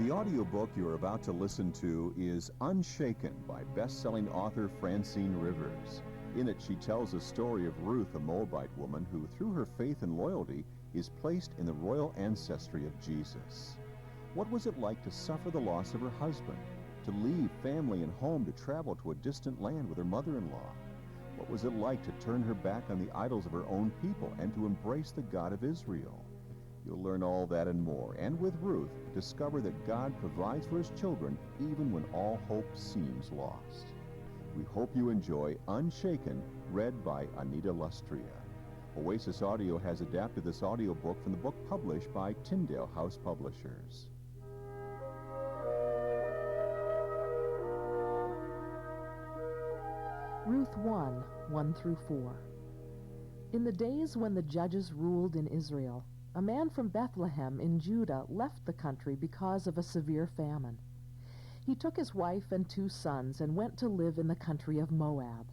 The audiobook you're about to listen to is Unshaken by best-selling author Francine Rivers. In it, she tells a story of Ruth, a Moabite woman who, through her faith and loyalty, is placed in the royal ancestry of Jesus. What was it like to suffer the loss of her husband, to leave family and home to travel to a distant land with her mother-in-law? What was it like to turn her back on the idols of her own people and to embrace the God of Israel? You'll learn all that and more, and with Ruth, discover that God provides for his children even when all hope seems lost. We hope you enjoy Unshaken, read by Anita Lustrea. Oasis Audio has adapted this audiobook from the book published by Tyndale House Publishers. Ruth 1:1-4. In the days when the judges ruled in Israel, a man from Bethlehem in Judah left the country because of a severe famine. He took his wife and 2 sons and went to live in the country of Moab.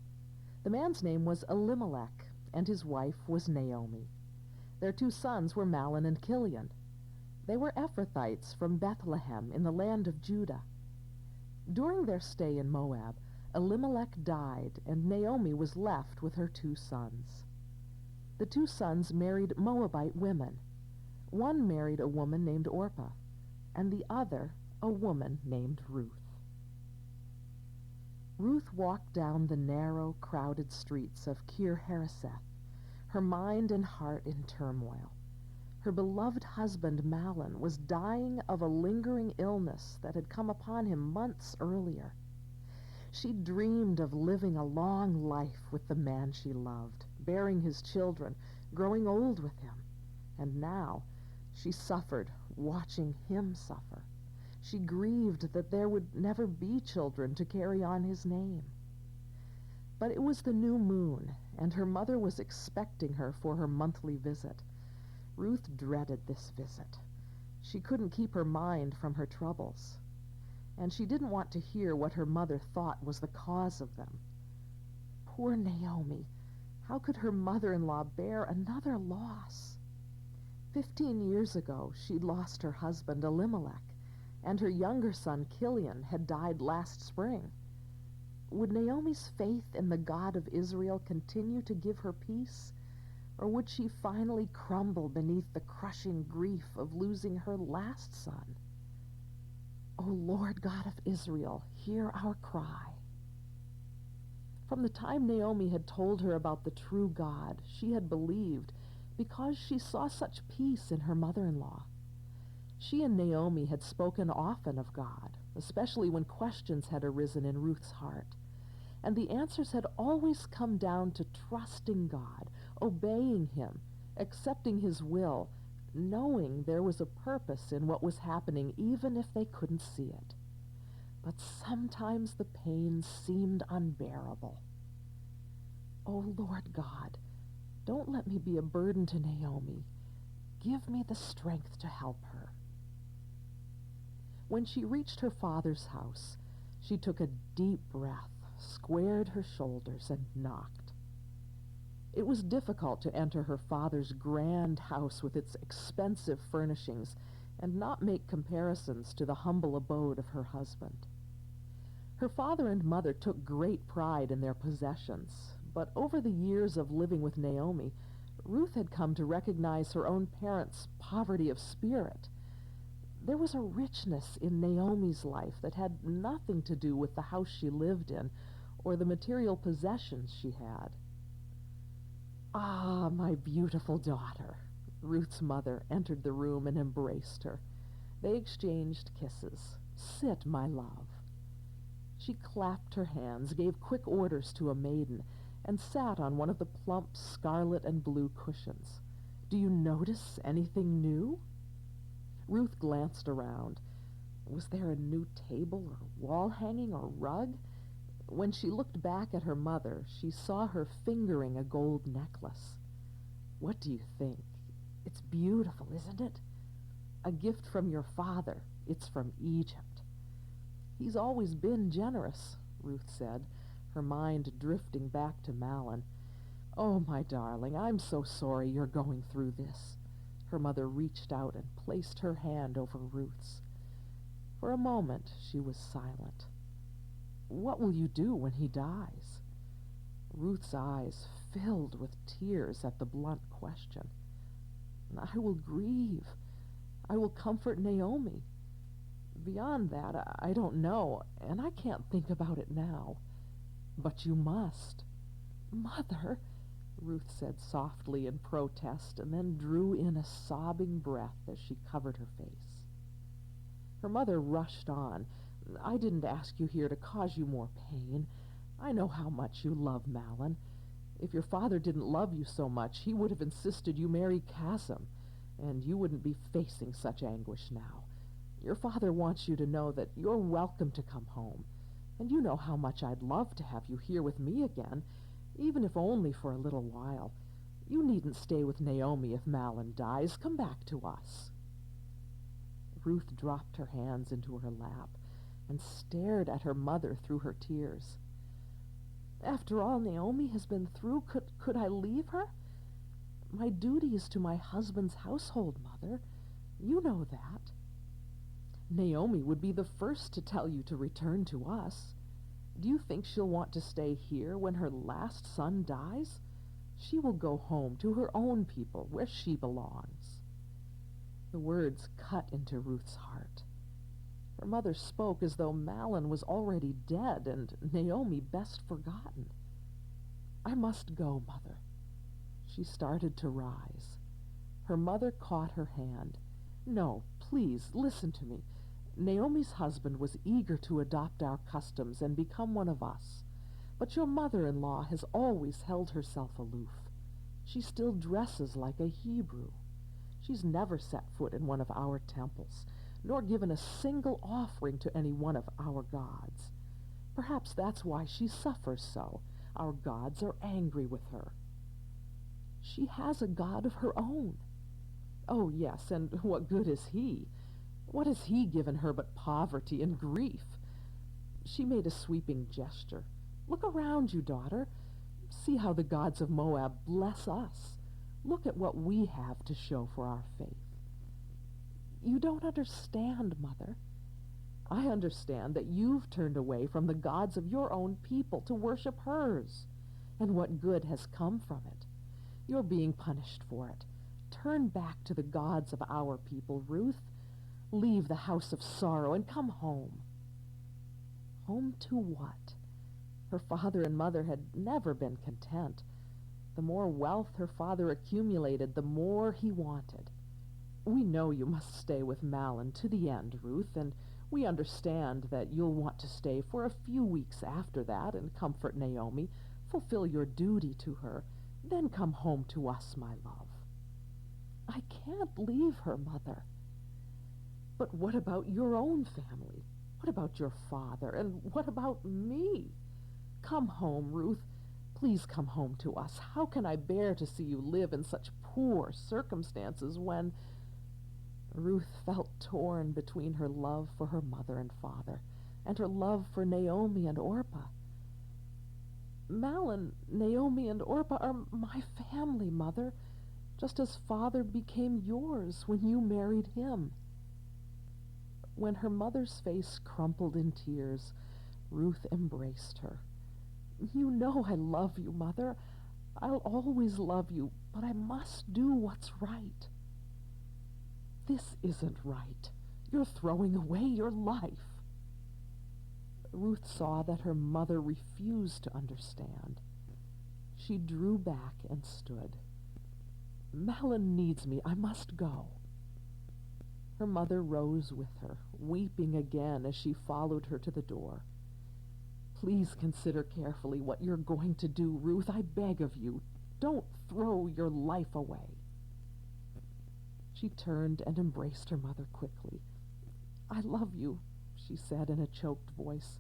The man's name was Elimelech, and his wife was Naomi. Their 2 sons were Mahlon and Chilion. They were Ephrathites from Bethlehem in the land of Judah. During their stay in Moab, Elimelech died, and Naomi was left with her 2 sons. The 2 sons married Moabite women. One married a woman named Orpah, and the other a woman named Ruth. Ruth walked down the narrow, crowded streets of Kir-Hareseth, her mind and heart in turmoil. Her beloved husband, Mahlon, was dying of a lingering illness that had come upon him months earlier. She dreamed of living a long life with the man she loved, bearing his children, growing old with him. And now she suffered, watching him suffer. She grieved that there would never be children to carry on his name. But it was the new moon, and her mother was expecting her for her monthly visit. Ruth dreaded this visit. She couldn't keep her mind from her troubles, and she didn't want to hear what her mother thought was the cause of them. Poor Naomi! How could her mother-in-law bear another loss? 15 years ago, she'd lost her husband, Elimelech, and her younger son, Chilion, had died last spring. Would Naomi's faith in the God of Israel continue to give her peace, or would she finally crumble beneath the crushing grief of losing her last son? O Lord God of Israel, hear our cry. From the time Naomi had told her about the true God, she had believed, because she saw such peace in her mother-in-law. She and Naomi had spoken often of God, especially when questions had arisen in Ruth's heart, and the answers had always come down to trusting God, obeying him, accepting his will, knowing there was a purpose in what was happening even if they couldn't see it. But sometimes the pain seemed unbearable. O Lord God, don't let me be a burden to Naomi. Give me the strength to help her. When she reached her father's house, she took a deep breath, squared her shoulders, and knocked. It was difficult to enter her father's grand house with its expensive furnishings and not make comparisons to the humble abode of her husband. Her father and mother took great pride in their possessions, but over the years of living with Naomi, Ruth had come to recognize her own parents' poverty of spirit. There was a richness in Naomi's life that had nothing to do with the house she lived in or the material possessions she had. "Ah, my beautiful daughter!" Ruth's mother entered the room and embraced her. They exchanged kisses. "Sit, my love." She clapped her hands, gave quick orders to a maiden, and sat on one of the plump scarlet and blue cushions. "Do you notice anything new?" Ruth glanced around. Was there a new table or wall hanging or rug? When she looked back at her mother, she saw her fingering a gold necklace. "What do you think? It's beautiful, isn't it? A gift from your father. It's from Egypt." "He's always been generous," Ruth said, her mind drifting back to Mahlon. "Oh, my darling, I'm so sorry you're going through this." Her mother reached out and placed her hand over Ruth's. For a moment she was silent. "What will you do when he dies?" Ruth's eyes filled with tears at the blunt question. "I will grieve. I will comfort Naomi. Beyond that, I don't know, and I can't think about it now. But you must." "Mother," Ruth said softly in protest, and then drew in a sobbing breath as she covered her face. Her mother rushed on. "I didn't ask you here to cause you more pain. I know how much you love Malin. If your father didn't love you so much, he would have insisted you marry Chasm, and you wouldn't be facing such anguish now. Your father wants you to know that you're welcome to come home, and you know how much I'd love to have you here with me again, even if only for a little while. You needn't stay with Naomi if Malin dies. Come back to us." Ruth dropped her hands into her lap and stared at her mother through her tears. "After all Naomi has been through, could I leave her? My duty is to my husband's household, Mother. You know that. Naomi would be the first to tell you to return to us. Do you think she'll want to stay here when her last son dies? She will go home to her own people, where she belongs." The words cut into Ruth's heart. Her mother spoke as though Malin was already dead and Naomi best forgotten. "I must go, Mother." She started to rise. Her mother caught her hand. "No, please, listen to me. Naomi's husband was eager to adopt our customs and become one of us, but your mother-in-law has always held herself aloof. She still dresses like a Hebrew. She's never set foot in one of our temples, nor given a single offering to any one of our gods. Perhaps that's why she suffers so. Our gods are angry with her." "She has a god of her own." "Oh, yes, and what good is he? What has he given her but poverty and grief?" She made a sweeping gesture. "Look around you, daughter. See how the gods of Moab bless us. Look at what we have to show for our faith." "You don't understand, Mother. I understand that you've turned away from the gods of your own people to worship hers, and what good has come from it. You're being punished for it. Turn back to the gods of our people, Ruth. Leave the house of sorrow and come home." Home to what? Her father and mother had never been content. The more wealth her father accumulated, the more he wanted. "We know you must stay with Malin to the end, Ruth, and we understand that you'll want to stay for a few weeks after that and comfort Naomi, fulfill your duty to her, then come home to us, my love." "I can't leave her, Mother." "But what about your own family? What about your father? And what about me? Come home, Ruth. Please come home to us. How can I bear to see you live in such poor circumstances when—" Ruth felt torn between her love for her mother and father and her love for Naomi and Orpah. "Malin, Naomi, and Orpah are my family, Mother, just as father became yours when you married him." When her mother's face crumpled in tears, Ruth embraced her. "You know I love you, Mother. I'll always love you, but I must do what's right." "This isn't right. You're throwing away your life." Ruth saw that her mother refused to understand. She drew back and stood. "Malin needs me. I must go." Her mother rose with her, weeping again as she followed her to the door. "Please consider carefully what you're going to do, Ruth. I beg of you. Don't throw your life away." She turned and embraced her mother quickly. "I love you," she said in a choked voice.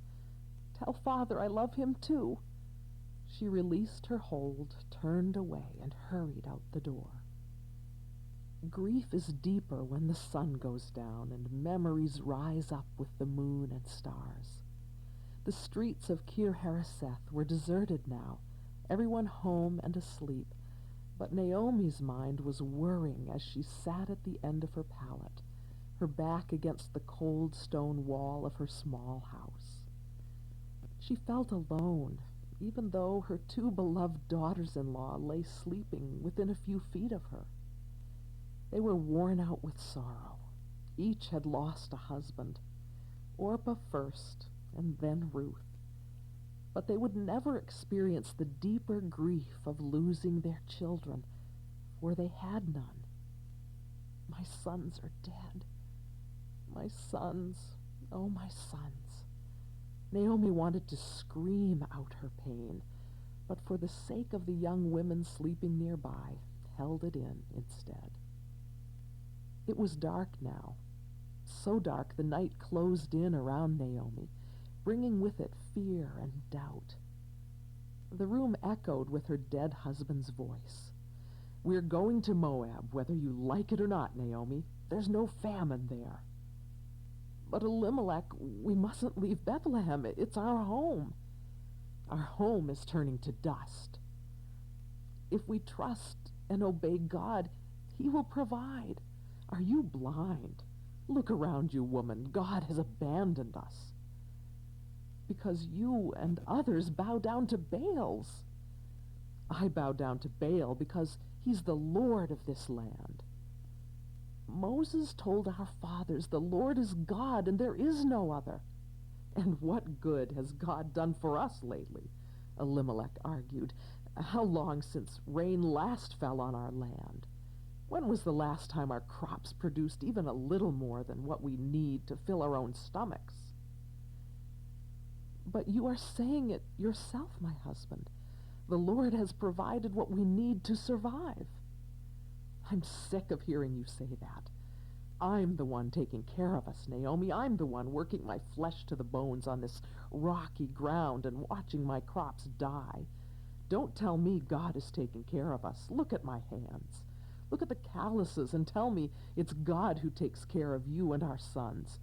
"Tell father I love him too." She released her hold, turned away, and hurried out the door. Grief is deeper when the sun goes down and memories rise up with the moon and stars. The streets of Kir Hareseth were deserted now, everyone home and asleep, but Naomi's mind was whirring as she sat at the end of her pallet, her back against the cold stone wall of her small house. She felt alone, even though her two beloved daughters-in-law lay sleeping within a few feet of her. They were worn out with sorrow. Each had lost a husband, Orpah first, and then Ruth. But they would never experience the deeper grief of losing their children, for they had none. My sons are dead. My sons, oh my sons. Naomi wanted to scream out her pain, but for the sake of the young women sleeping nearby, held it in instead. It was dark now, so dark the night closed in around Naomi, bringing with it fear and doubt. The room echoed with her dead husband's voice. "We're going to Moab, whether you like it or not, Naomi. There's no famine there." "But Elimelech, we mustn't leave Bethlehem. It's our home." "Our home is turning to dust." "If we trust and obey God, He will provide. Are you blind? Look around you, woman. God has abandoned us." "Because you and others bow down to Baals." "I bow down to Baal because he's the Lord of this land." "Moses told our fathers the Lord is God and there is no other." "And what good has God done for us lately?" Elimelech argued. "How long since rain last fell on our land? When was the last time our crops produced even a little more than what we need to fill our own stomachs?" "But you are saying it yourself, my husband. The Lord has provided what we need to survive." "I'm sick of hearing you say that. I'm the one taking care of us, Naomi. I'm the one working my flesh to the bones on this rocky ground and watching my crops die. Don't tell me God is taking care of us. Look at my hands. Look at the calluses and tell me it's God who takes care of you and our sons.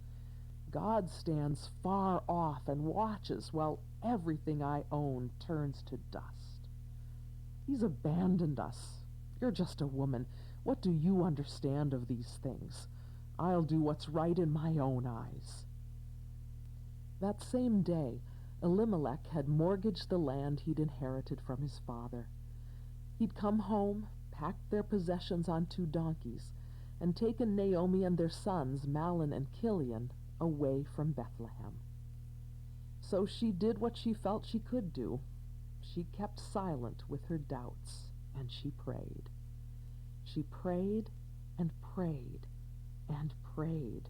God stands far off and watches while everything I own turns to dust. He's abandoned us. You're just a woman. What do you understand of these things? I'll do what's right in my own eyes." That same day, Elimelech had mortgaged the land he'd inherited from his father. He'd come home, packed their possessions on 2 donkeys, and taken Naomi and their sons, Mahlon and Chilion, away from Bethlehem. So she did what she felt she could do. She kept silent with her doubts, and she prayed. She prayed and prayed and prayed,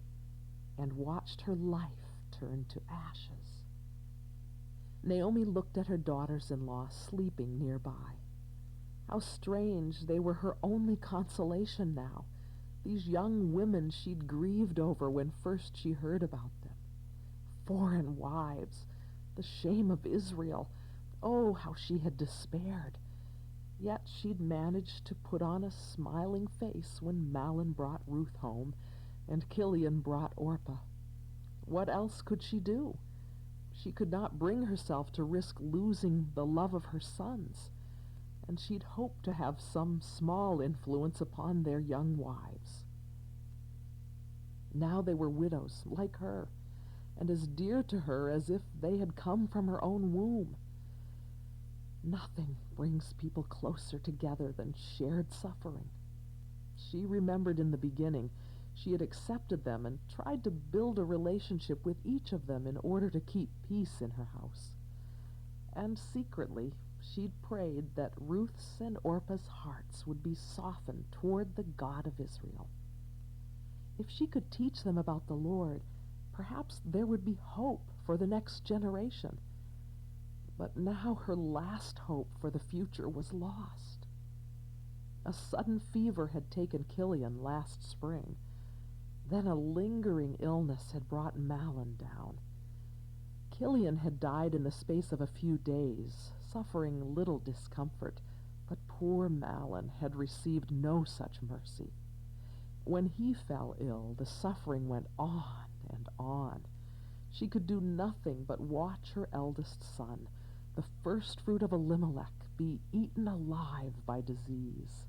and watched her life turn to ashes. Naomi looked at her daughters-in-law sleeping nearby. How strange they were her only consolation now, these young women she'd grieved over when first she heard about them. Foreign wives, the shame of Israel. Oh, how she had despaired. Yet she'd managed to put on a smiling face when Mahlon brought Ruth home and Chilion brought Orpah. What else could she do? She could not bring herself to risk losing the love of her sons, and she'd hoped to have some small influence upon their young wives. Now they were widows, like her, and as dear to her as if they had come from her own womb. Nothing brings people closer together than shared suffering. She remembered in the beginning she had accepted them and tried to build a relationship with each of them in order to keep peace in her house. And secretly, she'd prayed that Ruth's and Orpah's hearts would be softened toward the God of Israel. If she could teach them about the Lord, perhaps there would be hope for the next generation. But now her last hope for the future was lost. A sudden fever had taken Chilion last spring. Then a lingering illness had brought Mahlon down. Chilion had died in the space of a few days, suffering little discomfort, but poor Mahlon had received no such mercy. When he fell ill, the suffering went on and on. She could do nothing but watch her eldest son, the first fruit of Elimelech, be eaten alive by disease.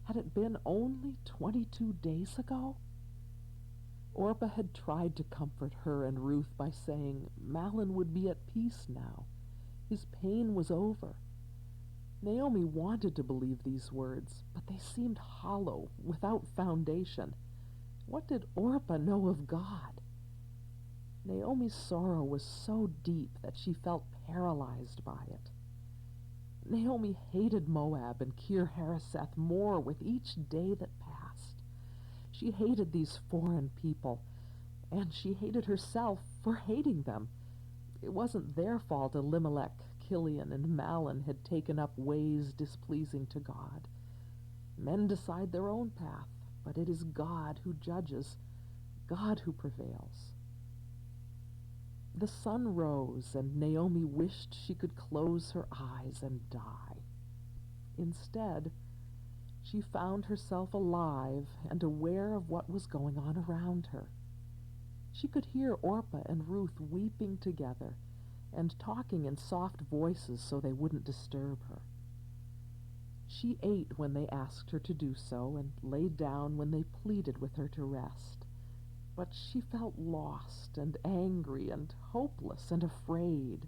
Had it been only 22 days ago? Orpah had tried to comfort her and Ruth by saying Malin would be at peace now. His pain was over. Naomi wanted to believe these words, but they seemed hollow, without foundation. What did Orpah know of God? Naomi's sorrow was so deep that she felt paralyzed by it. Naomi hated Moab and Kir-Hareseth more with each day that passed. She hated these foreign people, and she hated herself for hating them. It wasn't their fault Elimelech, Kilian, and Malin had taken up ways displeasing to God. Men decide their own path, but it is God who judges, God who prevails. The sun rose, and Naomi wished she could close her eyes and die. Instead, she found herself alive and aware of what was going on around her. She could hear Orpah and Ruth weeping together and talking in soft voices so they wouldn't disturb her. She ate when they asked her to do so and lay down when they pleaded with her to rest. But she felt lost and angry and hopeless and afraid.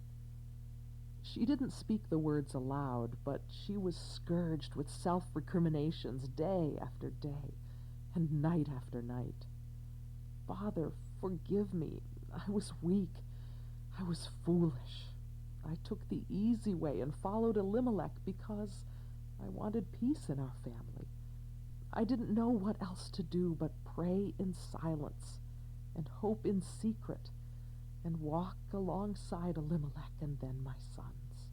She didn't speak the words aloud, but she was scourged with self-recriminations day after day and night after night. Father, forgive me. I was weak. I was foolish. I took the easy way and followed Elimelech because I wanted peace in our family. I didn't know what else to do but pray in silence and hope in secret and walk alongside Elimelech and then my sons.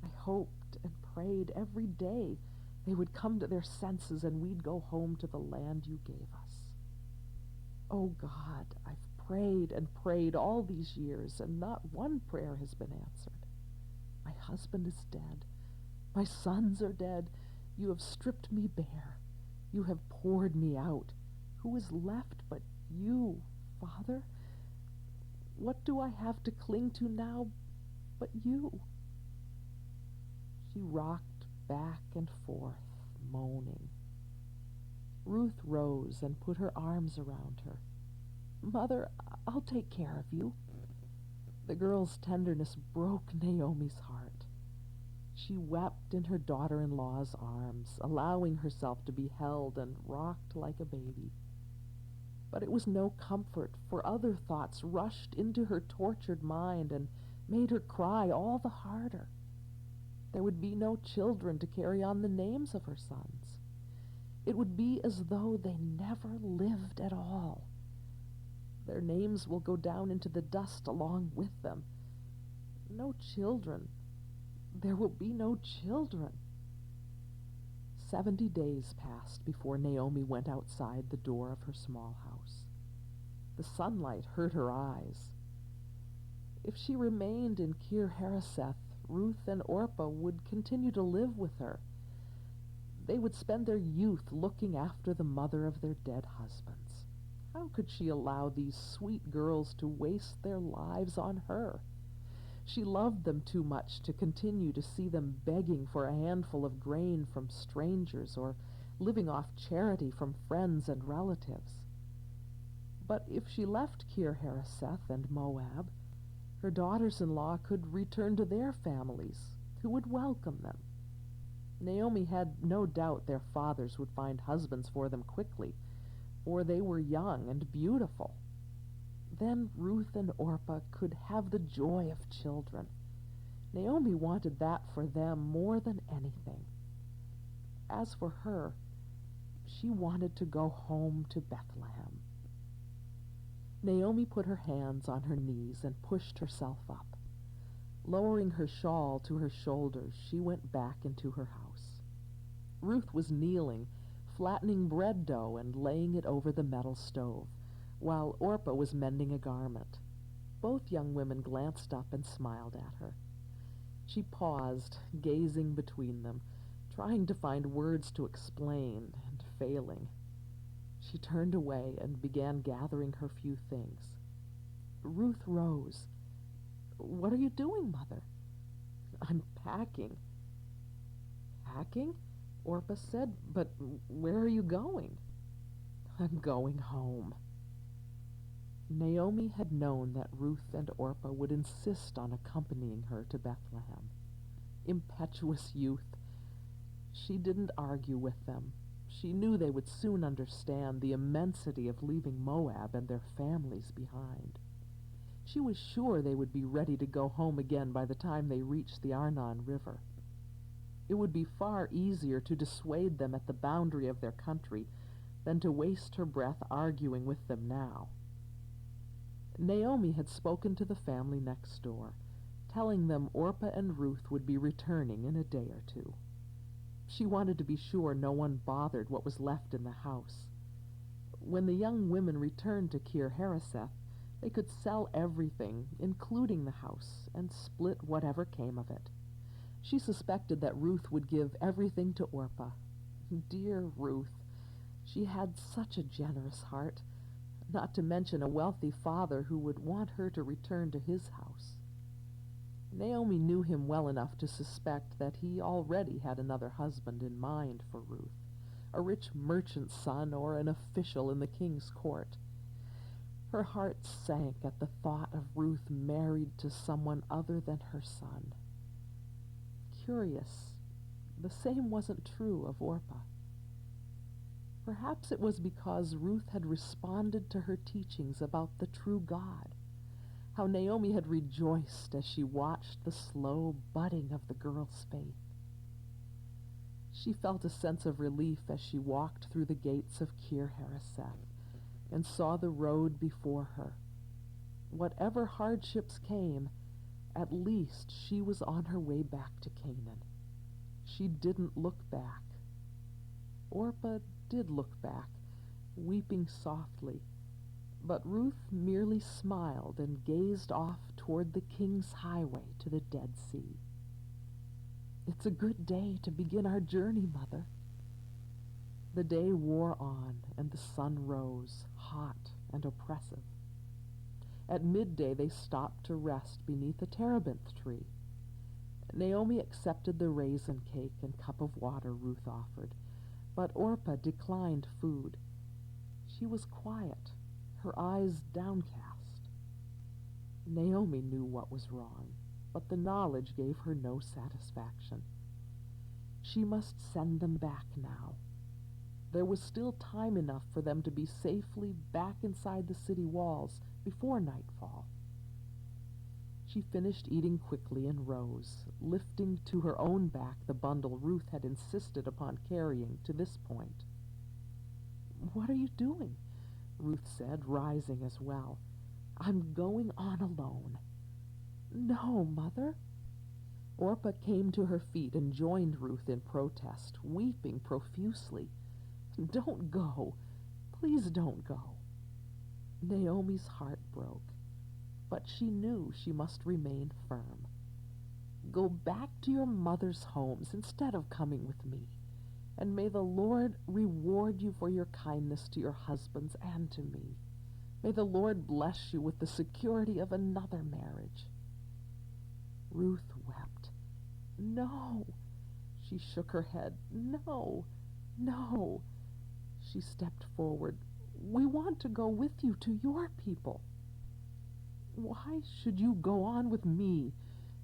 I hoped and prayed every day they would come to their senses and we'd go home to the land you gave us. Oh God, I've prayed and prayed all these years, and not one prayer has been answered. My husband is dead. My sons are dead. You have stripped me bare. You have poured me out. Who is left but you, Father? What do I have to cling to now but you? She rocked back and forth, moaning. Ruth rose and put her arms around her. Mother, I'll take care of you. The girl's tenderness broke Naomi's heart. She wept in her daughter-in-law's arms, allowing herself to be held and rocked like a baby. But it was no comfort, for other thoughts rushed into her tortured mind and made her cry all the harder. There would be no children to carry on the names of her sons. It would be as though they never lived at all. Their names will go down into the dust along with them. No children. There will be no children. 70 days passed before Naomi went outside the door of her small house. The sunlight hurt her eyes. If she remained in Kir-Hareseth, Ruth and Orpah would continue to live with her. They would spend their youth looking after the mother of their dead husbands. How could she allow these sweet girls to waste their lives on her? She loved them too much to continue to see them begging for a handful of grain from strangers or living off charity from friends and relatives. But if she left Kir-Hareseth and Moab, her daughters-in-law could return to their families, who would welcome them. Naomi had no doubt their fathers would find husbands for them quickly, for they were young and beautiful. Then Ruth and Orpah could have the joy of children. Naomi wanted that for them more than anything. As for her, she wanted to go home to Bethlehem. Naomi put her hands on her knees and pushed herself up. Lowering her shawl to her shoulders, she went back into her house. Ruth was kneeling, flattening bread dough and laying it over the metal stove, while Orpah was mending a garment. Both young women glanced up and smiled at her. She paused, gazing between them, trying to find words to explain, and failing. She turned away and began gathering her few things. Ruth rose. "What are you doing, Mother?" "I'm packing." "Packing?" Orpah said. "But where are you going?" "I'm going home." Naomi had known that Ruth and Orpah would insist on accompanying her to Bethlehem. Impetuous youth! She didn't argue with them. She knew they would soon understand the immensity of leaving Moab and their families behind. She was sure they would be ready to go home again by the time they reached the Arnon River. It would be far easier to dissuade them at the boundary of their country than to waste her breath arguing with them now. Naomi had spoken to the family next door, telling them Orpah and Ruth would be returning in a day or two. She wanted to be sure no one bothered what was left in the house. When the young women returned to Kir Hareseth, they could sell everything, including the house, and split whatever came of it. She suspected that Ruth would give everything to Orpah. Dear Ruth! She had such a generous heart, not to mention a wealthy father who would want her to return to his house. Naomi knew him well enough to suspect that he already had another husband in mind for Ruth, a rich merchant's son or an official in the king's court. Her heart sank at the thought of Ruth married to someone other than her son. Curious, the same wasn't true of Orpah. Perhaps it was because Ruth had responded to her teachings about the true God, how Naomi had rejoiced as she watched the slow budding of the girl's faith. She felt a sense of relief as she walked through the gates of Kir Hareseth and saw the road before her. Whatever hardships came, at least she was on her way back to Canaan. She didn't look back. Orpah did look back, weeping softly, but Ruth merely smiled and gazed off toward the king's highway to the Dead Sea. "It's a good day to begin our journey, Mother." The day wore on, and the sun rose, hot and oppressive. At midday they stopped to rest beneath a terebinth tree. Naomi accepted the raisin cake and cup of water Ruth offered, but Orpah declined food. She was quiet, her eyes downcast. Naomi knew what was wrong, but the knowledge gave her no satisfaction. She must send them back now. There was still time enough for them to be safely back inside the city walls before nightfall. She finished eating quickly and rose, lifting to her own back the bundle Ruth had insisted upon carrying to this point. "What are you doing?" Ruth said, rising as well. "I'm going on alone." "No, Mother." Orpah came to her feet and joined Ruth in protest, weeping profusely. "Don't go. Please don't go." Naomi's heart broke, but she knew she must remain firm. "Go back to your mother's homes instead of coming with me, and may the Lord reward you for your kindness to your husbands and to me. May the Lord bless you with the security of another marriage." Ruth wept. "No." She shook her head. "No, no." She stepped forward. "We want to go with you to your people." "Why should you go on with me?"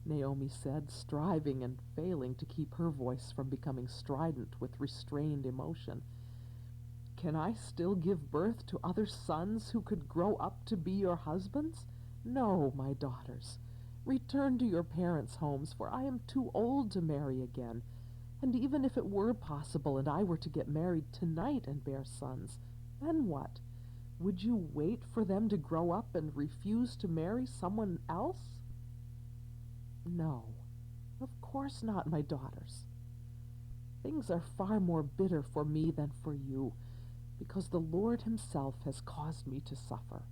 Naomi said, striving and failing to keep her voice from becoming strident with restrained emotion. "Can I still give birth to other sons who could grow up to be your husbands? No, my daughters. Return to your parents' homes, for I am too old to marry again. And even if it were possible and I were to get married tonight and bear sons, then what? Would you wait for them to grow up and refuse to marry someone else?" "No, of course not, my daughters. Things are far more bitter for me than for you, because the Lord himself has caused me to suffer."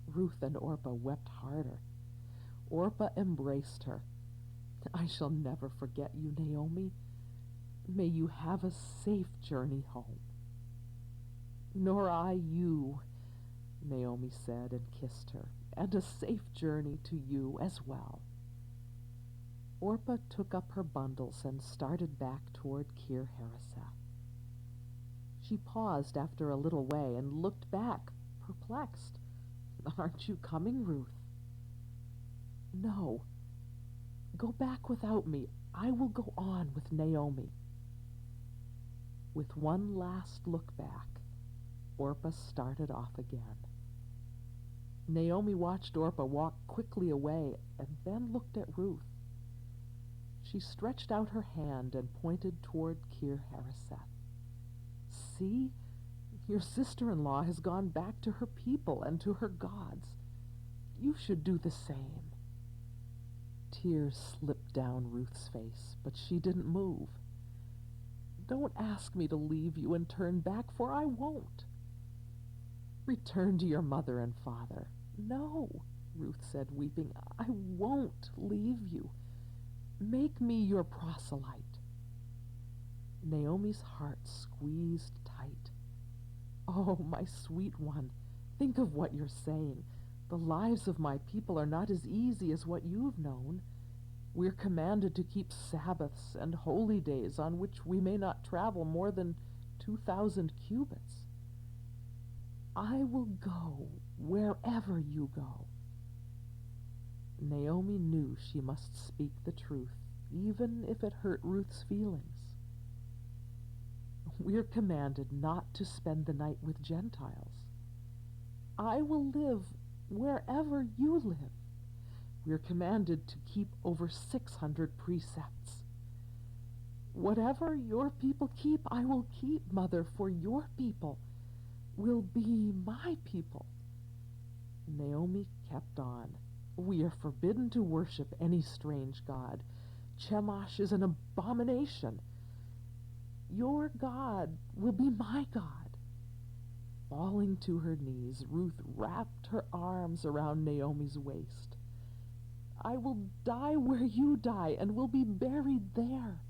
Ruth and Orpah wept harder. Orpah embraced her. "I shall never forget you, Naomi. May you have a safe journey home." "Nor I you," Naomi said and kissed her, "and a safe journey to you as well." Orpah took up her bundles and started back toward Kir Hareseth. She paused after a little way and looked back perplexed. "Aren't you coming, Ruth?" "No. Go back without me. I will go on with Naomi." With one last look back, Orpah started off again. Naomi watched Orpah walk quickly away and then looked at Ruth. She stretched out her hand and pointed toward Kir Hareseth. "See, your sister-in-law has gone back to her people and to her gods. You should do the same." Tears slipped down Ruth's face, but she didn't move. "Don't ask me to leave you and turn back, for I won't." "Return to your mother and father." "No," Ruth said, weeping. "I won't leave you. Make me your proselyte." Naomi's heart squeezed tight. "Oh, my sweet one, think of what you're saying. The lives of my people are not as easy as what you've known. We're commanded to keep Sabbaths and holy days on which we may not travel more than 2,000 cubits. I will go wherever you go." Naomi knew she must speak the truth, even if it hurt Ruth's feelings. "We're commanded not to spend the night with Gentiles. I will live wherever you live. We're commanded to keep over 600 precepts. Whatever your people keep, I will keep, Mother, for your people will be my people." Naomi kept on. "We are forbidden to worship any strange god. Chemosh is an abomination. Your God will be my God." Falling to her knees, Ruth wrapped her arms around Naomi's waist. "I will die where you die and will be buried there."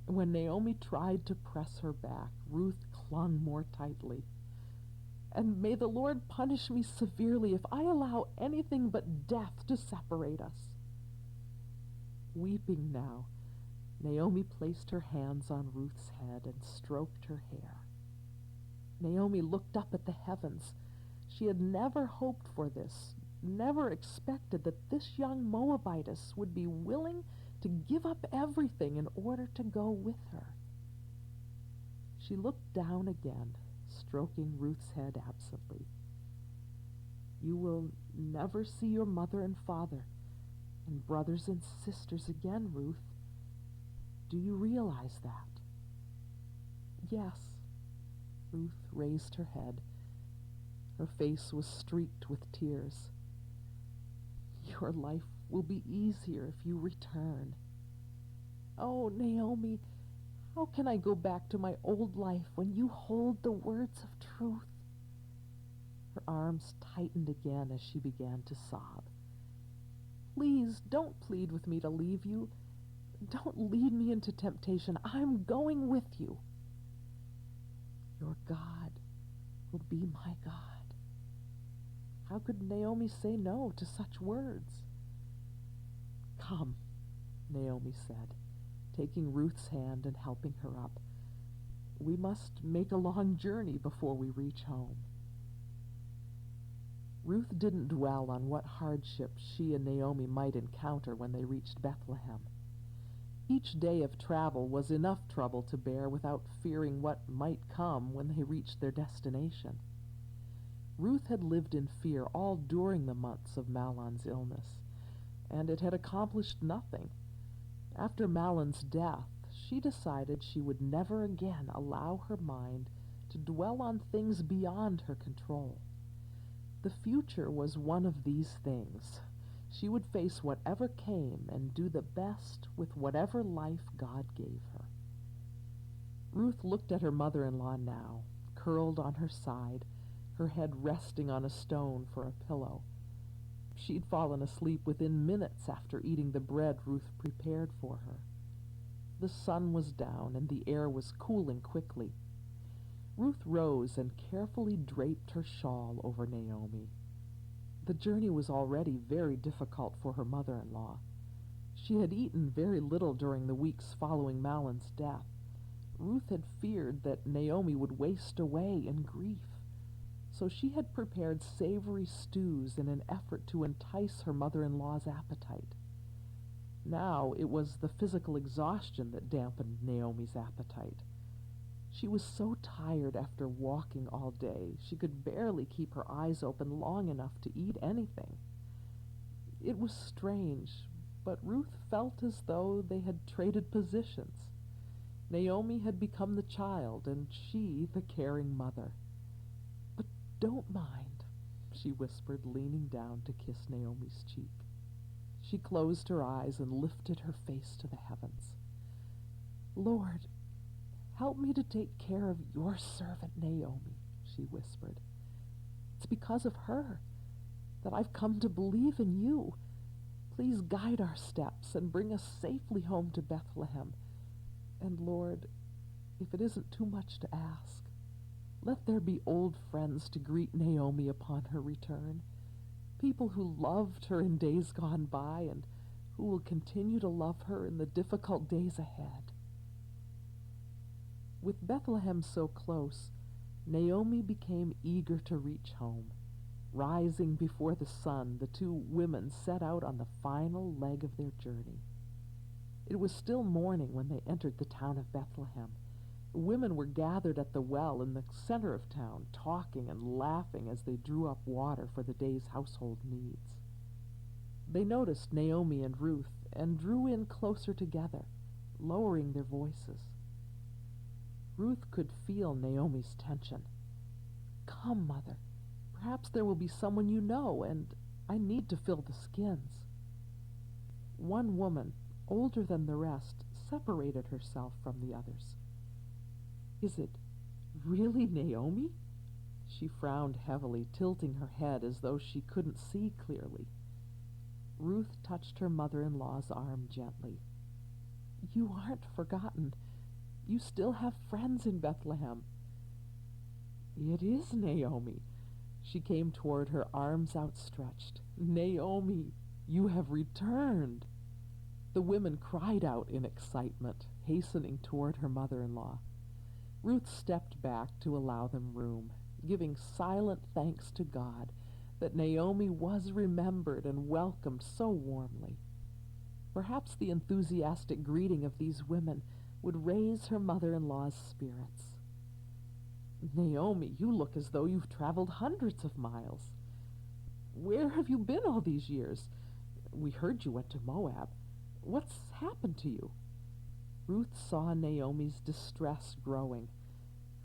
When Naomi tried to press her back, Ruth clung more tightly. "And may the Lord punish me severely if I allow anything but death to separate us." Weeping now, Naomi placed her hands on Ruth's head and stroked her hair. Naomi looked up at the heavens. She had never hoped for this, never expected that this young Moabitess would be willing to give up everything in order to go with her. She looked down again, stroking Ruth's head absently. "You will never see your mother and father and brothers and sisters again, Ruth. Do you realize that?" "Yes." Ruth raised her head. Her face was streaked with tears. "Your life will be easier if you return." "Oh, Naomi, how can I go back to my old life when you hold the words of truth?" Her arms tightened again as she began to sob. "Please don't plead with me to leave you. Don't lead me into temptation. I'm going with you." "Your God will be my God." How could Naomi say no to such words? "Come," Naomi said, taking Ruth's hand and helping her up. "We must make a long journey before we reach home." Ruth didn't dwell on what hardships she and Naomi might encounter when they reached Bethlehem. Each day of travel was enough trouble to bear without fearing what might come when they reached their destination. Ruth had lived in fear all during the months of Mahlon's illness, and it had accomplished nothing. After Mahlon's death, she decided she would never again allow her mind to dwell on things beyond her control. The future was one of these things. She would face whatever came and do the best with whatever life God gave her. Ruth looked at her mother-in-law now, curled on her side, her head resting on a stone for a pillow. She'd fallen asleep within minutes after eating the bread Ruth prepared for her. The sun was down and the air was cooling quickly. Ruth rose and carefully draped her shawl over Naomi. The journey was already very difficult for her mother-in-law. She had eaten very little during the weeks following Mahlon's death. Ruth had feared that Naomi would waste away in grief. so she had prepared savory stews in an effort to entice her mother-in-law's appetite. Now it was the physical exhaustion that dampened Naomi's appetite. She was so tired after walking all day, she could barely keep her eyes open long enough to eat anything. It was strange, but Ruth felt as though they had traded positions. Naomi had become the child, and she the caring mother. "But don't mind," she whispered, leaning down to kiss Naomi's cheek. She closed her eyes and lifted her face to the heavens. "Lord, help me to take care of your servant Naomi," she whispered. "It's because of her that I've come to believe in you. Please guide our steps and bring us safely home to Bethlehem. And Lord, if it isn't too much to ask, let there be old friends to greet Naomi upon her return, people who loved her in days gone by and who will continue to love her in the difficult days ahead." With Bethlehem so close, Naomi became eager to reach home. Rising before the sun, the two women set out on the final leg of their journey. It was still morning when they entered the town of Bethlehem. The women were gathered at the well in the center of town, talking and laughing as they drew up water for the day's household needs. They noticed Naomi and Ruth and drew in closer together, lowering their voices. Ruth could feel Naomi's tension. "Come, Mother. Perhaps there will be someone you know, and I need to fill the skins." One woman, older than the rest, separated herself from the others. "Is it really Naomi?" She frowned heavily, tilting her head as though she couldn't see clearly. Ruth touched her mother-in-law's arm gently. "You aren't forgotten. You still have friends in Bethlehem." "It is Naomi." She came toward her, arms outstretched. "Naomi, you have returned." The women cried out in excitement, hastening toward her mother-in-law. Ruth stepped back to allow them room, giving silent thanks to God that Naomi was remembered and welcomed so warmly. Perhaps the enthusiastic greeting of these women would raise her mother-in-law's spirits. "Naomi, you look as though you've traveled hundreds of miles. Where have you been all these years? We heard you went to Moab. What's happened to you?" Ruth saw Naomi's distress growing.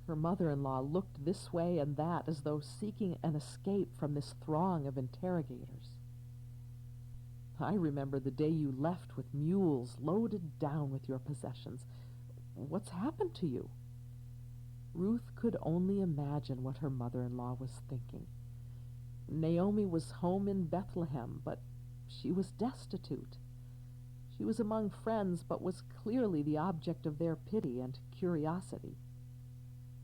Her mother-in-law looked this way and that as though seeking an escape from this throng of interrogators. "I remember the day you left with mules loaded down with your possessions. What's happened to you?" Ruth could only imagine what her mother-in-law was thinking. Naomi was home in Bethlehem, but she was destitute. She was among friends, but was clearly the object of their pity and curiosity.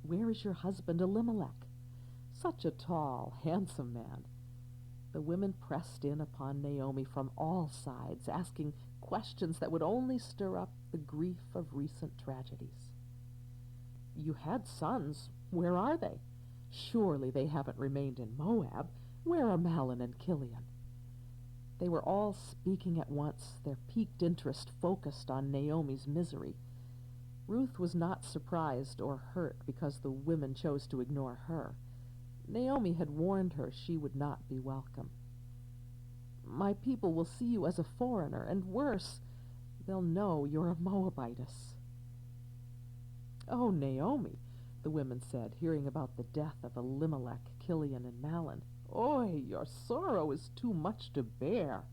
"Where is your husband Elimelech? Such a tall, handsome man." The women pressed in upon Naomi from all sides, asking questions that would only stir up the grief of recent tragedies. "You had sons. Where are they? Surely they haven't remained in Moab. Where are Mahlon and Kilian?" They were all speaking at once, their piqued interest focused on Naomi's misery. Ruth was not surprised or hurt because the women chose to ignore her. Naomi had warned her she would not be welcome. "My people will see you as a foreigner, and worse, they'll know you're a Moabitess." "Oh, Naomi," the women said, hearing about the death of Elimelech, Kilian, and Mahlon. "Oi, your sorrow is too much to bear."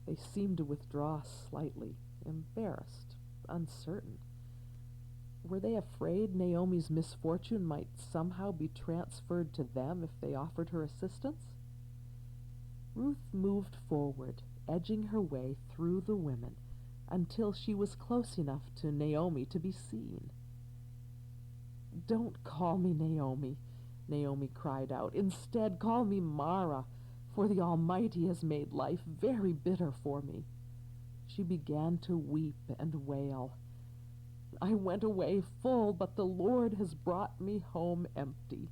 They seemed to withdraw slightly, embarrassed, uncertain. Were they afraid Naomi's misfortune might somehow be transferred to them if they offered her assistance? Ruth moved forward, edging her way through the women until she was close enough to Naomi to be seen. "Don't call me Naomi," Naomi cried out. "Instead, call me Mara, for the Almighty has made life very bitter for me." She began to weep and wail. "I went away full, but the Lord has brought me home empty.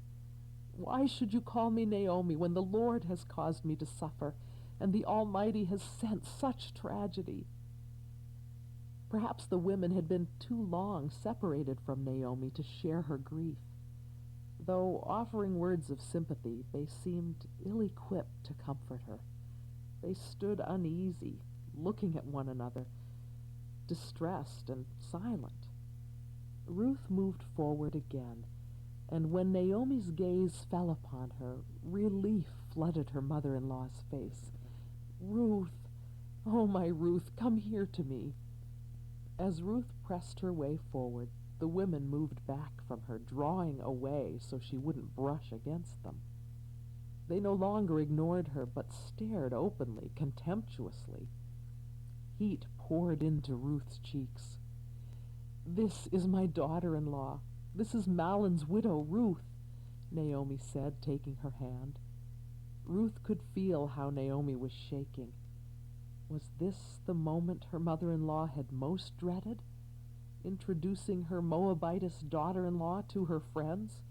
Why should you call me Naomi when the Lord has caused me to suffer, and the Almighty has sent such tragedy?" Perhaps the women had been too long separated from Naomi to share her grief. Though offering words of sympathy, they seemed ill-equipped to comfort her. They stood uneasy, looking at one another, distressed and silent. Ruth moved forward again, and when Naomi's gaze fell upon her, relief flooded her mother-in-law's face. "Ruth, oh my Ruth, come here to me." As Ruth pressed her way forward, the women moved back from her, drawing away so she wouldn't brush against them. They no longer ignored her, but stared openly, contemptuously. Heat poured into Ruth's cheeks. "This is my daughter-in-law. This is Mahlon's widow, Ruth," Naomi said, taking her hand. Ruth could feel how Naomi was shaking. Was this the moment her mother-in-law had most dreaded? Introducing her Moabitess daughter-in-law to her friends?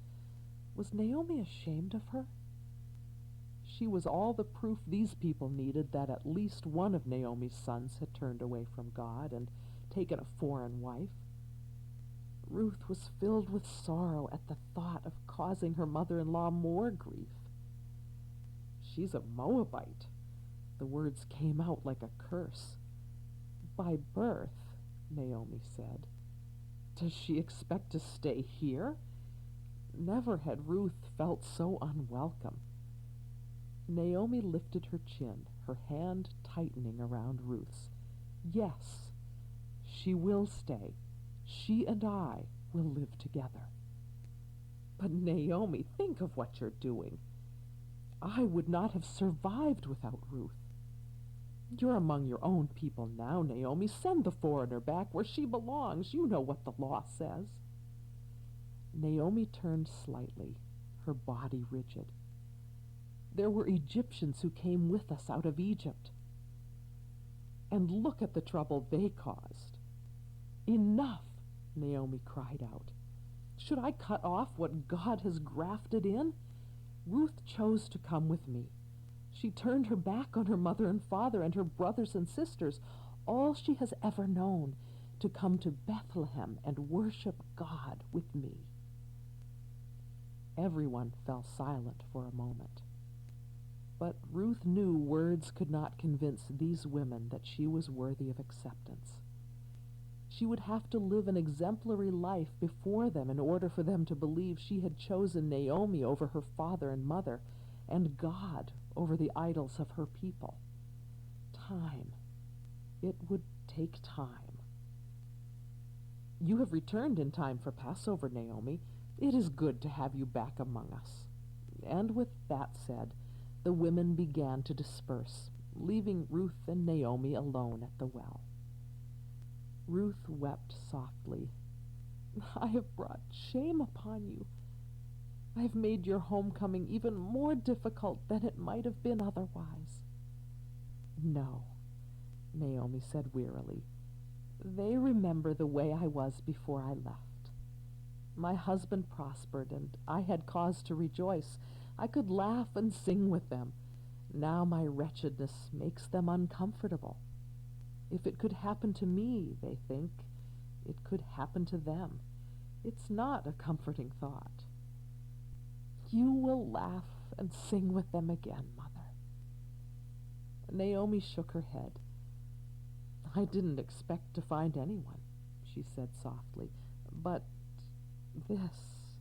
Was Naomi ashamed of her? She was all the proof these people needed that at least one of Naomi's sons had turned away from God and taken a foreign wife. Ruth was filled with sorrow at the thought of causing her mother-in-law more grief. "She's a Moabite." The words came out like a curse. "By birth," Naomi said. "Does she expect to stay here?" Never had Ruth felt so unwelcome. Naomi lifted her chin, her hand tightening around Ruth's. "Yes, she will stay. She and I will live together." "But Naomi, think of what you're doing. I would not have survived without Ruth." "You're among your own people now, Naomi. Send the foreigner back where she belongs. You know what the law says." Naomi turned slightly, her body rigid. "There were Egyptians who came with us out of Egypt. And look at the trouble they caused." "Enough!" Naomi cried out. "Should I cut off what God has grafted in? Ruth chose to come with me. She turned her back on her mother and father and her brothers and sisters, all she has ever known, to come to Bethlehem and worship God with me." Everyone fell silent for a moment. But Ruth knew words could not convince these women that she was worthy of acceptance. She would have to live an exemplary life before them in order for them to believe she had chosen Naomi over her father and mother, and God over the idols of her people. Time. It would take time. "You have returned in time for Passover, Naomi. It is good to have you back among us." And with that said, the women began to disperse, leaving Ruth and Naomi alone at the well. Ruth wept softly. "I have brought shame upon you. I have made your homecoming even more difficult than it might have been otherwise." "No," Naomi said wearily. "They remember the way I was before I left. My husband prospered, and I had cause to rejoice. I could laugh and sing with them. Now my wretchedness makes them uncomfortable. If it could happen to me, they think, it could happen to them. It's not a comforting thought." "You will laugh and sing with them again, Mother." Naomi shook her head. "I didn't expect to find anyone," she said softly. "But this—"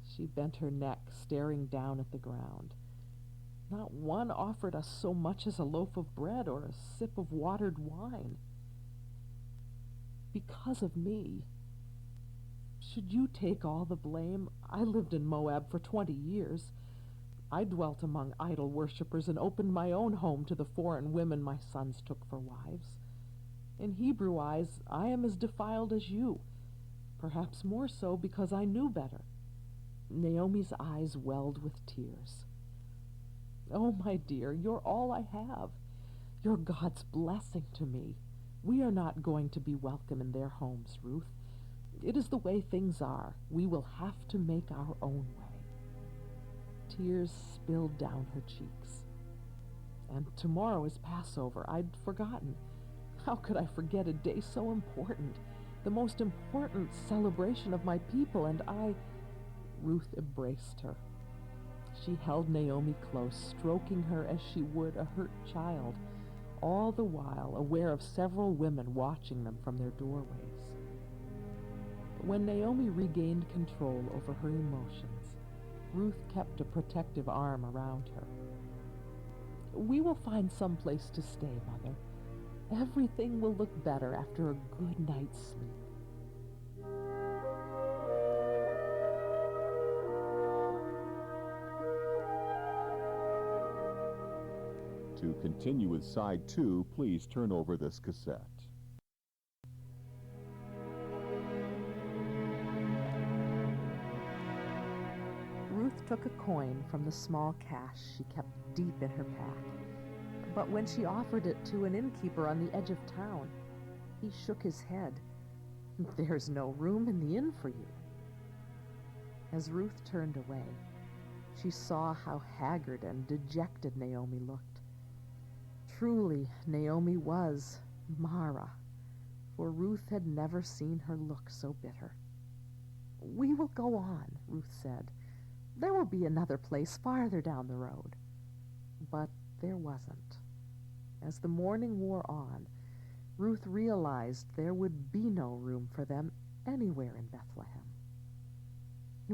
She bent her neck, staring down at the ground. "Not one offered us so much as a loaf of bread or a sip of watered wine. Because of me. Should you take all the blame? I lived in Moab for 20 years. I dwelt among idol worshippers and opened my own home to the foreign women my sons took for wives. In Hebrew eyes, I am as defiled as you, perhaps more so because I knew better." Naomi's eyes welled with tears. "Oh, my dear, you're all I have. You're God's blessing to me. We are not going to be welcome in their homes, Ruth. It is the way things are. We will have to make our own way." tears spilled down her cheeks. And tomorrow is Passover. I'd forgotten. How could I forget a day so important, the most important celebration of my people, and I... Ruth embraced her. She held Naomi close, stroking her as she would a hurt child, all the while aware of several women watching them from their doorways. When Naomi regained control over her emotions, Ruth kept a protective arm around her. "We will find some place to stay, Mother. Everything will look better after a good night's sleep." To continue with Side 2, please turn over this cassette. Ruth took a coin from the small cash she kept deep in her pack. But when she offered it to an innkeeper on the edge of town, he shook his head. "There's no room in the inn for you." As Ruth turned away, she saw how haggard and dejected Naomi looked. Truly, Naomi was Mara, for Ruth had never seen her look so bitter. "We will go on," Ruth said. "There will be another place farther down the road." But there wasn't. As the morning wore on, Ruth realized there would be no room for them anywhere in Bethlehem.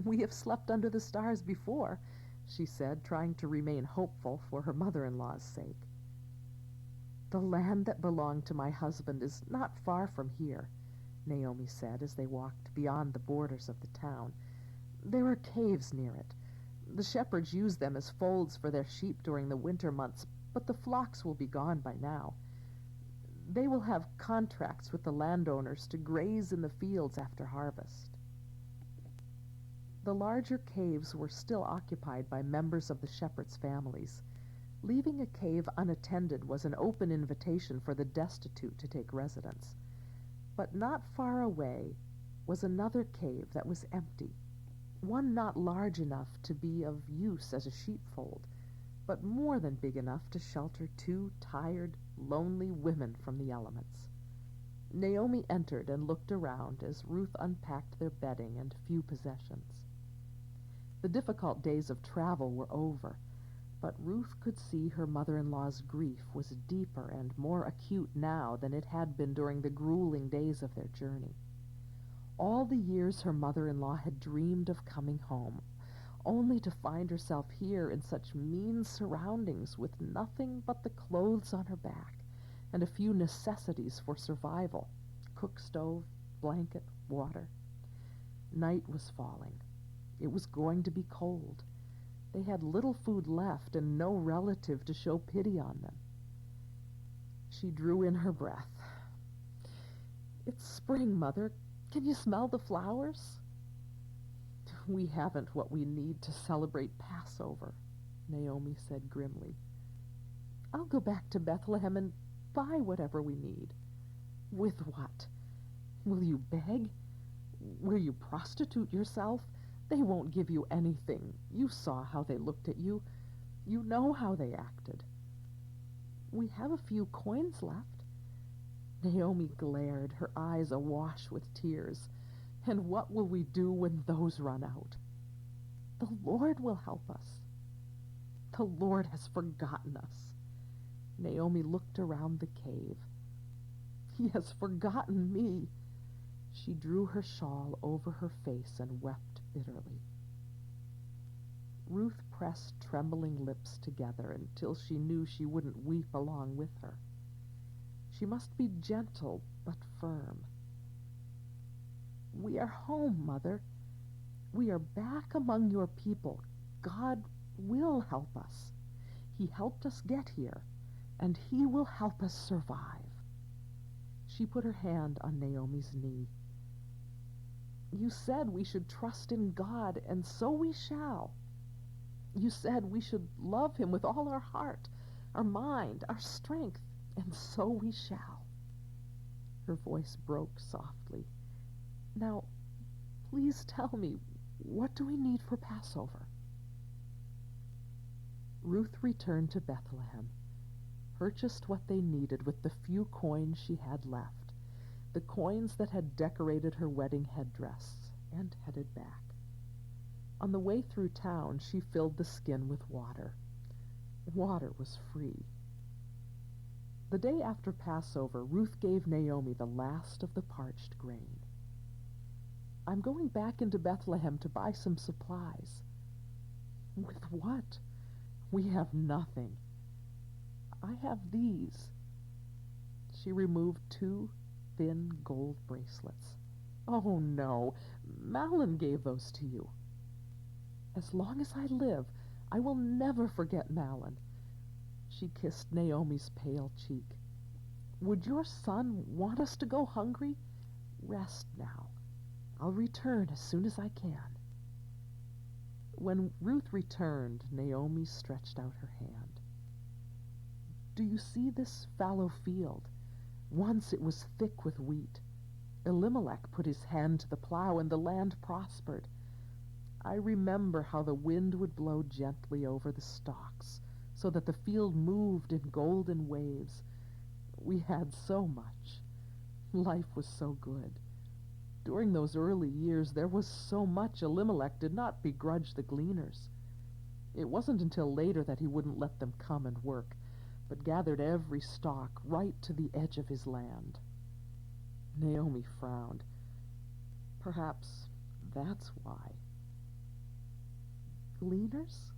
"We have slept under the stars before," she said, trying to remain hopeful for her mother-in-law's sake. "The land that belonged to my husband is not far from here," Naomi said as they walked beyond the borders of the town. "There are caves near it. The shepherds use them as folds for their sheep during the winter months, but the flocks will be gone by now. They will have contracts with the landowners to graze in the fields after harvest." The larger caves were still occupied by members of the shepherds' families. Leaving a cave unattended was an open invitation for the destitute to take residence. But not far away was another cave that was empty, one not large enough to be of use as a sheepfold, but more than big enough to shelter two tired, lonely women from the elements. Naomi entered and looked around as Ruth unpacked their bedding and few possessions. The difficult days of travel were over, but Ruth could see her mother-in-law's grief was deeper and more acute now than it had been during the grueling days of their journey. All the years her mother-in-law had dreamed of coming home, only to find herself here in such mean surroundings with nothing but the clothes on her back and a few necessities for survival: cook stove, blanket, water. Night was falling. It was going to be cold. They had little food left and no relative to show pity on them. She drew in her breath. "It's spring, Mother. Can you smell the flowers?" "We haven't what we need to celebrate Passover," Naomi said grimly. "I'll go back to Bethlehem and buy whatever we need." "With what? Will you beg? Will you prostitute yourself? They won't give you anything. You saw how they looked at you. You know how they acted." "We have a few coins left." Naomi glared, her eyes awash with tears. "And what will we do when those run out?" "The Lord will help us." "The Lord has forgotten us." Naomi looked around the cave. "He has forgotten me." She drew her shawl over her face and wept bitterly. Ruth pressed trembling lips together until she knew she wouldn't weep along with her. She must be gentle but firm. "We are home, Mother. We are back among your people. God will help us. He helped us get here, and He will help us survive." She put her hand on Naomi's knee. "You said we should trust in God, and so we shall. You said we should love Him with all our heart, our mind, our strength, and so we shall." Her voice broke softly. "Now, please tell me, what do we need for Passover?" Ruth returned to Bethlehem, purchased what they needed with the few coins she had left, the coins that had decorated her wedding headdress, and headed back. On the way through town, she filled the skin with water. Water was free. The day after Passover, Ruth gave Naomi the last of the parched grain. "I'm going back into Bethlehem to buy some supplies." "With what?" "We have nothing." "I have these." She removed 2 thin gold bracelets. "Oh, no, Malin gave those to you." "As long as I live, I will never forget Malin." She kissed Naomi's pale cheek. "Would your son want us to go hungry? Rest now. I'll return as soon as I can." When Ruth returned, Naomi stretched out her hand. "Do you see this fallow field? Once it was thick with wheat. Elimelech put his hand to the plow, and the land prospered. I remember how the wind would blow gently over the stalks, so that the field moved in golden waves. We had so much. Life was so good. During those early years, there was so much Elimelech did not begrudge the gleaners. It wasn't until later that he wouldn't let them come and work, but gathered every stalk right to the edge of his land." Naomi frowned. "Perhaps that's why." "Gleaners?"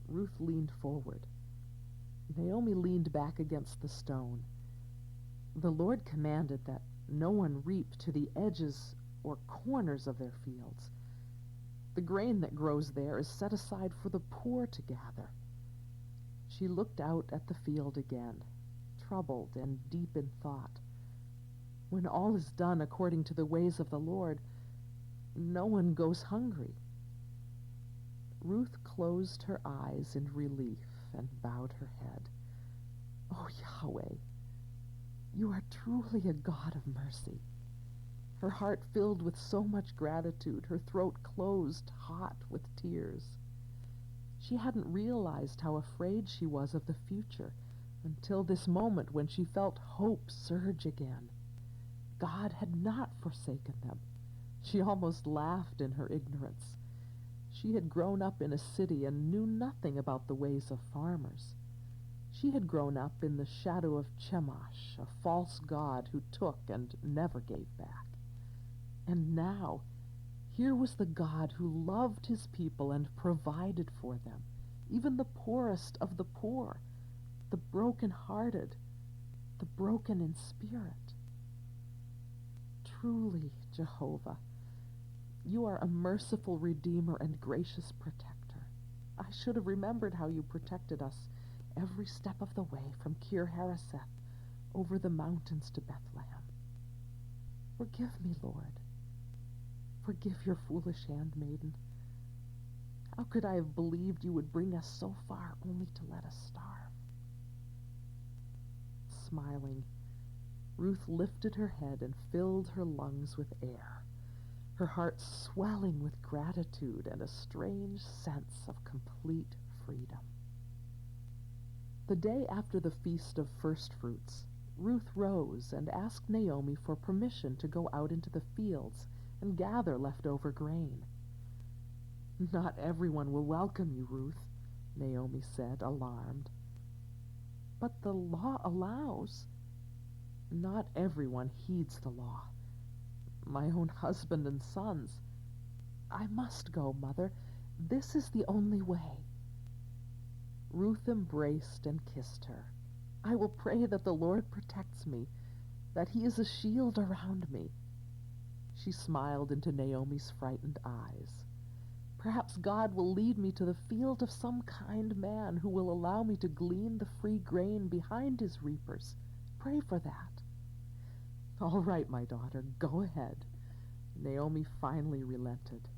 Ruth leaned forward. Naomi leaned back against the stone. "The Lord commanded that no one reap to the edges or corners of their fields. The grain that grows there is set aside for the poor to gather." She looked out at the field again, troubled and deep in thought. When all is done according to the ways of the Lord, no one goes hungry. Ruth closed her eyes in relief and bowed her head. "Oh, Yahweh, you are truly a God of mercy." Her heart filled with so much gratitude, her throat closed hot with tears. She hadn't realized how afraid she was of the future until this moment when she felt hope surge again. God had not forsaken them. She almost laughed in her ignorance. She had grown up in a city and knew nothing about the ways of farmers. She had grown up in the shadow of Chemosh, a false god who took and never gave back. And now, here was the God who loved his people and provided for them, even the poorest of the poor, the broken-hearted, the broken in spirit. Truly, Jehovah, you are a merciful Redeemer and gracious Protector. I should have remembered how you protected us every step of the way from Kir Hareseth over the mountains to Bethlehem. Forgive me, Lord. Forgive your foolish handmaiden. How could I have believed you would bring us so far only to let us starve? Smiling, Ruth lifted her head and filled her lungs with air, her heart swelling with gratitude and a strange sense of complete freedom. The day after the Feast of First Fruits, Ruth rose and asked Naomi for permission to go out into the fields and gather leftover grain. "Not everyone will welcome you, Ruth," Naomi said, alarmed. "But the law allows." "Not everyone heeds the law. My own husband and sons. I must go, Mother. This is the only way." Ruth embraced and kissed her. "I will pray that the Lord protects me, that he is a shield around me." She smiled into Naomi's frightened eyes. "Perhaps God will lead me to the field of some kind man who will allow me to glean the free grain behind his reapers. Pray for that." "All right, my daughter, go ahead." Naomi finally relented.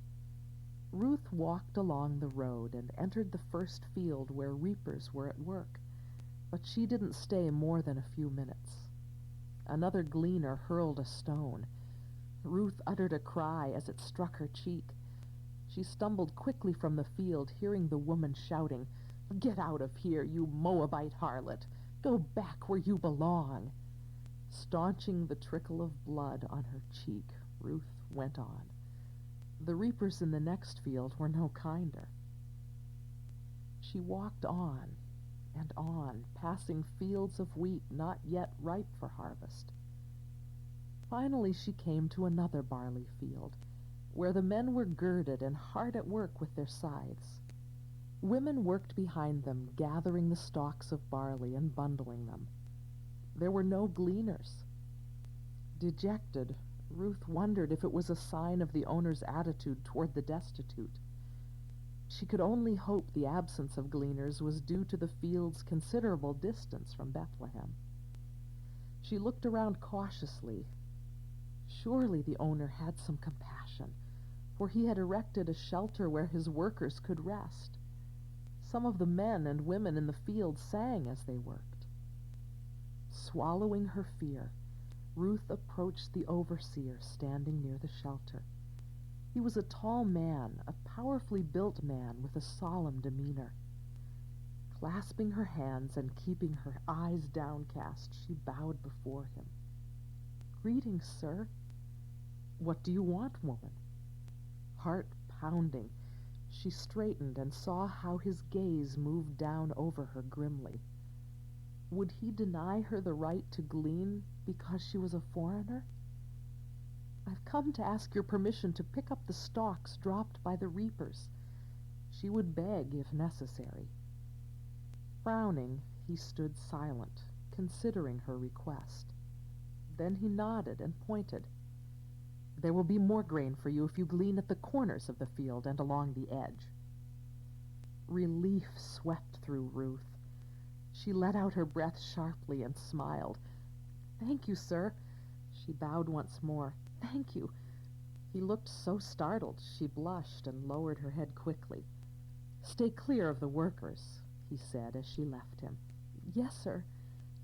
Ruth walked along the road and entered the first field where reapers were at work, but she didn't stay more than a few minutes. Another gleaner hurled a stone. Ruth uttered a cry as it struck her cheek. She stumbled quickly from the field, hearing the woman shouting, Get out of here, you Moabite harlot. Go back where you belong. Staunching the trickle of blood on her cheek, Ruth went on. The reapers in the next field were no kinder. She walked on and on, passing fields of wheat not yet ripe for harvest. Finally she came to another barley field, where the men were girded and hard at work with their scythes. Women worked behind them, gathering the stalks of barley and bundling them. There were no gleaners. Dejected, Ruth wondered if it was a sign of the owner's attitude toward the destitute. She could only hope the absence of gleaners was due to the field's considerable distance from Bethlehem. She looked around cautiously. Surely the owner had some compassion, for he had erected a shelter where his workers could rest. Some of the men and women in the field sang as they worked. Swallowing her fear, Ruth approached the overseer standing near the shelter. He was a tall man, a powerfully built man with a solemn demeanor. Clasping her hands and keeping her eyes downcast, she bowed before him. "Greetings, sir." "What do you want, woman?" Heart pounding, she straightened and saw how his gaze moved down over her grimly. Would he deny her the right to glean because she was a foreigner? "I've come to ask your permission to pick up the stalks dropped by the reapers." She would beg if necessary. Frowning, he stood silent, considering her request. Then he nodded and pointed. "There will be more grain for you if you glean at the corners of the field and along the edge." Relief swept through Ruth. She let out her breath sharply and smiled. "Thank you, sir." She bowed once more. "Thank you." He looked so startled she blushed and lowered her head quickly. "Stay clear of the workers," he said as she left him. "Yes, sir."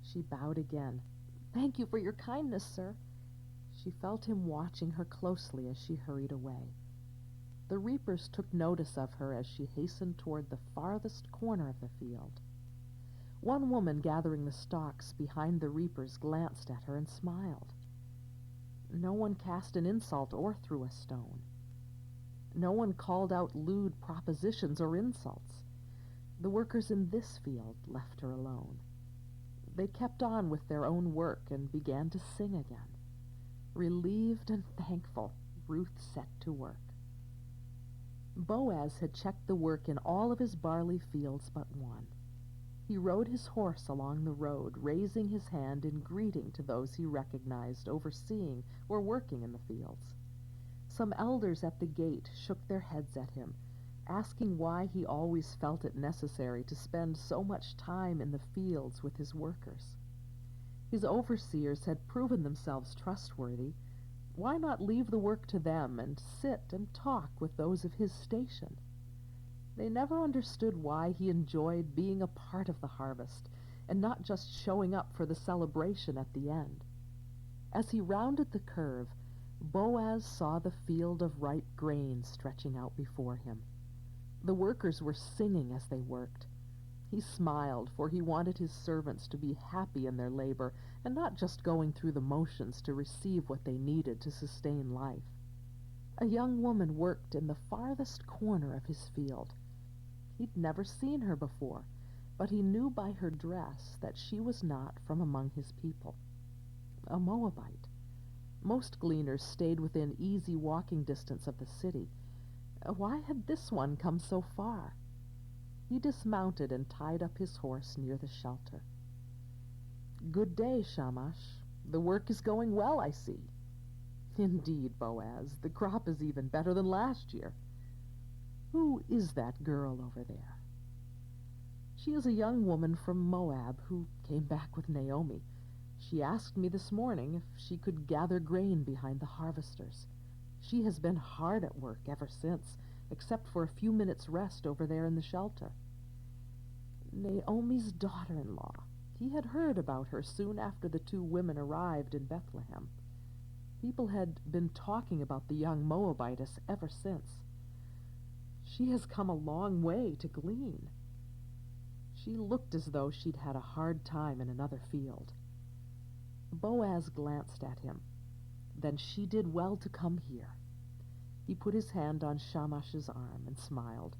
She bowed again. "Thank you for your kindness, sir." She felt him watching her closely as she hurried away. The reapers took notice of her as she hastened toward the farthest corner of the field. One woman gathering the stalks behind the reapers glanced at her and smiled. No one cast an insult or threw a stone. No one called out lewd propositions or insults. The workers in this field left her alone. They kept on with their own work and began to sing again. Relieved and thankful, Ruth set to work. Boaz had checked the work in all of his barley fields but one. He rode his horse along the road, raising his hand in greeting to those he recognized overseeing or working in the fields. Some elders at the gate shook their heads at him, asking why he always felt it necessary to spend so much time in the fields with his workers. His overseers had proven themselves trustworthy. Why not leave the work to them and sit and talk with those of his station? They never understood why he enjoyed being a part of the harvest and not just showing up for the celebration at the end. As he rounded the curve, Boaz saw the field of ripe grain stretching out before him. The workers were singing as they worked. He smiled, for he wanted his servants to be happy in their labor and not just going through the motions to receive what they needed to sustain life. A young woman worked in the farthest corner of his field. He'd never seen her before, but he knew by her dress that she was not from among his people. A Moabite. Most gleaners stayed within easy walking distance of the city. Why had this one come so far? He dismounted and tied up his horse near the shelter. "Good day, Shamash. The work is going well, I see." "Indeed, Boaz, the crop is even better than last year." "Who is that girl over there?" "She is a young woman from Moab who came back with Naomi. She asked me this morning if she could gather grain behind the harvesters. She has been hard at work ever since, except for a few minutes' rest over there in the shelter." Naomi's daughter-in-law. He had heard about her soon after the two women arrived in Bethlehem. People had been talking about the young Moabitess ever since. She has come a long way to glean. She looked as though she'd had a hard time in another field. Boaz glanced at him. Then she did well to come here. He put his hand on Shamash's arm and smiled.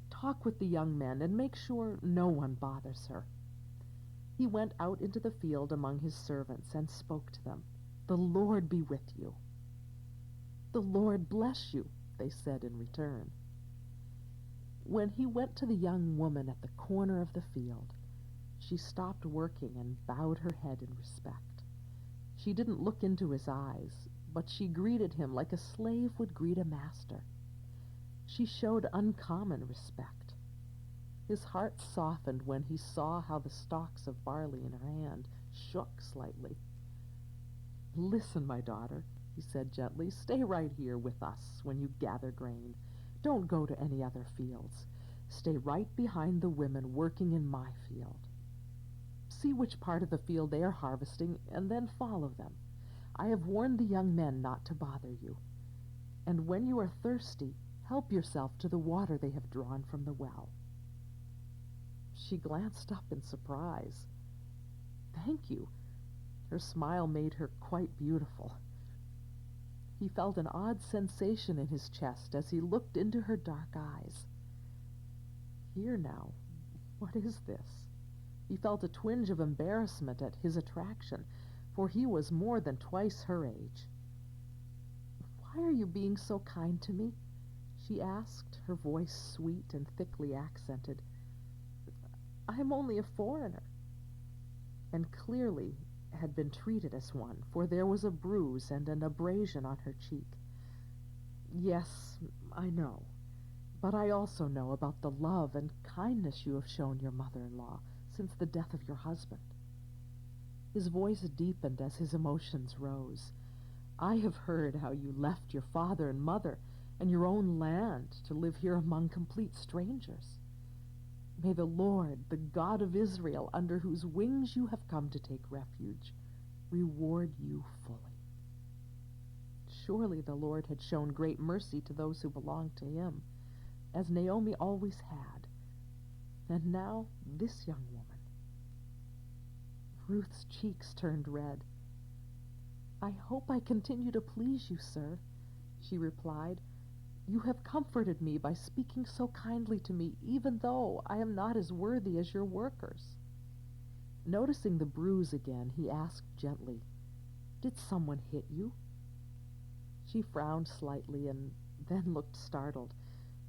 Talk with the young men and make sure no one bothers her. He went out into the field among his servants and spoke to them. The Lord be with you. The Lord bless you, they said in return. When he went to the young woman at the corner of the field, she stopped working and bowed her head in respect. She didn't look into his eyes, but she greeted him like a slave would greet a master. She showed uncommon respect. His heart softened when he saw how the stalks of barley in her hand shook slightly. Listen, my daughter, he said gently, stay right here with us when you gather grain. Don't go to any other fields. Stay right behind the women working in my field. See which part of the field they are harvesting, and then follow them. I have warned the young men not to bother you. And when you are thirsty, help yourself to the water they have drawn from the well. She glanced up in surprise. Thank you. Her smile made her quite beautiful. He felt an odd sensation in his chest as he looked into her dark eyes. Here now, what is this? He felt a twinge of embarrassment at his attraction, for he was more than twice her age. Why are you being so kind to me? She asked, her voice sweet and thickly accented. I am only a foreigner. And clearly had been treated as one, for there was a bruise and an abrasion on her cheek. Yes, I know, but I also know about the love and kindness you have shown your mother-in-law since the death of your husband. His voice deepened as his emotions rose. I have heard how you left your father and mother and your own land to live here among complete strangers. May the Lord, the God of Israel, under whose wings you have come to take refuge, reward you fully. Surely the Lord had shown great mercy to those who belonged to him, as Naomi always had. And now this young woman. Ruth's cheeks turned red. I hope I continue to please you, sir, she replied. You have comforted me by speaking so kindly to me, even though I am not as worthy as your workers. Noticing the bruise again, he asked gently, Did someone hit you? She frowned slightly and then looked startled.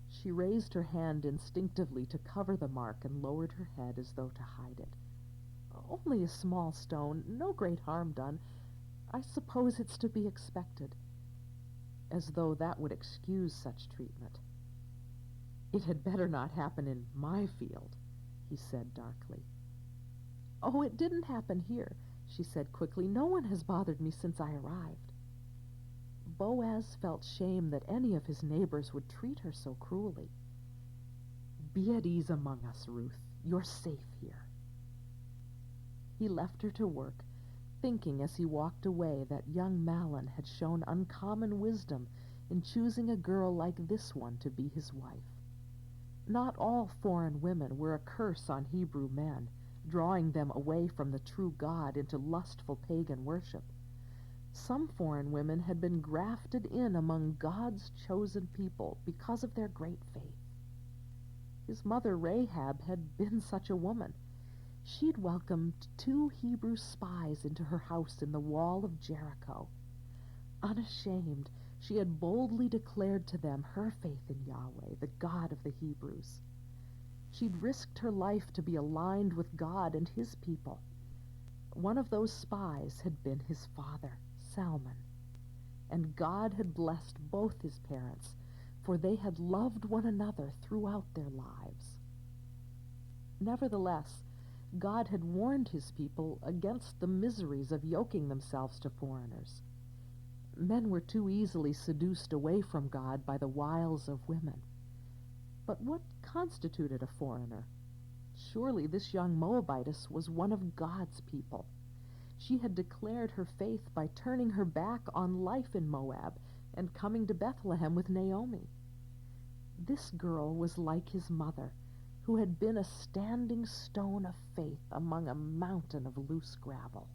She raised her hand instinctively to cover the mark and lowered her head as though to hide it. Only a small stone, no great harm done. I suppose it's to be expected. As though that would excuse such treatment. It had better not happen in my field, he said darkly. Oh, it didn't happen here, she said quickly. No one has bothered me since I arrived. Boaz felt shame that any of his neighbors would treat her so cruelly. Be at ease among us, Ruth. You're safe here. He left her to work, thinking as he walked away that young Malin had shown uncommon wisdom in choosing a girl like this one to be his wife. Not all foreign women were a curse on Hebrew men, drawing them away from the true God into lustful pagan worship. Some foreign women had been grafted in among God's chosen people because of their great faith. His mother Rahab had been such a woman. She'd welcomed 2 Hebrew spies into her house in the wall of Jericho. Unashamed, she had boldly declared to them her faith in Yahweh, the God of the Hebrews. She'd risked her life to be aligned with God and his people. One of those spies had been his father, Salmon, and God had blessed both his parents, for they had loved one another throughout their lives. Nevertheless, God had warned his people against the miseries of yoking themselves to foreigners. Men were too easily seduced away from God by the wiles of women. But what constituted a foreigner? Surely this young Moabitess was one of God's people. She had declared her faith by turning her back on life in Moab and coming to Bethlehem with Naomi. This girl was like his mother, who had been a standing stone of faith among a mountain of loose gravel.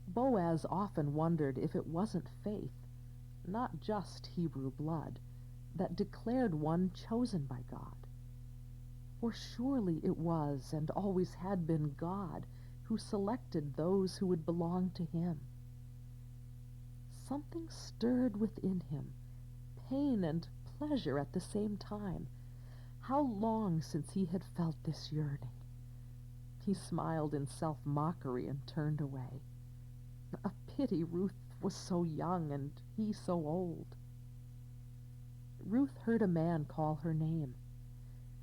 Boaz often wondered if it wasn't faith, not just Hebrew blood, that declared one chosen by God. For surely it was and always had been God who selected those who would belong to him. Something stirred within him, pain and pleasure at the same time. How long since he had felt this yearning? He smiled in self-mockery and turned away. A pity Ruth was so young and he so old. Ruth heard a man call her name.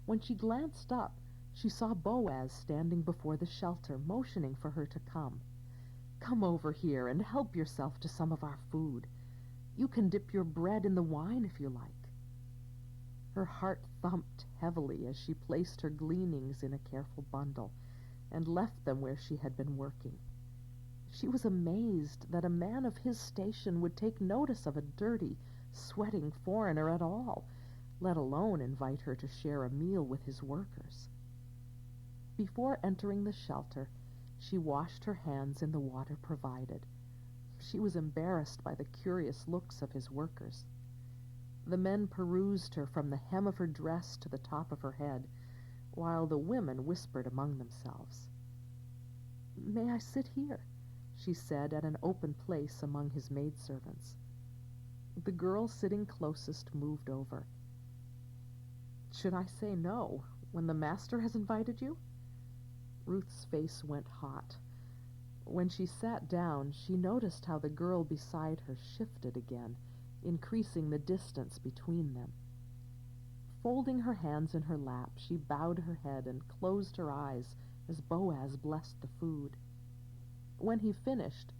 When she glanced up, she saw Boaz standing before the shelter, motioning for her to come. "Come over here and help yourself to some of our food. You can dip your bread in the wine if you like." Her heart thumped heavily as she placed her gleanings in a careful bundle and left them where she had been working. She was amazed that a man of his station would take notice of a dirty, sweating foreigner at all, let alone invite her to share a meal with his workers. Before entering the shelter, she washed her hands in the water provided. She was embarrassed by the curious looks of his workers. The men perused her from the hem of her dress to the top of her head, while the women whispered among themselves. "May I sit here?" she said at an open place among his maidservants. The girl sitting closest moved over. "Should I say no, when the master has invited you?" Ruth's face went hot. When she sat down, she noticed how the girl beside her shifted again, increasing the distance between them. Folding her hands in her lap, she bowed her head and closed her eyes as Boaz blessed the food. When he finished,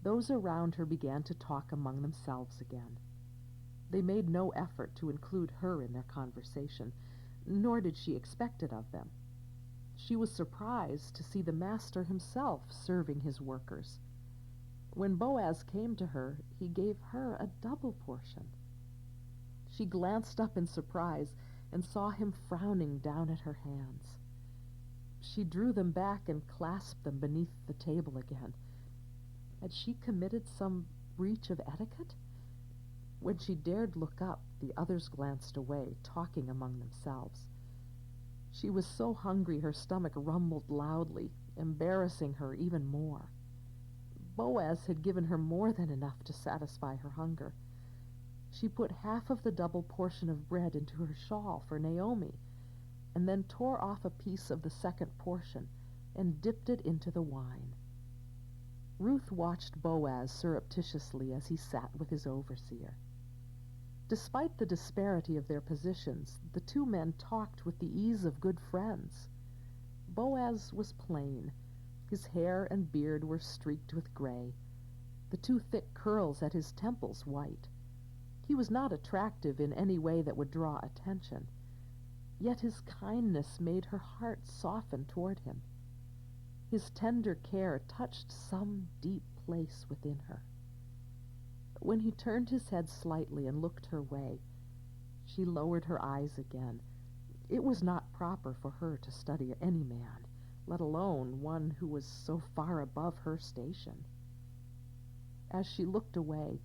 those around her began to talk among themselves again. They made no effort to include her in their conversation, nor did she expect it of them. She was surprised to see the master himself serving his workers. When Boaz came to her, he gave her a double portion. She glanced up in surprise and saw him frowning down at her hands. She drew them back and clasped them beneath the table again. Had she committed some breach of etiquette? When she dared look up, the others glanced away, talking among themselves. She was so hungry her stomach rumbled loudly, embarrassing her even more. Boaz had given her more than enough to satisfy her hunger. She put half of the double portion of bread into her shawl for Naomi, and then tore off a piece of the second portion and dipped it into the wine. Ruth watched Boaz surreptitiously as he sat with his overseer. Despite the disparity of their positions, the two men talked with the ease of good friends. Boaz was plain. His hair and beard were streaked with gray, the two thick curls at his temples white. He was not attractive in any way that would draw attention, yet his kindness made her heart soften toward him. His tender care touched some deep place within her. When he turned his head slightly and looked her way, she lowered her eyes again. It was not proper for her to study any man, let alone one who was so far above her station. As she looked away,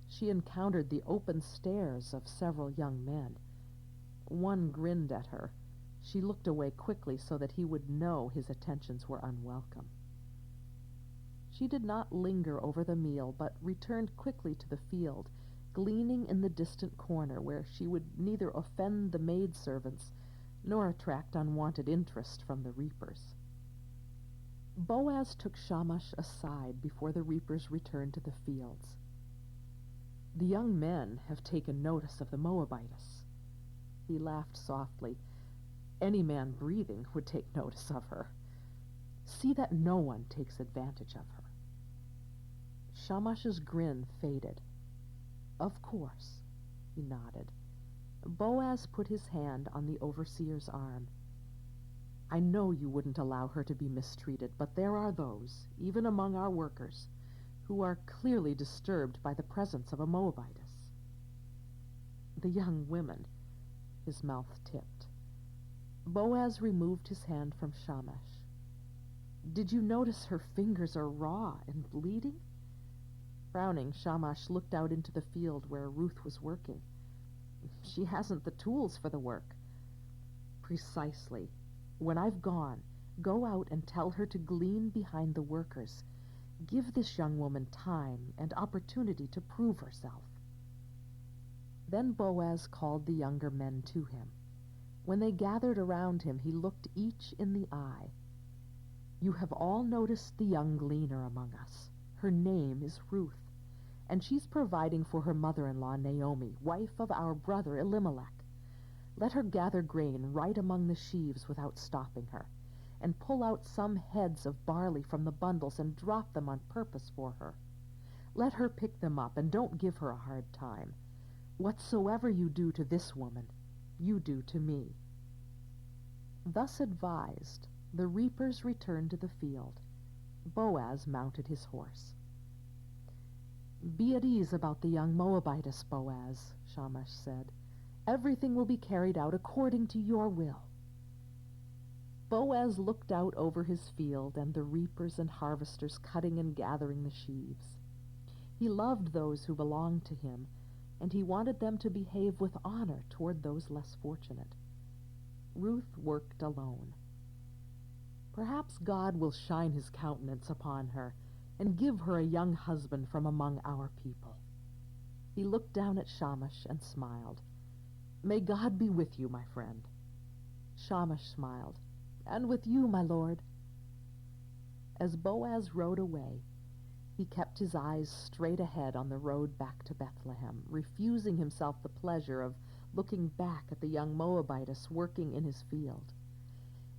she encountered the open stares of several young men. One grinned at her. She looked away quickly so that he would know his attentions were unwelcome. She did not linger over the meal, but returned quickly to the field, gleaning in the distant corner where she would neither offend the maidservants nor attract unwanted interest from the reapers. Boaz took Shamash aside before the reapers returned to the fields. "The young men have taken notice of the Moabitess." He laughed softly. "Any man breathing would take notice of her. See that no one takes advantage of her." Shamash's grin faded. "Of course," he nodded. Boaz put his hand on the overseer's arm. "I know you wouldn't allow her to be mistreated, but there are those, even among our workers, who are clearly disturbed by the presence of a Moabitess." The young women, his mouth tipped. Boaz removed his hand from Shamash. "Did you notice her fingers are raw and bleeding?" Frowning, Shamash looked out into the field where Ruth was working. "She hasn't the tools for the work." "Precisely. When I've gone, go out and tell her to glean behind the workers. Give this young woman time and opportunity to prove herself." Then Boaz called the younger men to him. When they gathered around him, he looked each in the eye. "You have all noticed the young gleaner among us. Her name is Ruth, and she's providing for her mother-in-law Naomi, wife of our brother Elimelech. Let her gather grain right among the sheaves without stopping her, and pull out some heads of barley from the bundles and drop them on purpose for her. Let her pick them up, and don't give her a hard time. Whatsoever you do to this woman, you do to me." Thus advised, the reapers returned to the field. Boaz mounted his horse. "Be at ease about the young Moabitess, Boaz," Shamash said. "Everything will be carried out according to your will." Boaz looked out over his field and the reapers and harvesters cutting and gathering the sheaves. He loved those who belonged to him, and he wanted them to behave with honor toward those less fortunate. Ruth worked alone. "Perhaps God will shine his countenance upon her and give her a young husband from among our people." He looked down at Shamash and smiled. "May God be with you, my friend." Shamash smiled. "And with you, my lord." As Boaz rode away, he kept his eyes straight ahead on the road back to Bethlehem, refusing himself the pleasure of looking back at the young Moabitess working in his field.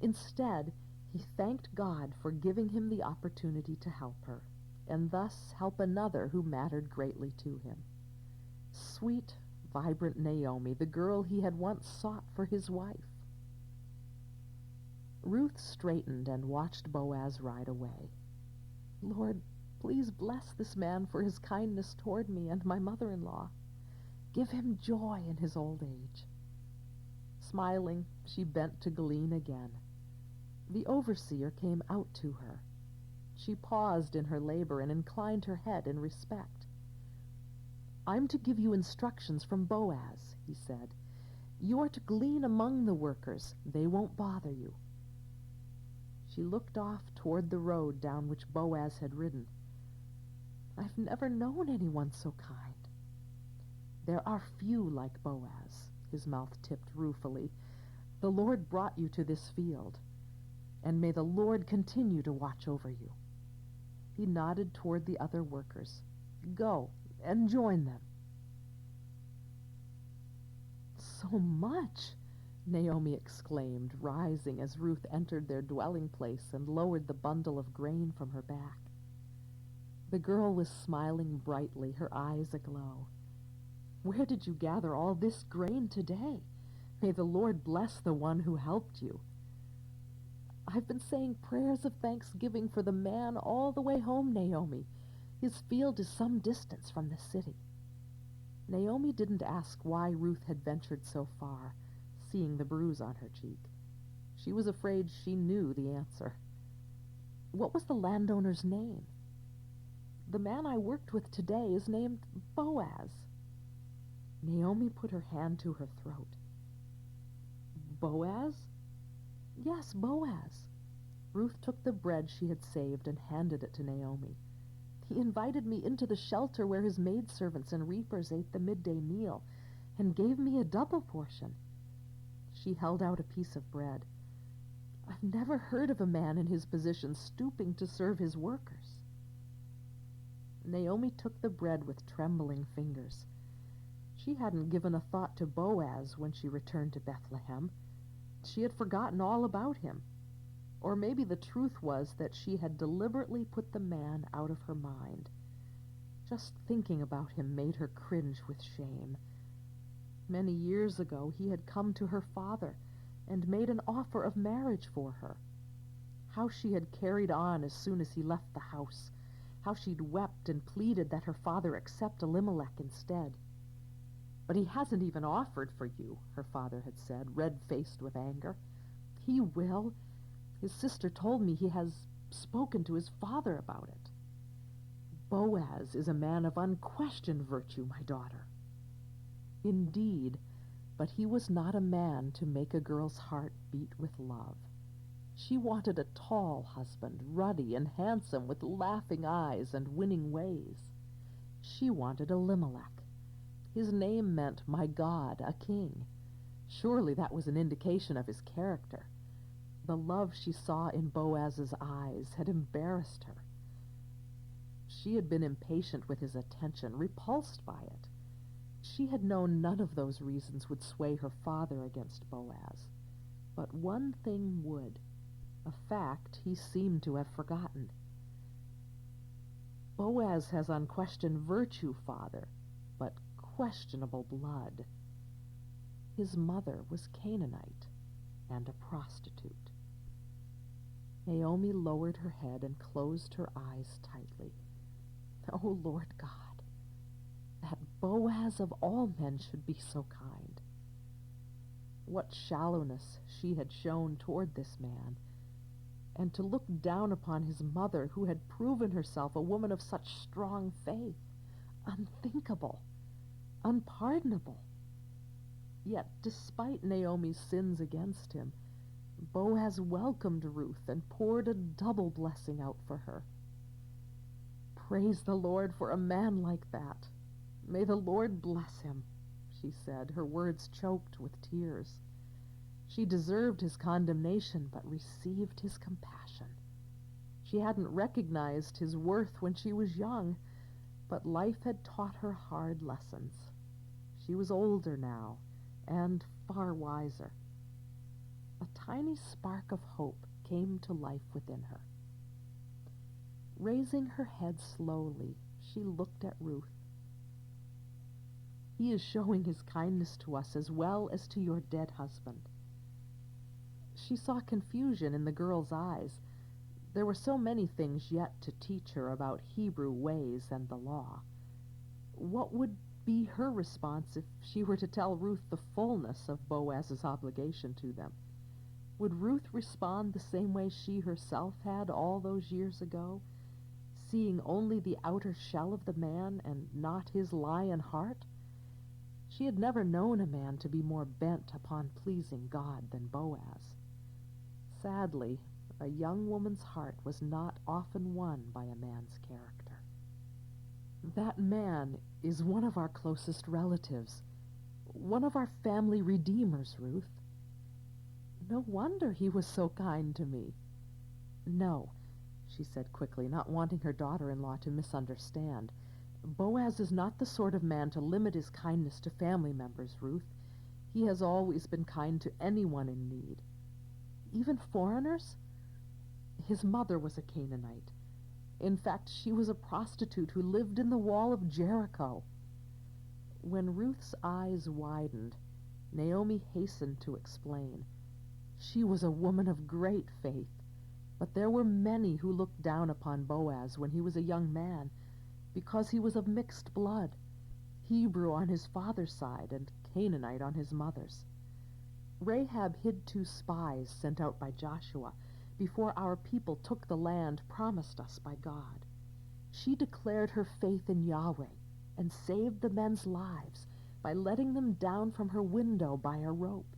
Instead, he thanked God for giving him the opportunity to help her, and thus help another who mattered greatly to him. Sweet, vibrant Naomi, the girl he had once sought for his wife. Ruth straightened and watched Boaz ride away. "Lord, please bless this man for his kindness toward me and my mother-in-law. Give him joy in his old age." Smiling, she bent to glean again. The overseer came out to her. She paused in her labor and inclined her head in respect. "I'm to give you instructions from Boaz," he said. "You are to glean among the workers. They won't bother you." She looked off toward the road down which Boaz had ridden. "I've never known anyone so kind." "There are few like Boaz," his mouth tipped ruefully. "The Lord brought you to this field, and may the Lord continue to watch over you." He nodded toward the other workers. "Go and join them." "So much!" Naomi exclaimed, rising as Ruth entered their dwelling place and lowered the bundle of grain from her back. The girl was smiling brightly, her eyes aglow. "Where did you gather all this grain today? May the Lord bless the one who helped you." "I've been saying prayers of thanksgiving for the man all the way home, Naomi. His field is some distance from the city." Naomi didn't ask why Ruth had ventured so far, seeing the bruise on her cheek. She was afraid she knew the answer. "What was the landowner's name?" "The man I worked with today is named Boaz." Naomi put her hand to her throat. "Boaz?" "Yes, Boaz." Ruth took the bread she had saved and handed it to Naomi. "He invited me into the shelter where his maidservants and reapers ate the midday meal, and gave me a double portion." She held out a piece of bread. "I've never heard of a man in his position stooping to serve his workers." Naomi took the bread with trembling fingers. She hadn't given a thought to Boaz when she returned to Bethlehem. She had forgotten all about him. Or maybe the truth was that she had deliberately put the man out of her mind. Just thinking about him made her cringe with shame. Many years ago he had come to her father and made an offer of marriage for her. How she had carried on as soon as he left the house. How she'd wept and pleaded that her father accept Elimelech instead. "But he hasn't even offered for you," her father had said, red-faced with anger. He will. His sister told me he has spoken to his father about it. Boaz is a man of unquestioned virtue, my daughter. Indeed, but he was not a man to make a girl's heart beat with love. She wanted a tall husband, ruddy and handsome, with laughing eyes and winning ways. She wanted Elimelech. His name meant, my God, a king. Surely that was an indication of his character. The love she saw in Boaz's eyes had embarrassed her. She had been impatient with his attention, repulsed by it. She had known none of those reasons would sway her father against Boaz. But one thing would, a fact he seemed to have forgotten. Boaz has unquestioned virtue, father, but questionable blood. His mother was Canaanite and a prostitute. Naomi lowered her head and closed her eyes tightly. Oh, Lord God, that Boaz of all men should be so kind. What shallowness she had shown toward this man, and to look down upon his mother, who had proven herself a woman of such strong faith. Unthinkable, unpardonable. Yet, despite Naomi's sins against him, Boaz welcomed Ruth and poured a double blessing out for her. Praise the Lord for a man like that. May the Lord bless him, she said, her words choked with tears. She deserved his condemnation, but received his compassion. She hadn't recognized his worth when she was young, but life had taught her hard lessons. She was older now, and far wiser. A tiny spark of hope came to life within her. Raising her head slowly, she looked at Ruth. He is showing his kindness to us as well as to your dead husband. She saw confusion in the girl's eyes. There were so many things yet to teach her about Hebrew ways and the law. What would be her response if she were to tell Ruth the fullness of Boaz's obligation to them? Would Ruth respond the same way she herself had all those years ago, seeing only the outer shell of the man and not his lion heart? She had never known a man to be more bent upon pleasing God than Boaz. Sadly, a young woman's heart was not often won by a man's character. That man is one of our closest relatives, one of our family redeemers, Ruth. No wonder he was so kind to me. No, she said quickly, not wanting her daughter-in-law to misunderstand. Boaz is not the sort of man to limit his kindness to family members, Ruth. He has always been kind to anyone in need. Even foreigners? His mother was a Canaanite. In fact, she was a prostitute who lived in the wall of Jericho. When Ruth's eyes widened, Naomi hastened to explain. She was a woman of great faith, but there were many who looked down upon Boaz when he was a young man, because he was of mixed blood, Hebrew on his father's side and Canaanite on his mother's. Rahab hid 2 spies sent out by Joshua before our people took the land promised us by God. She declared her faith in Yahweh and saved the men's lives by letting them down from her window by a rope.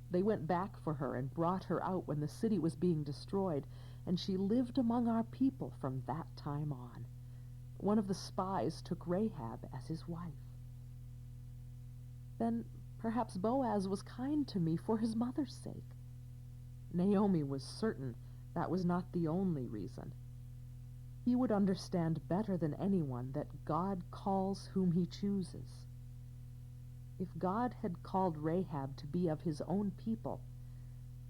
They went back for her and brought her out when the city was being destroyed, and she lived among our people from that time on. One of the spies took Rahab as his wife. Then perhaps Boaz was kind to me for his mother's sake. Naomi was certain that was not the only reason. He would understand better than anyone that God calls whom he chooses. If God had called Rahab to be of his own people,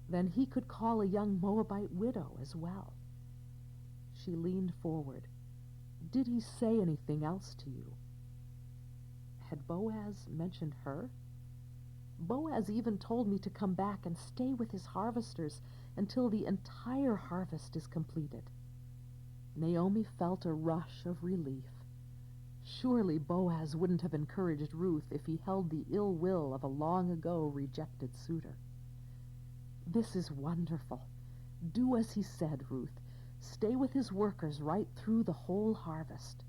then he could call a young Moabite widow as well. She leaned forward. Did he say anything else to you? Had Boaz mentioned her? Boaz even told me to come back and stay with his harvesters until the entire harvest is completed. Naomi felt a rush of relief. Surely Boaz wouldn't have encouraged Ruth if he held the ill will of a long-ago rejected suitor. This is wonderful. Do as he said, Ruth. Stay with his workers right through the whole harvest.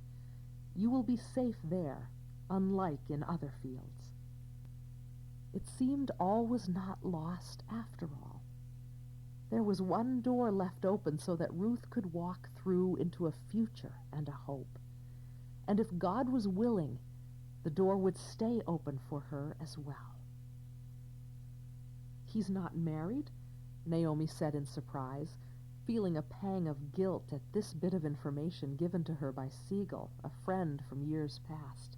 You will be safe there, unlike in other fields. It seemed all was not lost after all. There was one door left open so that Ruth could walk through into a future and a hope. And if God was willing, the door would stay open for her as well. He's not married? Naomi said in surprise, feeling a pang of guilt at this bit of information given to her by Siegel, a friend from years past.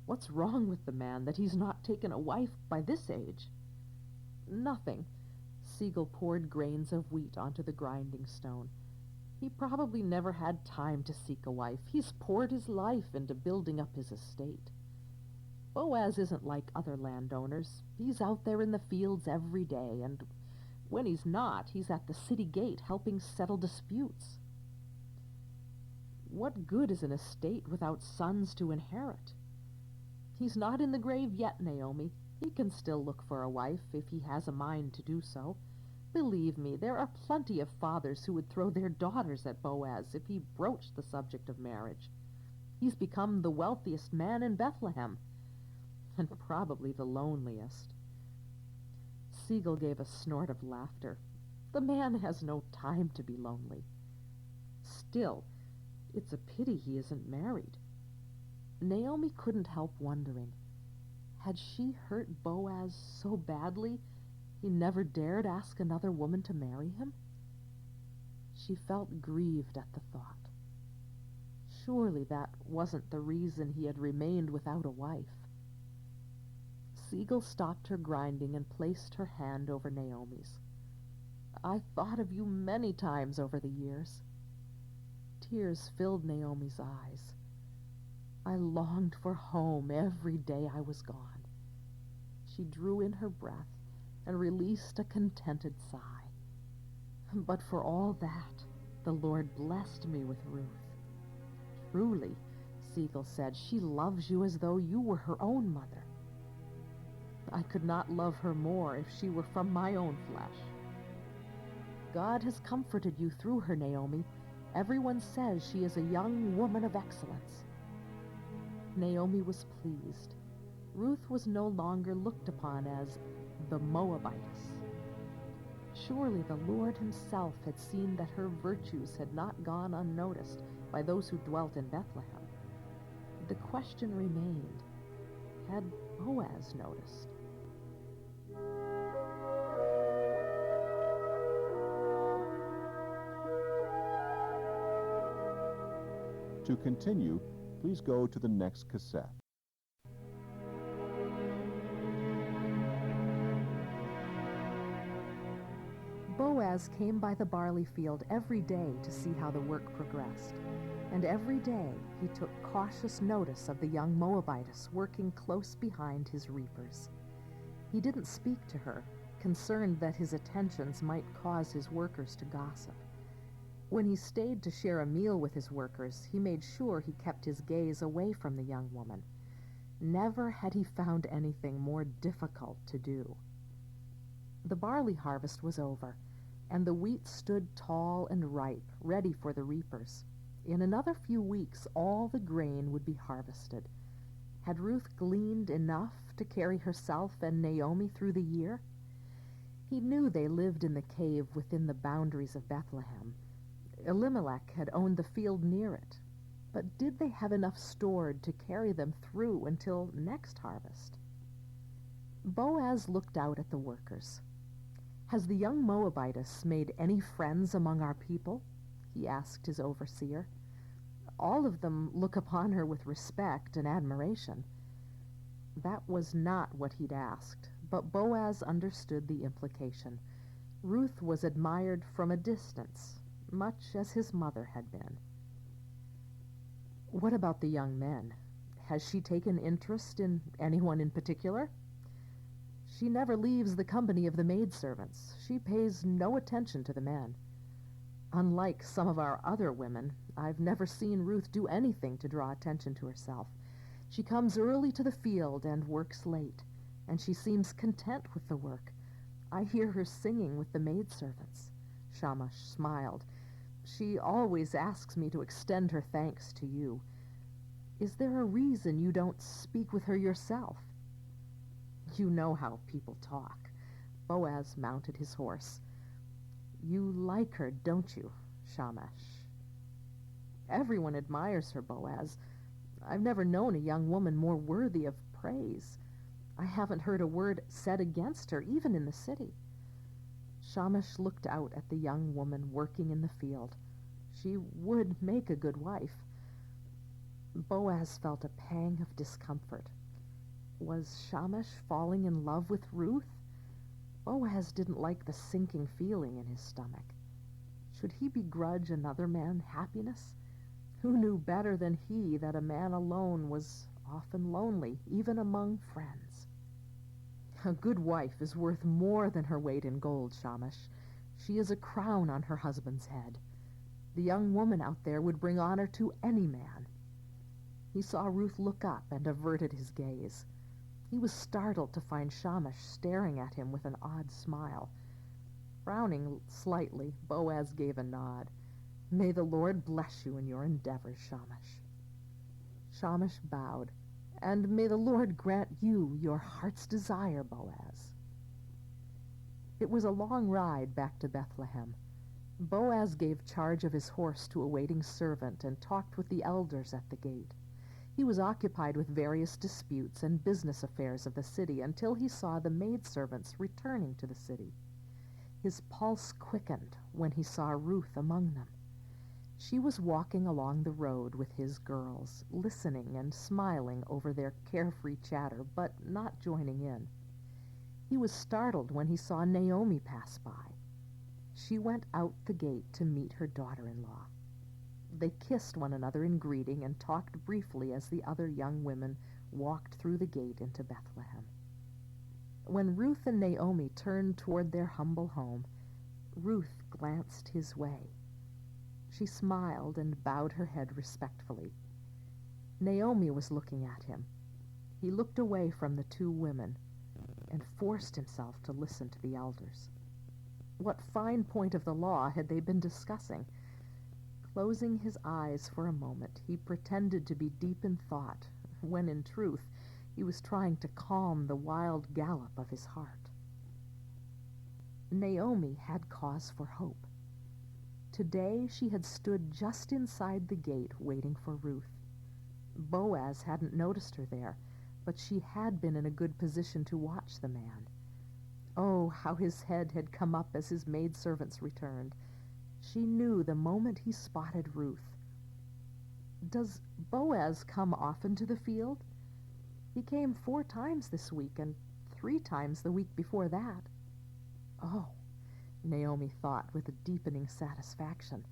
What's wrong with the man that he's not taken a wife by this age? Nothing. Siegel poured grains of wheat onto the grinding stone. He probably never had time to seek a wife. He's poured his life into building up his estate. Boaz isn't like other landowners. He's out there in the fields every day, and when he's not, he's at the city gate helping settle disputes. What good is an estate without sons to inherit? He's not in the grave yet, Naomi. He can still look for a wife if he has a mind to do so. Believe me, there are plenty of fathers who would throw their daughters at Boaz if he broached the subject of marriage. He's become the wealthiest man in Bethlehem, and probably the loneliest. Siegel gave a snort of laughter. The man has no time to be lonely. Still, it's a pity he isn't married. Naomi couldn't help wondering. Had she hurt Boaz so badly he never dared ask another woman to marry him? She felt grieved at the thought. Surely that wasn't the reason he had remained without a wife. Siegel stopped her grinding and placed her hand over Naomi's. I thought of you many times over the years. Tears filled Naomi's eyes. I longed for home every day I was gone. She drew in her breath and released a contented sigh. But for all that, the Lord blessed me with Ruth. Truly, Siegel said, she loves you as though you were her own mother. I could not love her more if she were from my own flesh. God has comforted you through her, Naomi. Everyone says she is a young woman of excellence. Naomi was pleased. Ruth was no longer looked upon as the Moabitess. Surely the Lord himself had seen that her virtues had not gone unnoticed by those who dwelt in Bethlehem. The question remained, had Boaz noticed? To continue, please go to the next cassette. Boaz came by the barley field every day to see how the work progressed, and every day he took cautious notice of the young Moabitess working close behind his reapers. He didn't speak to her, concerned that his attentions might cause his workers to gossip. When he stayed to share a meal with his workers, he made sure he kept his gaze away from the young woman. Never had he found anything more difficult to do. The barley harvest was over, and the wheat stood tall and ripe, ready for the reapers. In another few weeks, all the grain would be harvested. Had Ruth gleaned enough to carry herself and Naomi through the year? He knew they lived in the cave within the boundaries of Bethlehem. Elimelech had owned the field near it. But did they have enough stored to carry them through until next harvest? Boaz looked out at the workers. Has the young Moabitess made any friends among our people? He asked his overseer. All of them look upon her with respect and admiration. That was not what he'd asked, but Boaz understood the implication. Ruth was admired from a distance, much as his mother had been. What about the young men? Has she taken interest in anyone in particular? She never leaves the company of the maidservants. She pays no attention to the men. Unlike some of our other women, I've never seen Ruth do anything to draw attention to herself. She comes early to the field and works late, and she seems content with the work. I hear her singing with the maidservants." Shamash smiled. "She always asks me to extend her thanks to you. Is there a reason you don't speak with her yourself?" "You know how people talk." Boaz mounted his horse. "You like her, don't you, Shamash?" "Everyone admires her, Boaz. I've never known a young woman more worthy of praise. I haven't heard a word said against her, even in the city." Shamash looked out at the young woman working in the field. She would make a good wife. Boaz felt a pang of discomfort. Was Shamash falling in love with Ruth? Boaz didn't like the sinking feeling in his stomach. Should he begrudge another man happiness? Who knew better than he that a man alone was often lonely, even among friends? "A good wife is worth more than her weight in gold, Shamash. She is a crown on her husband's head. The young woman out there would bring honor to any man." He saw Ruth look up and averted his gaze. He was startled to find Shamash staring at him with an odd smile. Frowning slightly, Boaz gave a nod. "May the Lord bless you in your endeavors, Shamash." Shamash bowed. "And may the Lord grant you your heart's desire, Boaz." It was a long ride back to Bethlehem. Boaz gave charge of his horse to a waiting servant and talked with the elders at the gate. He was occupied with various disputes and business affairs of the city until he saw the maidservants returning to the city. His pulse quickened when he saw Ruth among them. She was walking along the road with his girls, listening and smiling over their carefree chatter, but not joining in. He was startled when he saw Naomi pass by. She went out the gate to meet her daughter-in-law. They kissed one another in greeting and talked briefly as the other young women walked through the gate into Bethlehem. When Ruth and Naomi turned toward their humble home, Ruth glanced his way. She smiled and bowed her head respectfully. Naomi was looking at him. He looked away from the two women and forced himself to listen to the elders. What fine point of the law had they been discussing? Closing his eyes for a moment, he pretended to be deep in thought, when in truth he was trying to calm the wild gallop of his heart. Naomi had cause for hope. Today she had stood just inside the gate waiting for Ruth. Boaz hadn't noticed her there, but she had been in a good position to watch the man. Oh, how his head had come up as his maidservants returned. She knew the moment he spotted Ruth. "Does Boaz come often to the field?" "He came 4 times this week and 3 times the week before that." "Oh," Naomi thought with a deepening satisfaction.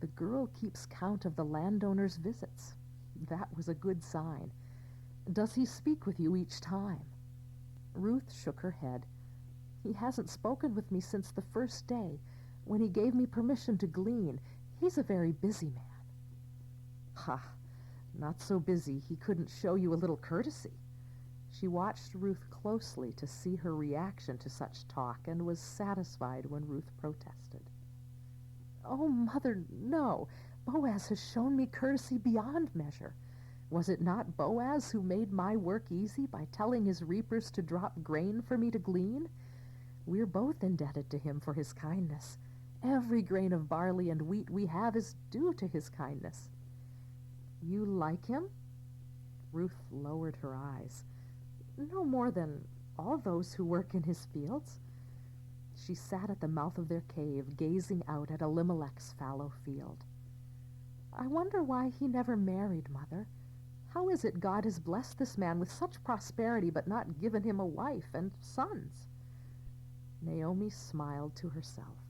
"The girl keeps count of the landowner's visits. That was a good sign. Does he speak with you each time?" Ruth shook her head. "He hasn't spoken with me since the first day, when he gave me permission to glean. He's a very busy man." "Ha! Not so busy he couldn't show you a little courtesy." She watched Ruth closely to see her reaction to such talk and was satisfied when Ruth protested. "Oh, Mother, no. Boaz has shown me courtesy beyond measure. Was it not Boaz who made my work easy by telling his reapers to drop grain for me to glean? We're both indebted to him for his kindness. Every grain of barley and wheat we have is due to his kindness." "You like him?" Ruth lowered her eyes. "No more than all those who work in his fields." She sat at the mouth of their cave, gazing out at Elimelech's fallow field. "I wonder why he never married, Mother. How is it God has blessed this man with such prosperity but not given him a wife and sons?" Naomi smiled to herself.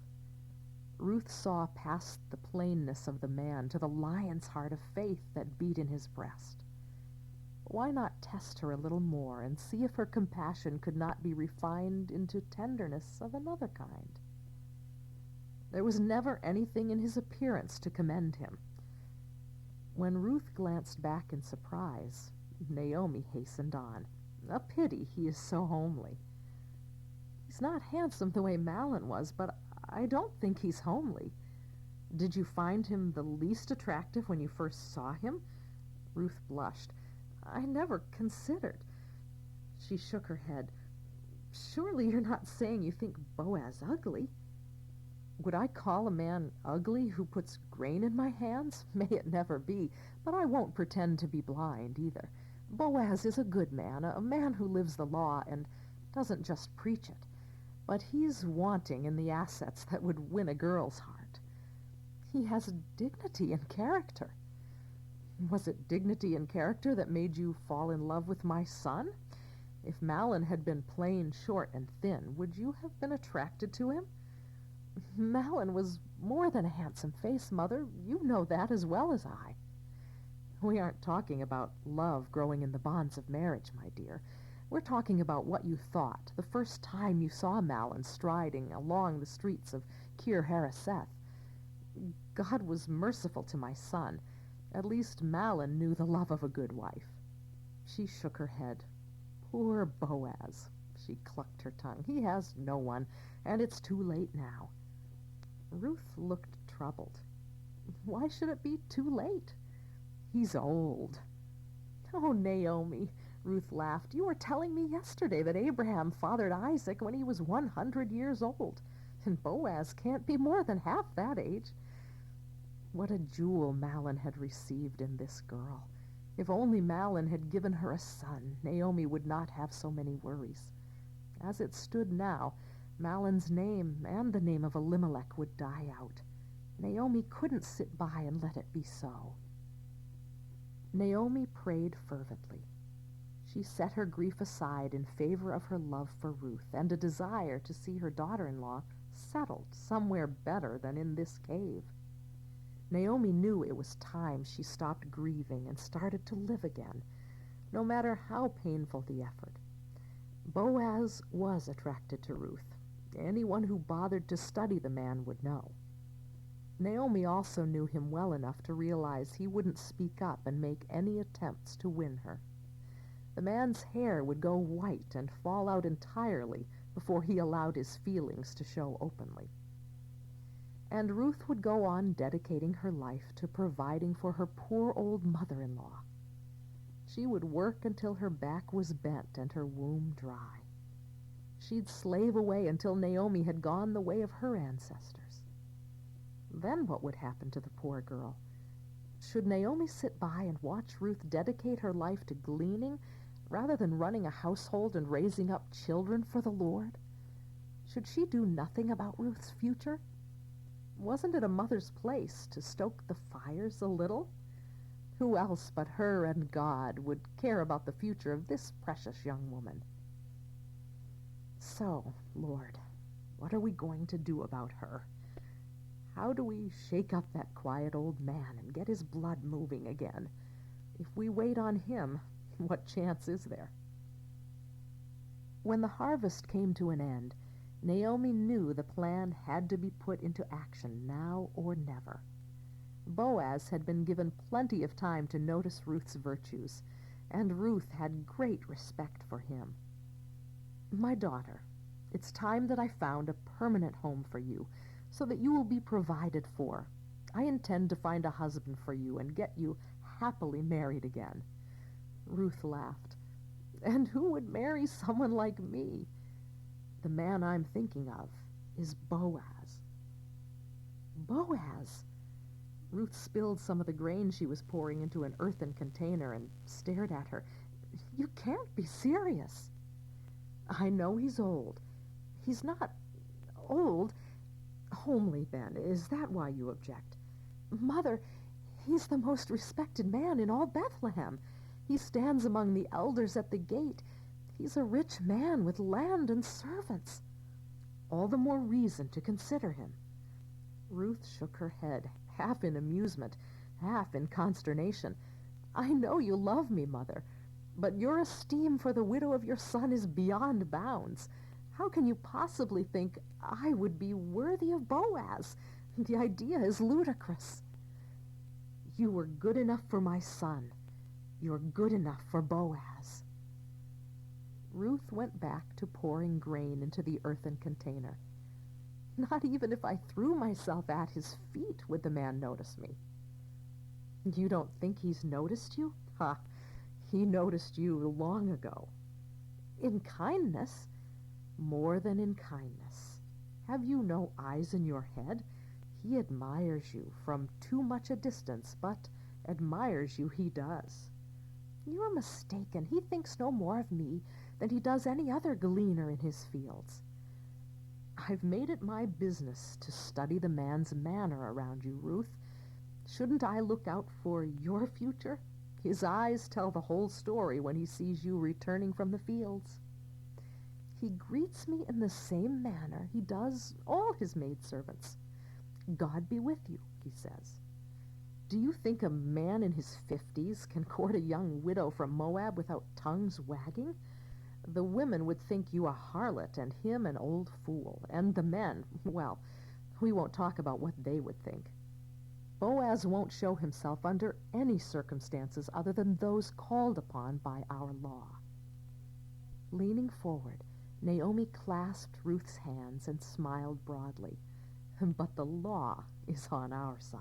Ruth saw past the plainness of the man to the lion's heart of faith that beat in his breast. Why not test her a little more and see if her compassion could not be refined into tenderness of another kind? There was never anything in his appearance to commend him. When Ruth glanced back in surprise, Naomi hastened on. "A pity he is so homely." "He He's not handsome the way Malin was, but I don't think he's homely. Did you find him the least attractive when you first saw him? Ruth blushed. I never considered. She shook her head. Surely you're not saying you think Boaz ugly? Would I call a man ugly who puts grain in my hands? May it never be, but I won't pretend to be blind either. Boaz is a good man, a man who lives the law and doesn't just preach it. But he's wanting in the assets that would win a girl's heart. He has dignity and character. Was it dignity and character that made you fall in love with my son? If Malin had been plain, short, and thin, would you have been attracted to him? Malin was more than a handsome face, Mother. You know that as well as I. We aren't talking about love growing in the bonds of marriage, my dear. We're talking about what you thought the first time you saw Malin striding along the streets of Kir Hareseth. God was merciful to my son. At least Malin knew the love of a good wife. She shook her head. Poor Boaz. She clucked her tongue. He has no one, and it's too late now. Ruth looked troubled. Why should it be too late? He's old. Oh, Naomi, Ruth laughed. You were telling me yesterday that Abraham fathered Isaac when he was 100 years old, and Boaz can't be more than half that age. What a jewel Malin had received in this girl. If only Malin had given her a son, Naomi would not have so many worries. As it stood now, Malin's name and the name of Elimelech would die out. Naomi couldn't sit by and let it be so. Naomi prayed fervently. She set her grief aside in favor of her love for Ruth and a desire to see her daughter-in-law settled somewhere better than in this cave. Naomi knew it was time she stopped grieving and started to live again, no matter how painful the effort. Boaz was attracted to Ruth. Anyone who bothered to study the man would know. Naomi also knew him well enough to realize he wouldn't speak up and make any attempts to win her. The man's hair would go white and fall out entirely before he allowed his feelings to show openly. And Ruth would go on dedicating her life to providing for her poor old mother-in-law. She would work until her back was bent and her womb dry. She'd slave away until Naomi had gone the way of her ancestors. Then what would happen to the poor girl? Should Naomi sit by and watch Ruth dedicate her life to gleaning rather than running a household and raising up children for the Lord? Should she do nothing about Ruth's future? Wasn't it a mother's place to stoke the fires a little? Who else but her and God would care about the future of this precious young woman? So, Lord, what are we going to do about her? How do we shake up that quiet old man and get his blood moving again? If we wait on him, what chance is there? When the harvest came to an end, Naomi knew the plan had to be put into action now or never. Boaz had been given plenty of time to notice Ruth's virtues, and Ruth had great respect for him. My daughter, it's time that I found a permanent home for you, so that you will be provided for. I intend to find a husband for you and get you happily married again. Ruth laughed. And who would marry someone like me? The man I'm thinking of is Boaz. Boaz! Ruth spilled some of the grain she was pouring into an earthen container and stared at her. You can't be serious. I know he's old. He's not old. Homely, then. Is that why you object? Mother, he's the most respected man in all Bethlehem. He stands among the elders at the gate. He's a rich man with land and servants. All the more reason to consider him. Ruth shook her head, half in amusement, half in consternation. I know you love me, Mother, but your esteem for the widow of your son is beyond bounds. How can you possibly think I would be worthy of Boaz? The idea is ludicrous. You were good enough for my son. You're good enough for Boaz. Ruth went back to pouring grain into the earthen container. Not even if I threw myself at his feet would the man notice me. You don't think he's noticed you? Ha! He noticed you long ago. In kindness, more than in kindness. Have you no eyes in your head? He admires you from too much a distance, but admires you he does. You're mistaken. He thinks no more of me than he does any other gleaner in his fields. I've made it my business to study the man's manner around you, Ruth. Shouldn't I look out for your future? His eyes tell the whole story when he sees you returning from the fields. He greets me in the same manner he does all his maidservants. God be with you, he says. Do you think a man in his 50s can court a young widow from Moab without tongues wagging? The women would think you a harlot and him an old fool, and the men, well, we won't talk about what they would think. Boaz won't show himself under any circumstances other than those called upon by our law. Leaning forward, Naomi clasped Ruth's hands and smiled broadly. But the law is on our side.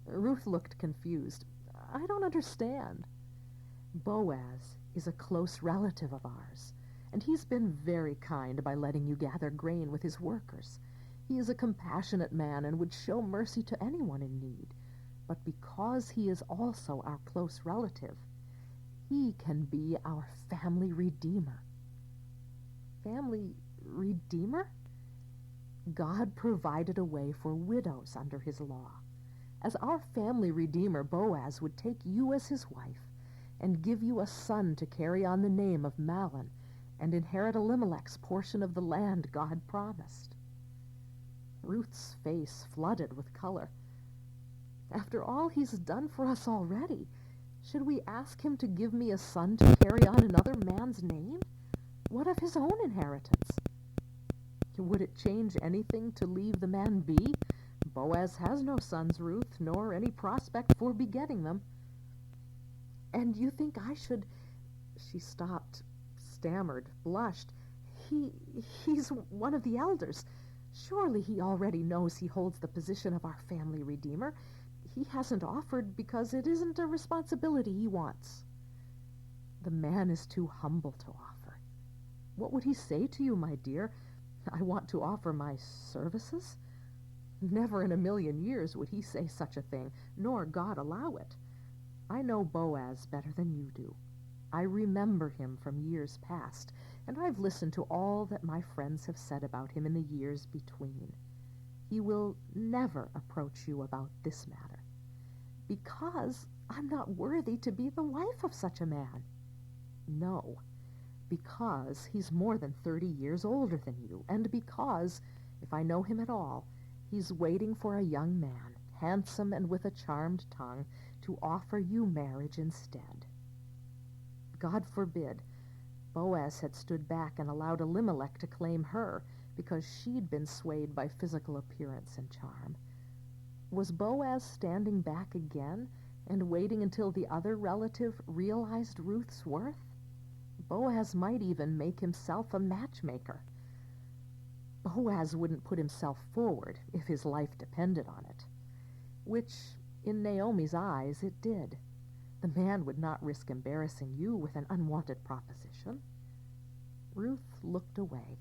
Ruth looked confused. I don't understand. Boaz is a close relative of ours, and he's been very kind by letting you gather grain with his workers. He is a compassionate man and would show mercy to anyone in need. But because he is also our close relative, he can be our family redeemer. Family redeemer? God provided a way for widows under his law. As our family redeemer, Boaz would take you as his wife and give you a son to carry on the name of Mahlon and inherit Elimelech's portion of the land God promised. Ruth's face flooded with color. After all he's done for us already, should we ask him to give me a son to carry on another man's name? What of his own inheritance? Would it change anything to leave the man be? Boaz has no sons, Ruth, nor any prospect for begetting them. And you think I should... She stopped, stammered, blushed. He's one of the elders. Surely he already knows he holds the position of our family redeemer. He hasn't offered because it isn't a responsibility he wants. The man is too humble to offer. What would he say to you, my dear? I want to offer my services? Never in a million years would he say such a thing, nor God allow it. I know Boaz better than you do. I remember him from years past, and I've listened to all that my friends have said about him in the years between. He will never approach you about this matter, because I'm not worthy to be the wife of such a man. No, because he's more than 30 years older than you, and because, if I know him at all, he's waiting for a young man, handsome and with a charmed tongue, to offer you marriage instead. God forbid. Boaz had stood back and allowed Elimelech to claim her because she'd been swayed by physical appearance and charm. Was Boaz standing back again and waiting until the other relative realized Ruth's worth? Boaz might even make himself a matchmaker. Boaz wouldn't put himself forward if his life depended on it, which, in Naomi's eyes, it did. The man would not risk embarrassing you with an unwanted proposition. Ruth looked away,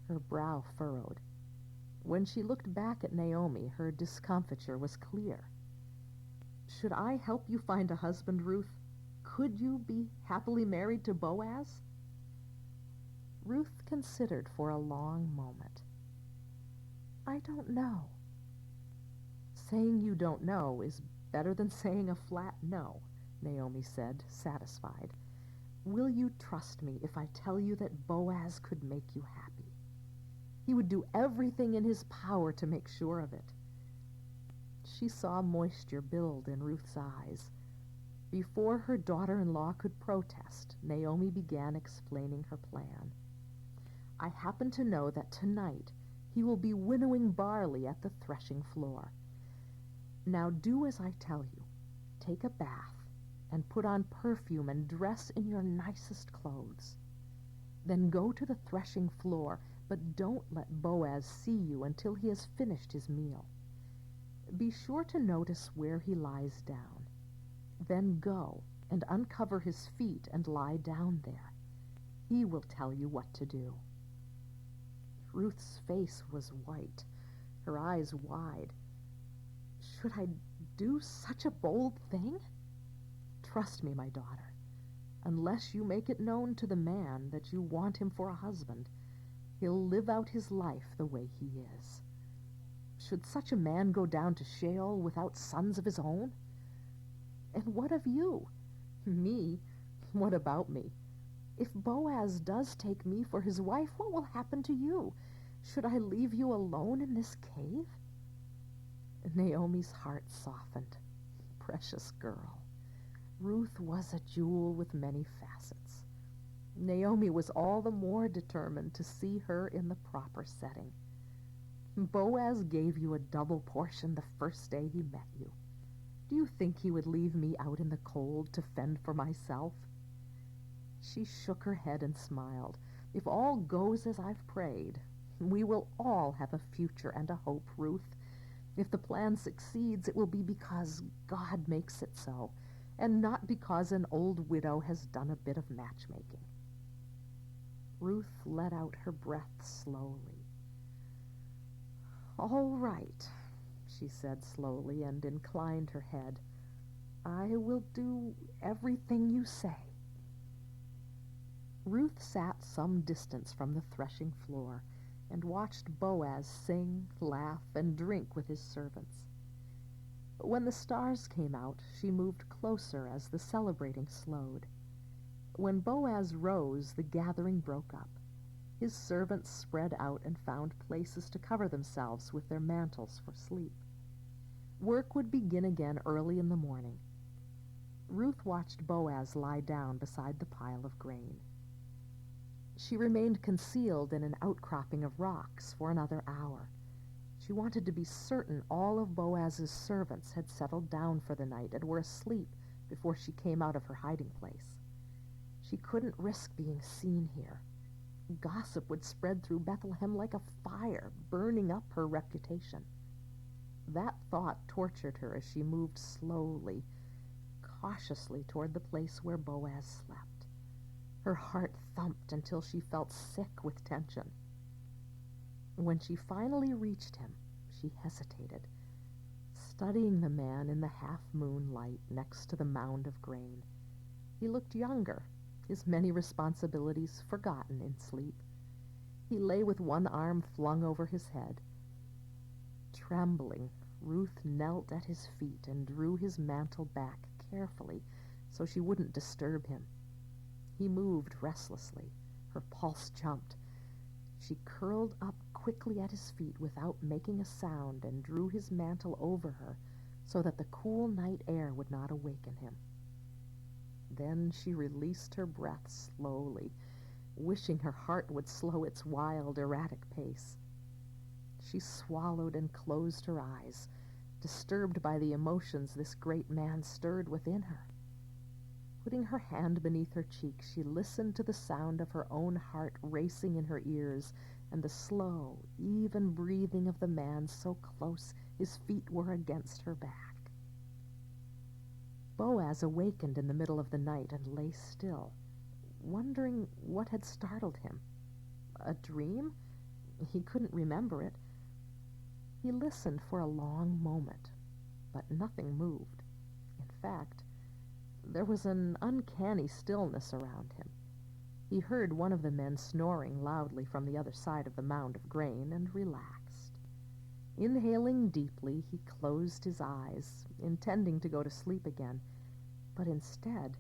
her brow furrowed. When she looked back at Naomi, her discomfiture was clear. Should I help you find a husband, Ruth? Could you be happily married to Boaz? Ruth considered for a long moment. I don't know. Saying you don't know is better than saying a flat no, Naomi said, satisfied. Will you trust me if I tell you that Boaz could make you happy? He would do everything in his power to make sure of it. She saw moisture build in Ruth's eyes. Before her daughter-in-law could protest, Naomi began explaining her plan. I happen to know that tonight he will be winnowing barley at the threshing floor. Now do as I tell you. Take a bath and put on perfume and dress in your nicest clothes. Then go to the threshing floor, but don't let Boaz see you until he has finished his meal. Be sure to notice where he lies down. Then go and uncover his feet and lie down there. He will tell you what to do." Ruth's face was white, her eyes wide. "Should I do such a bold thing?" "Trust me, my daughter. Unless you make it known to the man that you want him for a husband, he'll live out his life the way he is. Should such a man go down to Sheol without sons of his own? And what of you? Me? What about me? If Boaz does take me for his wife, what will happen to you? Should I leave you alone in this cave?" Naomi's heart softened. Precious girl. Ruth was a jewel with many facets. Naomi was all the more determined to see her in the proper setting. "Boaz gave you a double portion the first day he met you. Do you think he would leave me out in the cold to fend for myself?" She shook her head and smiled. "If all goes as I've prayed, we will all have a future and a hope, Ruth. If the plan succeeds, it will be because God makes it so, and not because an old widow has done a bit of matchmaking." Ruth let out her breath slowly. "All right," she said slowly, and inclined her head. "I will do everything you say." Ruth sat some distance from the threshing floor and watched Boaz sing, laugh, and drink with his servants. When the stars came out, she moved closer as the celebrating slowed. When Boaz rose, the gathering broke up. His servants spread out and found places to cover themselves with their mantles for sleep. Work would begin again early in the morning. Ruth watched Boaz lie down beside the pile of grain. She remained concealed in an outcropping of rocks for another hour. She wanted to be certain all of Boaz's servants had settled down for the night and were asleep before she came out of her hiding place. She couldn't risk being seen here. Gossip would spread through Bethlehem like a fire, burning up her reputation. That thought tortured her as she moved slowly, cautiously toward the place where Boaz slept. Her heart thumped until she felt sick with tension. When she finally reached him, she hesitated, studying the man in the half-moon light next to the mound of grain. He looked younger, his many responsibilities forgotten in sleep. He lay with one arm flung over his head. Trembling, Ruth knelt at his feet and drew his mantle back carefully so she wouldn't disturb him. He moved restlessly. Her pulse jumped. She curled up quickly at his feet without making a sound and drew his mantle over her so that the cool night air would not awaken him. Then she released her breath slowly, wishing her heart would slow its wild, erratic pace. She swallowed and closed her eyes, disturbed by the emotions this great man stirred within her. Putting her hand beneath her cheek, she listened to the sound of her own heart racing in her ears and the slow, even breathing of the man so close his feet were against her back. Boaz awakened in the middle of the night and lay still, wondering what had startled him. A dream? He couldn't remember it. He listened for a long moment, but nothing moved. In fact, there was an uncanny stillness around him. He heard one of the men snoring loudly from the other side of the mound of grain and relaxed. Inhaling deeply, he closed his eyes, intending to go to sleep again, but instead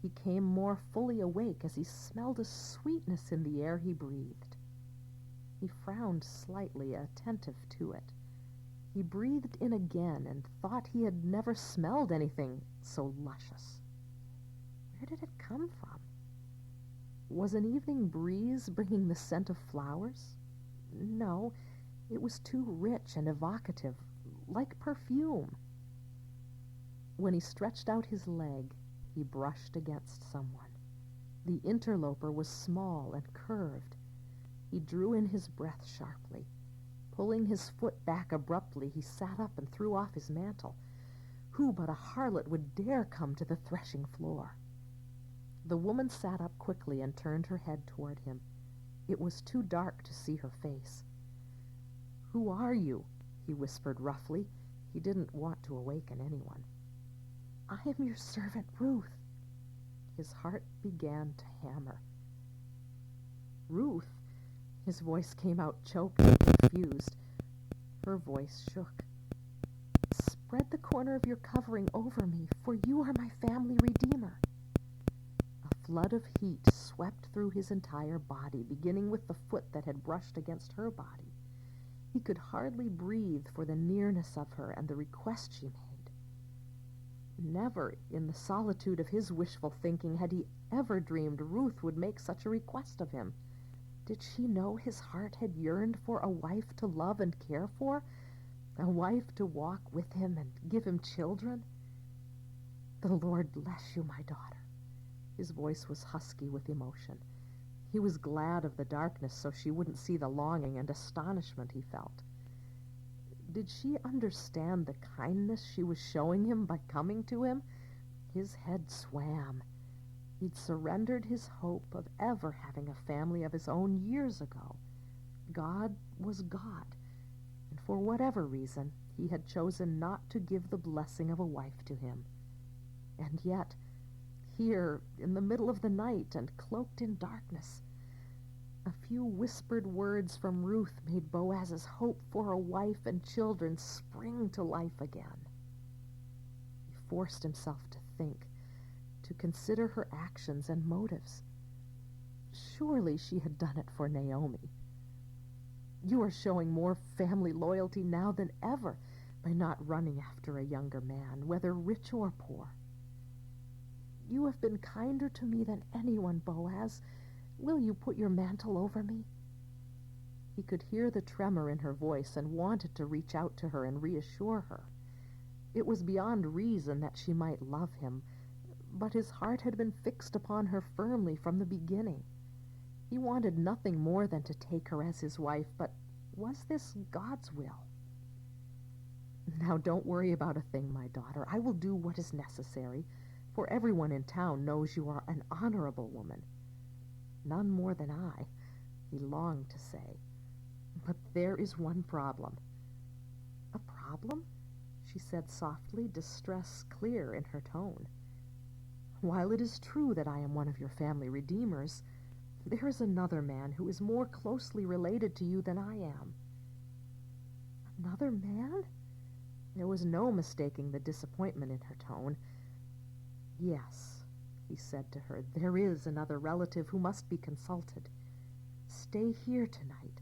he came more fully awake as he smelled a sweetness in the air he breathed. He frowned slightly, attentive to it. He breathed in again and thought he had never smelled anything so luscious. Where did it come from? Was an evening breeze bringing the scent of flowers? No, it was too rich and evocative, like perfume. When he stretched out his leg, he brushed against someone. The interloper was small and curved. He drew in his breath sharply. Pulling his foot back abruptly, he sat up and threw off his mantle. Who but a harlot would dare come to the threshing floor? The woman sat up quickly and turned her head toward him. It was too dark to see her face. "Who are you?" he whispered roughly. He didn't want to awaken anyone. "I am your servant, Ruth." His heart began to hammer. "Ruth?" His voice came out choked and confused. Her voice shook. "Spread the corner of your covering over me, for you are my family redeemer." A flood of heat swept through his entire body, beginning with the foot that had brushed against her body. He could hardly breathe for the nearness of her and the request she made. Never, in the solitude of his wishful thinking, had he ever dreamed Ruth would make such a request of him. Did she know his heart had yearned for a wife to love and care for? A wife to walk with him and give him children? "The Lord bless you, my daughter." His voice was husky with emotion. He was glad of the darkness so she wouldn't see the longing and astonishment he felt. Did she understand the kindness she was showing him by coming to him? His head swam. He'd surrendered his hope of ever having a family of his own years ago. God was God, and for whatever reason, he had chosen not to give the blessing of a wife to him. And yet, here, in the middle of the night and cloaked in darkness, a few whispered words from Ruth made Boaz's hope for a wife and children spring to life again. He forced himself to think, to consider her actions and motives. Surely she had done it for Naomi. "You are showing more family loyalty now than ever by not running after a younger man, whether rich or poor. You have been kinder to me than anyone, Boaz. Will you put your mantle over me?" He could hear the tremor in her voice and wanted to reach out to her and reassure her. It was beyond reason that she might love him, but his heart had been fixed upon her firmly from the beginning. He wanted nothing more than to take her as his wife, but was this God's will? "Now don't worry about a thing, my daughter. I will do what is necessary, for everyone in town knows you are an honorable woman." "None more than I," he longed to say. "But there is one problem." "A problem?" she said softly, distress clear in her tone. "While it is true that I am one of your family redeemers, there is another man who is more closely related to you than I am." "Another man?" There was no mistaking the disappointment in her tone. "Yes," he said to her, "there is another relative who must be consulted. Stay here tonight,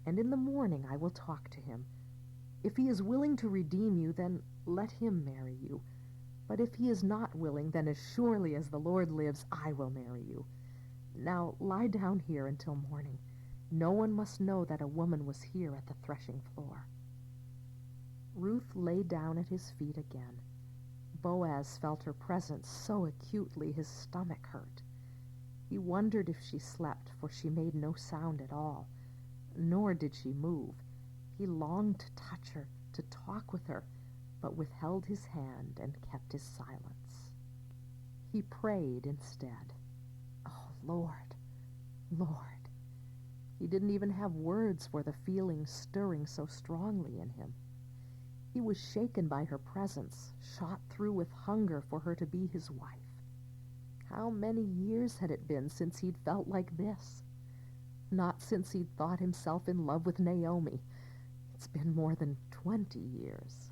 and in the morning I will talk to him. If he is willing to redeem you, then let him marry you. But if he is not willing, then as surely as the Lord lives, I will marry you. Now lie down here until morning. No one must know that a woman was here at the threshing floor." Ruth lay down at his feet again. Boaz felt her presence so acutely his stomach hurt. He wondered if she slept, for she made no sound at all, nor did she move. He longed to touch her, to talk with her, but withheld his hand and kept his silence. He prayed instead. "Oh, Lord, Lord." He didn't even have words for the feelings stirring so strongly in him. He was shaken by her presence, shot through with hunger for her to be his wife. How many years had it been since he'd felt like this? Not since he'd thought himself in love with Naomi. It's been more than 20 years.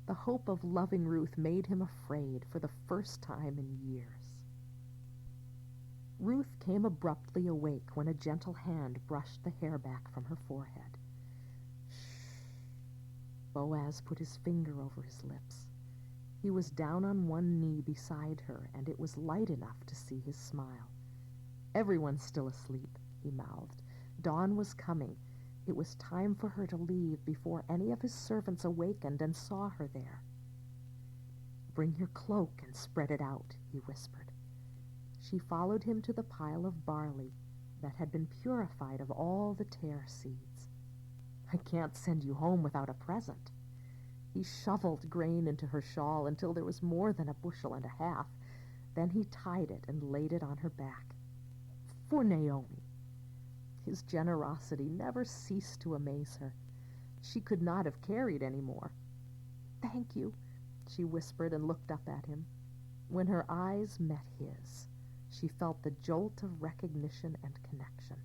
The hope of loving Ruth made him afraid for the first time in years. Ruth came abruptly awake when a gentle hand brushed the hair back from her forehead. "Shh." Boaz put his finger over his lips. He was down on one knee beside her, and it was light enough to see his smile. "Everyone's still asleep," he mouthed. Dawn was coming. It was time for her to leave before any of his servants awakened and saw her there. "Bring your cloak and spread it out," he whispered. She followed him to the pile of barley that had been purified of all the tare seeds. "I can't send you home without a present." He shoveled grain into her shawl until there was more than a bushel and a half. Then he tied it and laid it on her back. "For Naomi." His generosity never ceased to amaze her. She could not have carried any more. "Thank you," she whispered and looked up at him. When her eyes met his, she felt the jolt of recognition and connection.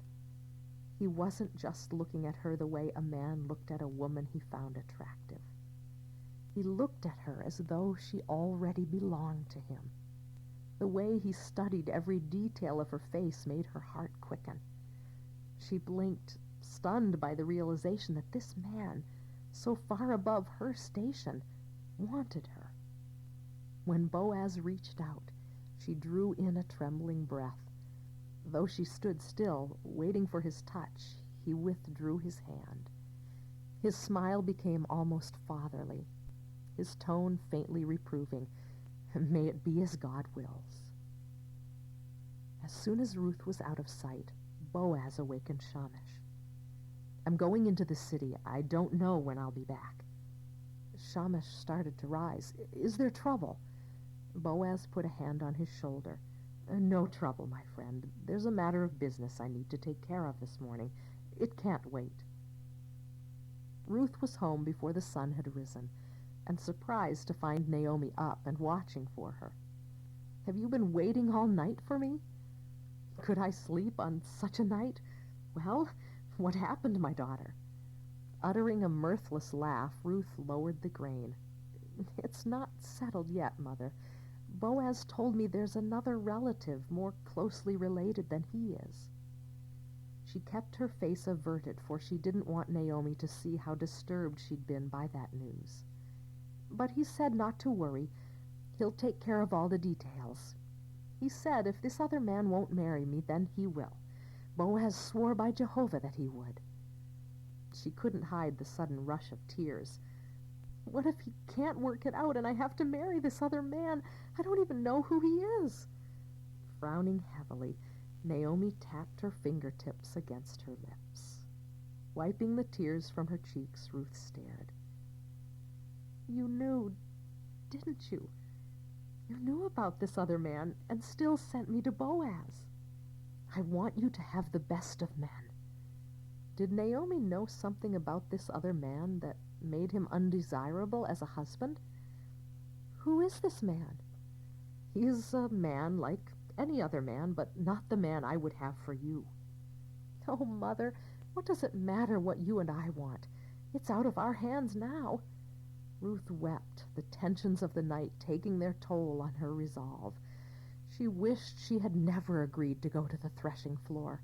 He wasn't just looking at her the way a man looked at a woman he found attractive. He looked at her as though she already belonged to him. The way he studied every detail of her face made her heart quicken. She blinked, stunned by the realization that this man, so far above her station, wanted her. When Boaz reached out, she drew in a trembling breath. Though she stood still, waiting for his touch, he withdrew his hand. His smile became almost fatherly, his tone faintly reproving. "May it be as God wills." As soon as Ruth was out of sight, Boaz awakened Shamash. "I'm going into the city. I don't know when I'll be back." Shamash started to rise. "Is there trouble?" Boaz put a hand on his shoulder. "No trouble, my friend. There's a matter of business I need to take care of this morning. It can't wait." Ruth was home before the sun had risen, and surprised to find Naomi up and watching for her. "Have you been waiting all night for me?" "Could I sleep on such a night? Well, what happened, my daughter?" Uttering a mirthless laugh, Ruth lowered the grain. "It's not settled yet, Mother. Boaz told me there's another relative more closely related than he is." She kept her face averted, for she didn't want Naomi to see how disturbed she'd been by that news. "But he said not to worry. He'll take care of all the details. He said if this other man won't marry me, then he will. Boaz swore by Jehovah that he would." She couldn't hide the sudden rush of tears. "What if he can't work it out and I have to marry this other man? I don't even know who he is." Frowning heavily, Naomi tapped her fingertips against her lips. Wiping the tears from her cheeks, Ruth stared. "You knew, didn't you? You knew about this other man and still sent me to Boaz. I want you to have the best of men." Did Naomi know something about this other man that made him undesirable as a husband? "Who is this man?" "He's a man like any other man, but not the man I would have for you." "Oh, Mother, what does it matter what you and I want? It's out of our hands now." Ruth wept, the tensions of the night taking their toll on her resolve. She wished she had never agreed to go to the threshing floor.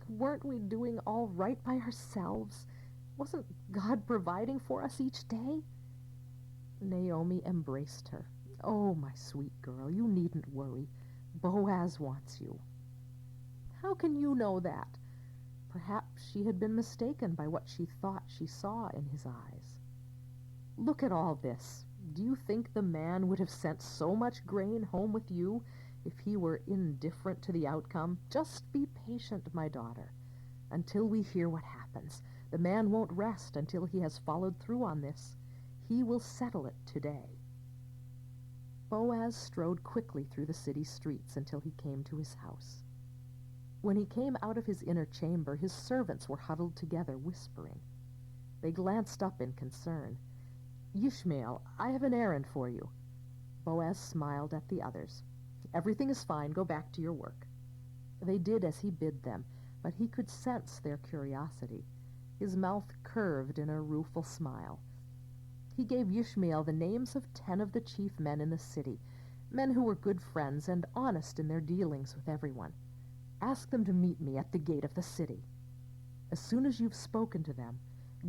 Weren't we doing all right by ourselves? Wasn't God providing for us each day? Naomi embraced her. "Oh, my sweet girl, you needn't worry. Boaz wants you." "How can you know that?" Perhaps she had been mistaken by what she thought she saw in his eyes. "Look at all this. Do you think the man would have sent so much grain home with you if he were indifferent to the outcome? Just be patient, my daughter, until we hear what happens. The man won't rest until he has followed through on this. He will settle it today." Boaz strode quickly through the city streets until he came to his house. When he came out of his inner chamber, his servants were huddled together, whispering. They glanced up in concern. "Ishmael, I have an errand for you." Boaz smiled at the others. "Everything is fine. Go back to your work." They did as he bid them, but he could sense their curiosity. His mouth curved in a rueful smile. He gave Ishmael the names of 10 of the chief men in the city, men who were good friends and honest in their dealings with everyone. "Ask them to meet me at the gate of the city. As soon as you've spoken to them,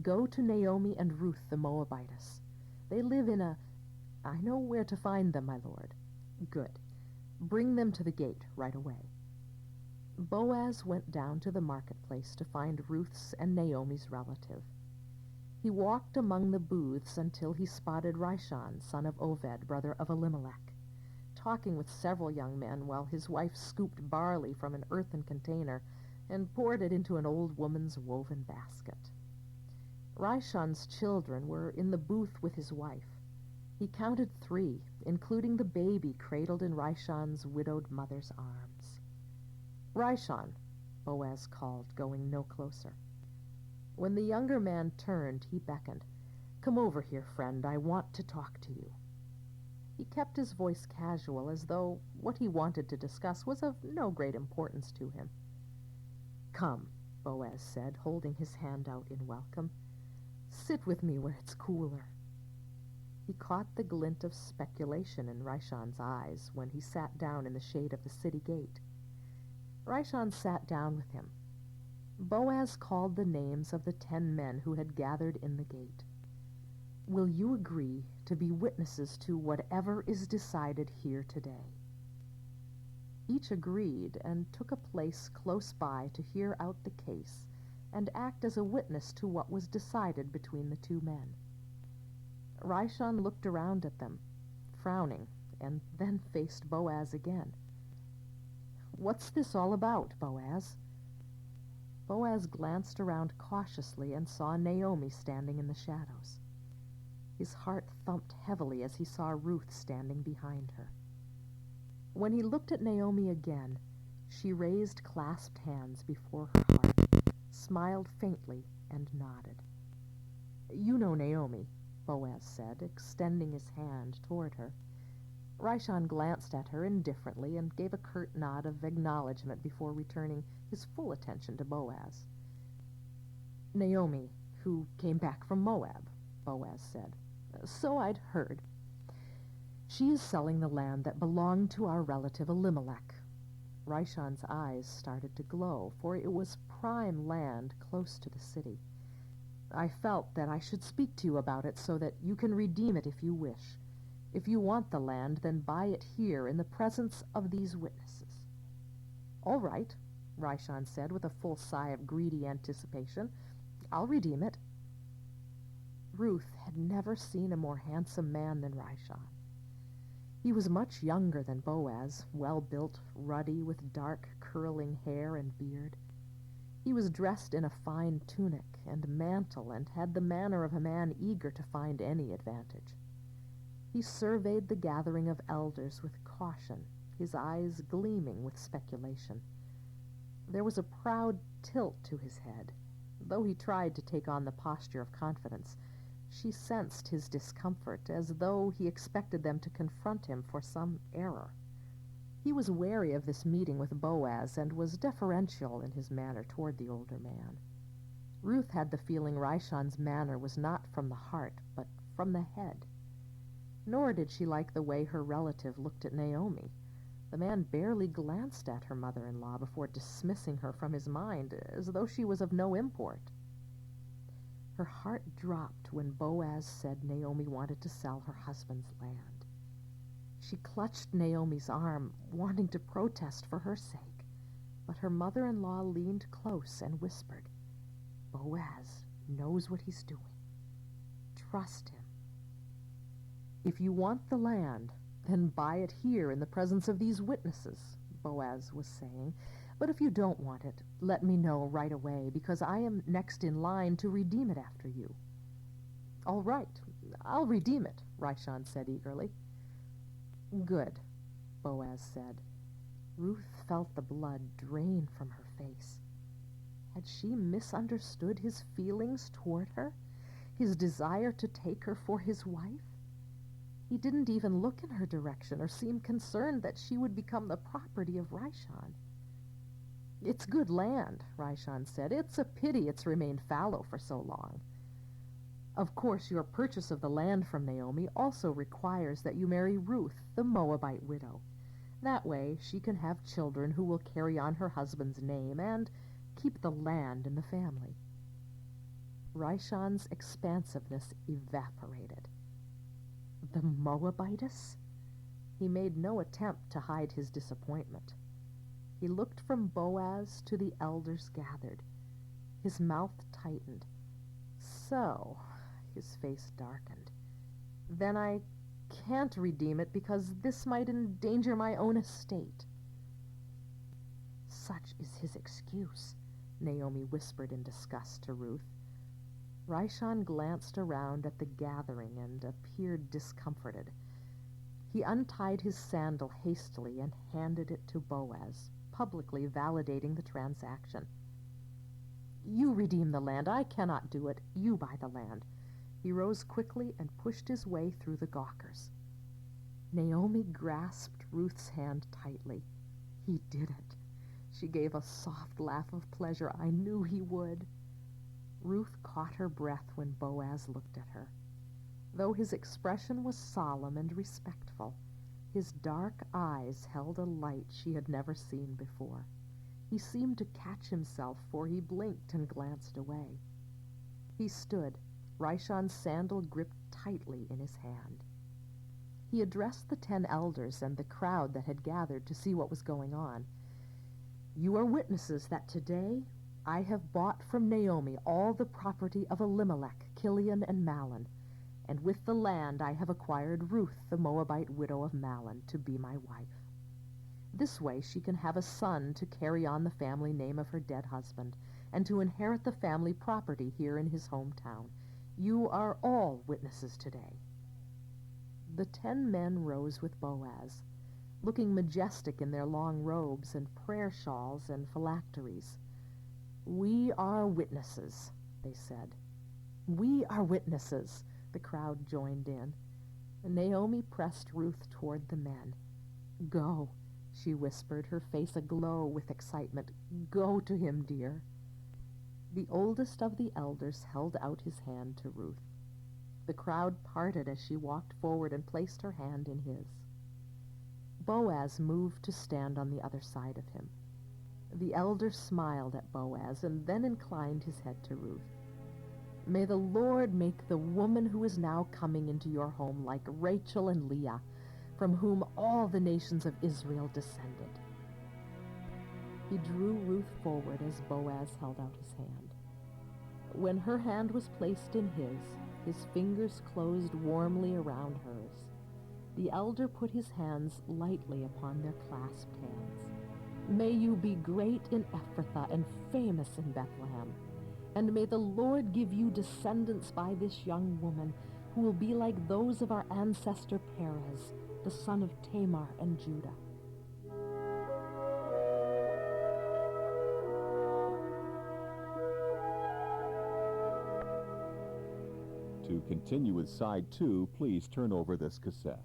go to Naomi and Ruth the Moabitess. They live in a—" "I know where to find them, my lord." "Good. Bring them to the gate right away." Boaz went down to the marketplace to find Ruth's and Naomi's relative. He walked among the booths until he spotted Rishon, son of Oved, brother of Elimelech. talking with several young men while his wife scooped barley from an earthen container and poured it into an old woman's woven basket. Raishan's children were in the booth with his wife. He counted 3, including the baby cradled in Raishan's widowed mother's arms. "Raishan," Boaz called, going no closer. When the younger man turned, he beckoned. "Come over here, friend. I want to talk to you." He kept his voice casual, as though what he wanted to discuss was of no great importance to him. "Come," Boaz said, holding his hand out in welcome. "Sit with me where it's cooler." He caught the glint of speculation in Raishan's eyes when he sat down in the shade of the city gate. Raishan sat down with him. Boaz called the names of the 10 men who had gathered in the gate. "Will you agree to be witnesses to whatever is decided here today?" Each agreed and took a place close by to hear out the case and act as a witness to what was decided between the 2 men. Raishan looked around at them, frowning, and then faced Boaz again. "What's this all about, Boaz?" Boaz glanced around cautiously and saw Naomi standing in the shadows. His heart thumped heavily as he saw Ruth standing behind her. When he looked at Naomi again, she raised clasped hands before her heart, smiled faintly, and nodded. "You know Naomi," Boaz said, extending his hand toward her. Raishan glanced at her indifferently and gave a curt nod of acknowledgement before returning his full attention to Boaz. "Naomi, who came back from Moab," Boaz said. "So I'd heard. She is selling the land that belonged to our relative Elimelech." Raishan's eyes started to glow, for it was prime land close to the city. "I felt that I should speak to you about it so that you can redeem it if you wish. If you want the land, then buy it here in the presence of these witnesses." "All right," Raishan said with a full sigh of greedy anticipation. "I'll redeem it." Ruth had never seen a more handsome man than Raishan. He was much younger than Boaz, well-built, ruddy, with dark, curling hair and beard. He was dressed in a fine tunic and mantle and had the manner of a man eager to find any advantage. He surveyed the gathering of elders with caution, his eyes gleaming with speculation. There was a proud tilt to his head. Though he tried to take on the posture of confidence, she sensed his discomfort, as though he expected them to confront him for some error. He was wary of this meeting with Boaz and was deferential in his manner toward the older man. Ruth had the feeling Raishan's manner was not from the heart, but from the head. Nor did she like the way her relative looked at Naomi. The man barely glanced at her mother-in-law before dismissing her from his mind, as though she was of no import. Her heart dropped when Boaz said Naomi wanted to sell her husband's land. She clutched Naomi's arm, wanting to protest for her sake, but her mother-in-law leaned close and whispered, "Boaz knows what he's doing. Trust him. If you want the land, then buy it here in the presence of these witnesses," Boaz was saying. "But if you don't want it, let me know right away, because I am next in line to redeem it after you." "All right, I'll redeem it," Raishan said eagerly. "Good," Boaz said. Ruth felt the blood drain from her face. Had she misunderstood his feelings toward her, his desire to take her for his wife? He didn't even look in her direction or seem concerned that she would become the property of Raishan. "It's good land," Raishan said. "It's a pity it's remained fallow for so long. Of course, your purchase of the land from Naomi also requires that you marry Ruth, the Moabite widow. That way she can have children who will carry on her husband's name and keep the land in the family." Raishan's expansiveness evaporated. The Moabitess? He made no attempt to hide his disappointment. He looked from Boaz to the elders gathered. His mouth tightened. "So," his face darkened. "Then I can't redeem it because this might endanger my own estate." "Such is his excuse," Naomi whispered in disgust to Ruth. Raishon glanced around at the gathering and appeared discomforted. He untied his sandal hastily and handed it to Boaz, publicly validating the transaction. "You redeem the land. I cannot do it. You buy the land." He rose quickly and pushed his way through the gawkers. Naomi grasped Ruth's hand tightly. "He did it." She gave a soft laugh of pleasure. "I knew he would." Ruth caught her breath when Boaz looked at her. Though his expression was solemn and respectful, his dark eyes held a light she had never seen before. He seemed to catch himself, for he blinked and glanced away. He stood, Raishon's sandal gripped tightly in his hand. He addressed the 10 elders and the crowd that had gathered to see what was going on. "You are witnesses that today I have bought from Naomi all the property of Elimelech, Kilion, and Mahlon, and with the land I have acquired Ruth, the Moabite widow of Mahlon, to be my wife. This way she can have a son to carry on the family name of her dead husband, and to inherit the family property here in his hometown. You are all witnesses today." The 10 men rose with Boaz, looking majestic in their long robes and prayer shawls and phylacteries. "We are witnesses," they said. "We are witnesses," the crowd joined in. Naomi pressed Ruth toward the men. "Go," she whispered, her face aglow with excitement. "Go to him, dear." The oldest of the elders held out his hand to Ruth. The crowd parted as she walked forward and placed her hand in his. Boaz moved to stand on the other side of him. The elder smiled at Boaz and then inclined his head to Ruth. "May the Lord make the woman who is now coming into your home like Rachel and Leah, from whom all the nations of Israel descended." He drew Ruth forward as Boaz held out his hand. When her hand was placed in his fingers closed warmly around hers. The elder put his hands lightly upon their clasped hands. "May you be great in Ephrathah and famous in Bethlehem. And may the Lord give you descendants by this young woman, who will be like those of our ancestor Perez, the son of Tamar and Judah." To continue with Side 2, please turn over this cassette.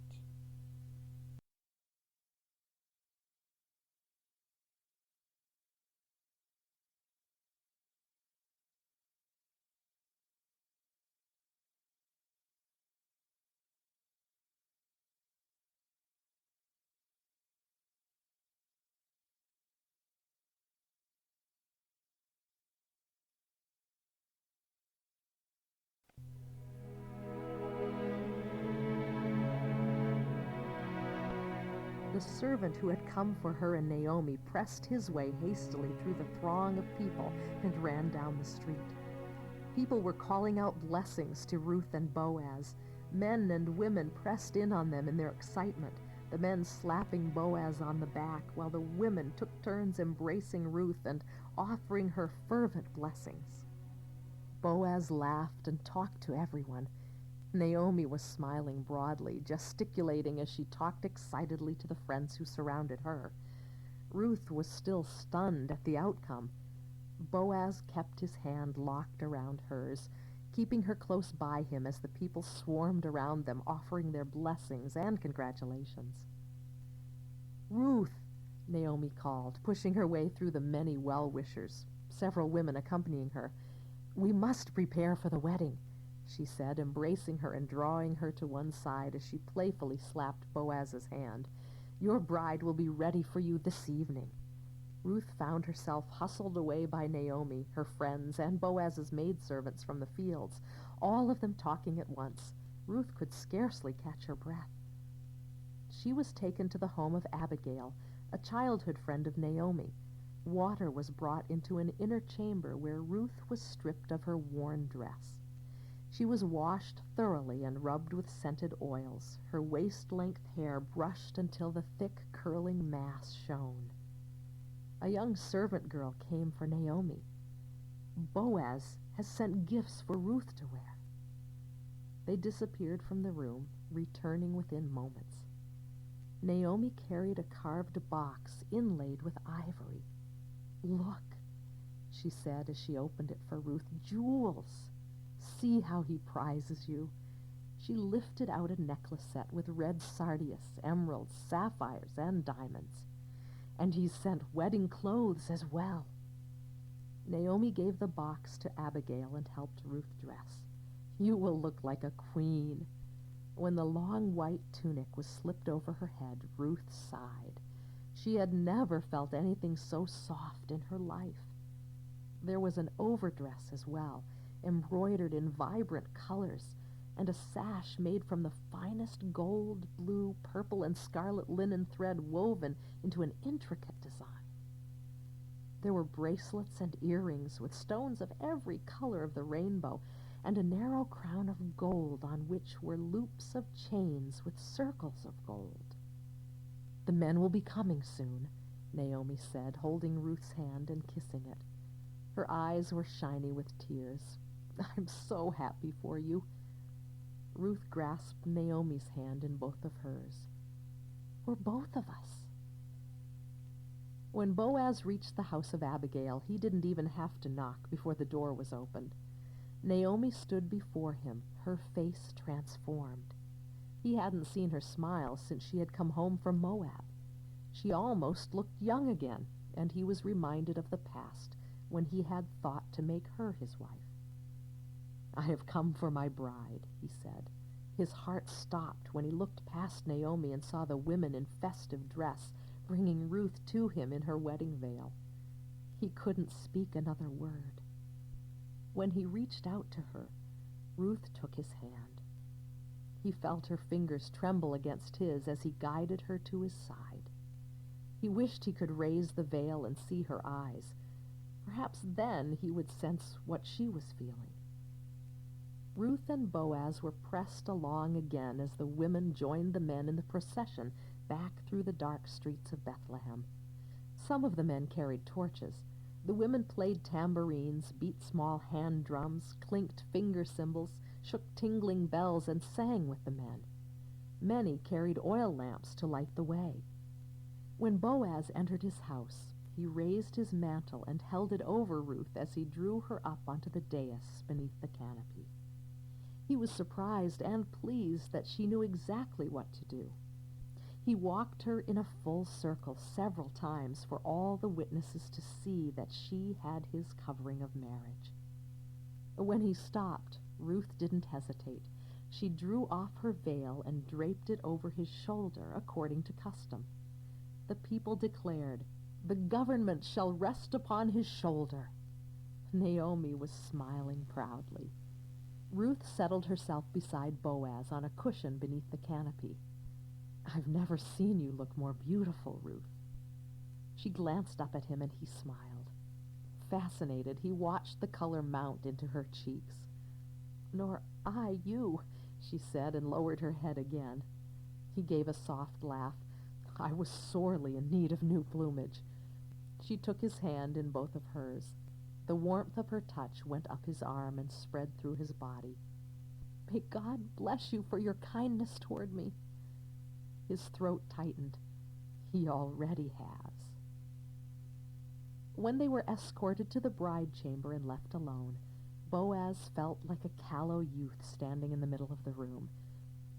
The servant who had come for her and Naomi pressed his way hastily through the throng of people and ran down the street. People were calling out blessings to Ruth and Boaz. Men and women pressed in on them in their excitement, the men slapping Boaz on the back, while the women took turns embracing Ruth and offering her fervent blessings. Boaz laughed and talked to everyone. Naomi was smiling broadly, gesticulating as she talked excitedly to the friends who surrounded her. Ruth was still stunned at the outcome. Boaz kept his hand locked around hers, keeping her close by him as the people swarmed around them, offering their blessings and congratulations. "Ruth," Naomi called, pushing her way through the many well-wishers, several women accompanying her. "We must prepare for the wedding," she said, embracing her and drawing her to one side as she playfully slapped Boaz's hand. "Your bride will be ready for you this evening." Ruth found herself hustled away by Naomi, her friends, and Boaz's maidservants from the fields, all of them talking at once. Ruth could scarcely catch her breath. She was taken to the home of Abigail, a childhood friend of Naomi. Water was brought into an inner chamber where Ruth was stripped of her worn dress. She was washed thoroughly and rubbed with scented oils, her waist-length hair brushed until the thick, curling mass shone. A young servant girl came for Naomi. "Boaz has sent gifts for Ruth to wear." They disappeared from the room, returning within moments. Naomi carried a carved box inlaid with ivory. "Look," she said as she opened it for Ruth, "jewels. See how he prizes you." She lifted out a necklace set with red sardius, emeralds, sapphires, and diamonds. "And he's sent wedding clothes as well." Naomi gave the box to Abigail and helped Ruth dress. "You will look like a queen." When the long white tunic was slipped over her head, Ruth sighed. She had never felt anything so soft in her life. There was an overdress as well, embroidered in vibrant colors, and a sash made from the finest gold, blue, purple, and scarlet linen thread woven into an intricate design. There were bracelets and earrings with stones of every color of the rainbow, and a narrow crown of gold on which were loops of chains with circles of gold. "The men will be coming soon," Naomi said, holding Ruth's hand and kissing it. Her eyes were shiny with tears. "I'm so happy for you." Ruth grasped Naomi's hand in both of hers. "For both of us." When Boaz reached the house of Abigail, he didn't even have to knock before the door was opened. Naomi stood before him, her face transformed. He hadn't seen her smile since she had come home from Moab. She almost looked young again, and he was reminded of the past when he had thought to make her his wife. "I have come for my bride," he said. His heart stopped when he looked past Naomi and saw the women in festive dress bringing Ruth to him in her wedding veil. He couldn't speak another word. When he reached out to her, Ruth took his hand. He felt her fingers tremble against his as he guided her to his side. He wished he could raise the veil and see her eyes. Perhaps then he would sense what she was feeling. Ruth and Boaz were pressed along again as the women joined the men in the procession back through the dark streets of Bethlehem. Some of the men carried torches. The women played tambourines, beat small hand drums, clinked finger cymbals, shook tingling bells, and sang with the men. Many carried oil lamps to light the way. When Boaz entered his house, he raised his mantle and held it over Ruth as he drew her up onto the dais beneath the canopy. He was surprised and pleased that she knew exactly what to do. He walked her in a full circle several times for all the witnesses to see that she had his covering of marriage. When he stopped, Ruth didn't hesitate. She drew off her veil and draped it over his shoulder according to custom. The people declared, "The government shall rest upon his shoulder." Naomi was smiling proudly. Ruth settled herself beside Boaz on a cushion beneath the canopy. "I've never seen you look more beautiful, Ruth." She glanced up at him and he smiled. Fascinated, he watched the color mount into her cheeks. "Nor I you," she said, and lowered her head again. He gave a soft laugh. "I was sorely in need of new plumage." She took his hand in both of hers. The warmth of her touch went up his arm and spread through his body. "May God bless you for your kindness toward me." His throat tightened. "He already has." When they were escorted to the bride chamber and left alone, Boaz felt like a callow youth standing in the middle of the room.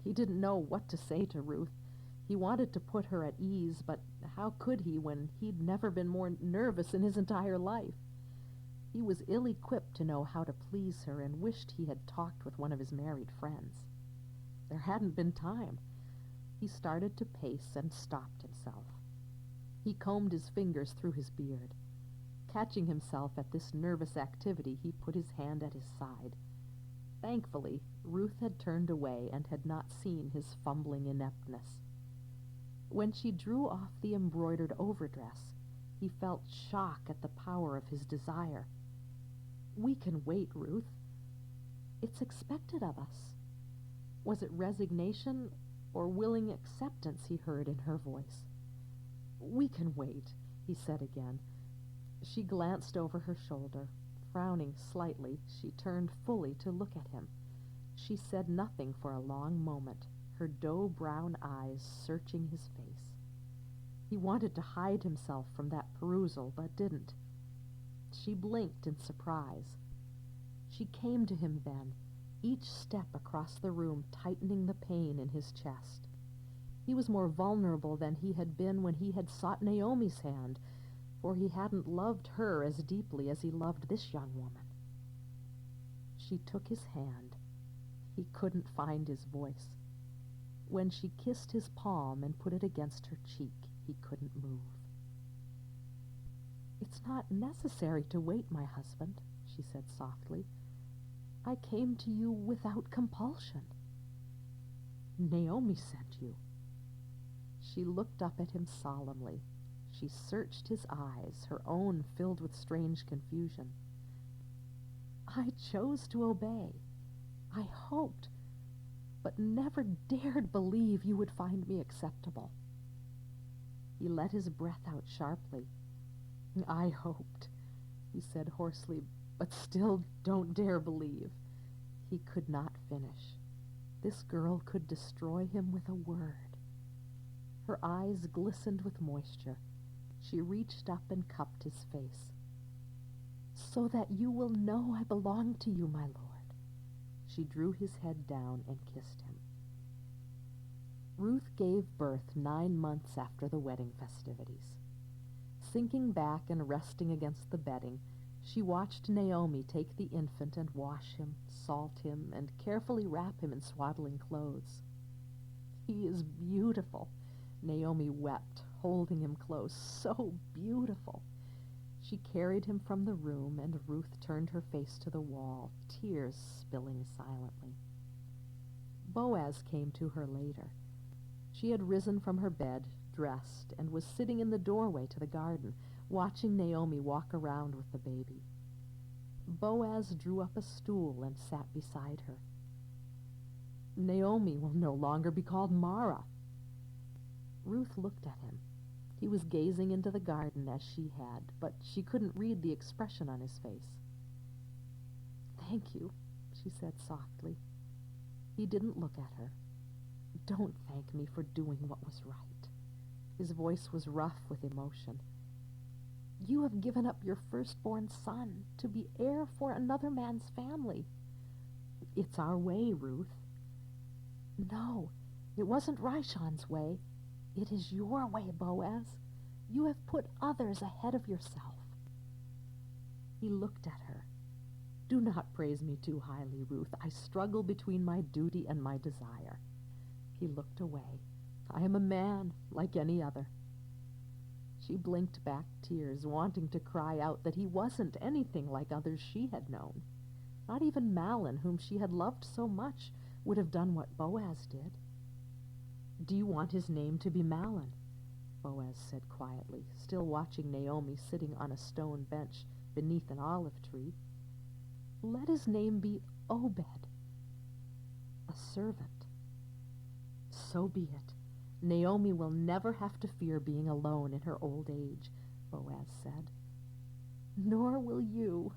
He didn't know what to say to Ruth. He wanted to put her at ease, but how could he when he'd never been more nervous in his entire life? He was ill-equipped to know how to please her and wished he had talked with one of his married friends. There hadn't been time. He started to pace and stopped himself. He combed his fingers through his beard. Catching himself at this nervous activity, he put his hand at his side. Thankfully, Ruth had turned away and had not seen his fumbling ineptness. When she drew off the embroidered overdress, he felt shock at the power of his desire. "We can wait, Ruth." It's expected of us." Was it resignation or willing acceptance he heard in her voice? "We can wait," he said again. She glanced over her shoulder. Frowning slightly, she turned fully to look at him. She said nothing for a long moment, her dough-brown eyes searching his face. He wanted to hide himself from that perusal, but didn't. She blinked in surprise. She came to him then, each step across the room tightening the pain in his chest. He was more vulnerable than he had been when he had sought Naomi's hand, for he hadn't loved her as deeply as he loved this young woman. She took his hand. He couldn't find his voice. When she kissed his palm and put it against her cheek, he couldn't move. "It's not necessary to wait, my husband," she said softly. "I came to you without compulsion." "Naomi sent you." She looked up at him solemnly. She searched his eyes, her own filled with strange confusion. "I chose to obey. I hoped, but never dared believe you would find me acceptable." He let his breath out sharply. "I hoped," he said hoarsely, "but still don't dare believe." He could not finish. This girl could destroy him with a word. Her eyes glistened with moisture. She reached up and cupped his face. "So that you will know I belong to you, my lord." She drew his head down and kissed him. Ruth gave birth 9 months after the wedding festivities. Sinking back and resting against the bedding, she watched Naomi take the infant and wash him, salt him, and carefully wrap him in swaddling clothes. "He is beautiful," Naomi wept, holding him close. "So beautiful." She carried him from the room, and Ruth turned her face to the wall, tears spilling silently. Boaz came to her later. She had risen from her bed, dressed, and was sitting in the doorway to the garden, watching Naomi walk around with the baby. Boaz drew up a stool and sat beside her. "Naomi will no longer be called Mara." Ruth looked at him. He was gazing into the garden as she had, but she couldn't read the expression on his face. "Thank you," she said softly. He didn't look at her. "Don't thank me for doing what was right." His voice was rough with emotion. "You have given up your firstborn son to be heir for another man's family." "It's our way, Ruth." "No, it wasn't Rishon's way. It is your way, Boaz. You have put others ahead of yourself." He looked at her. "Do not praise me too highly, Ruth. I struggle between my duty and my desire." He looked away. "I am a man, like any other." She blinked back tears, wanting to cry out that he wasn't anything like others she had known. Not even Malin, whom she had loved so much, would have done what Boaz did. "Do you want his name to be Malin?" Boaz said quietly, still watching Naomi sitting on a stone bench beneath an olive tree. "Let his name be Obed, a servant." "So be it. Naomi will never have to fear being alone in her old age," Boaz said. "Nor will you."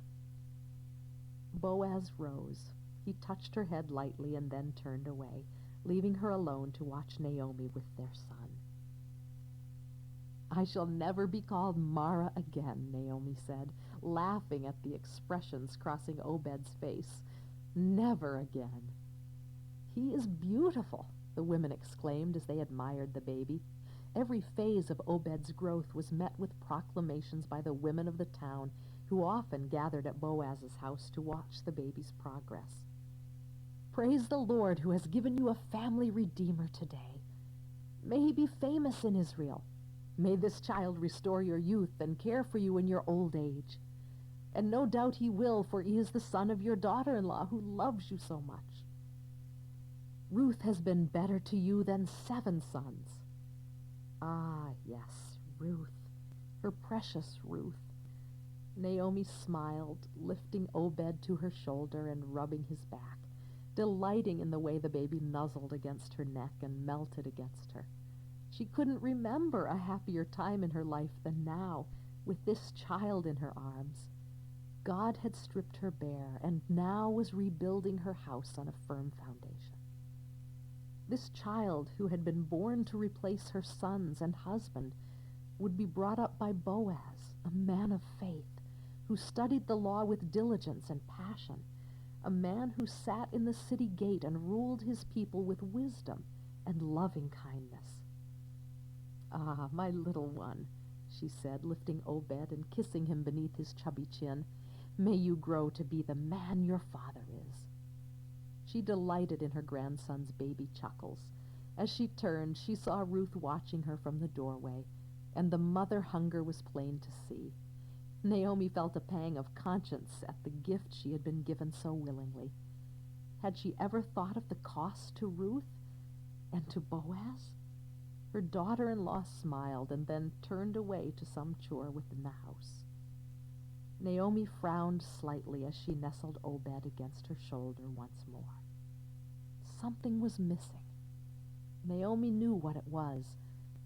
Boaz rose. He touched her head lightly and then turned away, leaving her alone to watch Naomi with their son. "I shall never be called Mara again," Naomi said, laughing at the expressions crossing Obed's face. "Never again." "He is beautiful," the women exclaimed as they admired the baby. Every phase of Obed's growth was met with proclamations by the women of the town, who often gathered at Boaz's house to watch the baby's progress. "Praise the Lord who has given you a family redeemer today. May he be famous in Israel. May this child restore your youth and care for you in your old age. And no doubt he will, for he is the son of your daughter-in-law who loves you so much. Ruth has been better to you than 7 sons. Ah, yes, Ruth, her precious Ruth. Naomi smiled, lifting Obed to her shoulder and rubbing his back, delighting in the way the baby nuzzled against her neck and melted against her. She couldn't remember a happier time in her life than now, with this child in her arms. God had stripped her bare and now was rebuilding her house on a firm foundation. This child, who had been born to replace her sons and husband, would be brought up by Boaz, a man of faith, who studied the law with diligence and passion, a man who sat in the city gate and ruled his people with wisdom and loving kindness. "Ah, my little one," she said, lifting Obed and kissing him beneath his chubby chin, "may you grow to be the man your father is." She delighted in her grandson's baby chuckles. As she turned, she saw Ruth watching her from the doorway, and the mother hunger was plain to see. Naomi felt a pang of conscience at the gift she had been given so willingly. Had she ever thought of the cost to Ruth and to Boaz? Her daughter-in-law smiled and then turned away to some chore within the house. Naomi frowned slightly as she nestled Obed against her shoulder once more. Something was missing. Naomi knew what it was,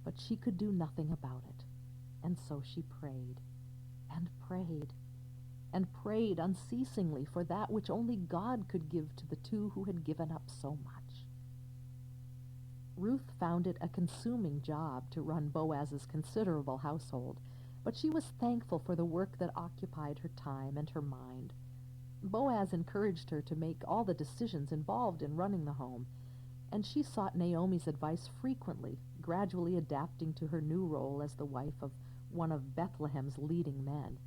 but she could do nothing about it. And so she prayed, and prayed, and prayed unceasingly for that which only God could give to the two who had given up so much. Ruth found it a consuming job to run Boaz's considerable household, but she was thankful for the work that occupied her time and her mind. Boaz encouraged her to make all the decisions involved in running the home, and she sought Naomi's advice frequently, gradually adapting to her new role as the wife of one of Bethlehem's leading men.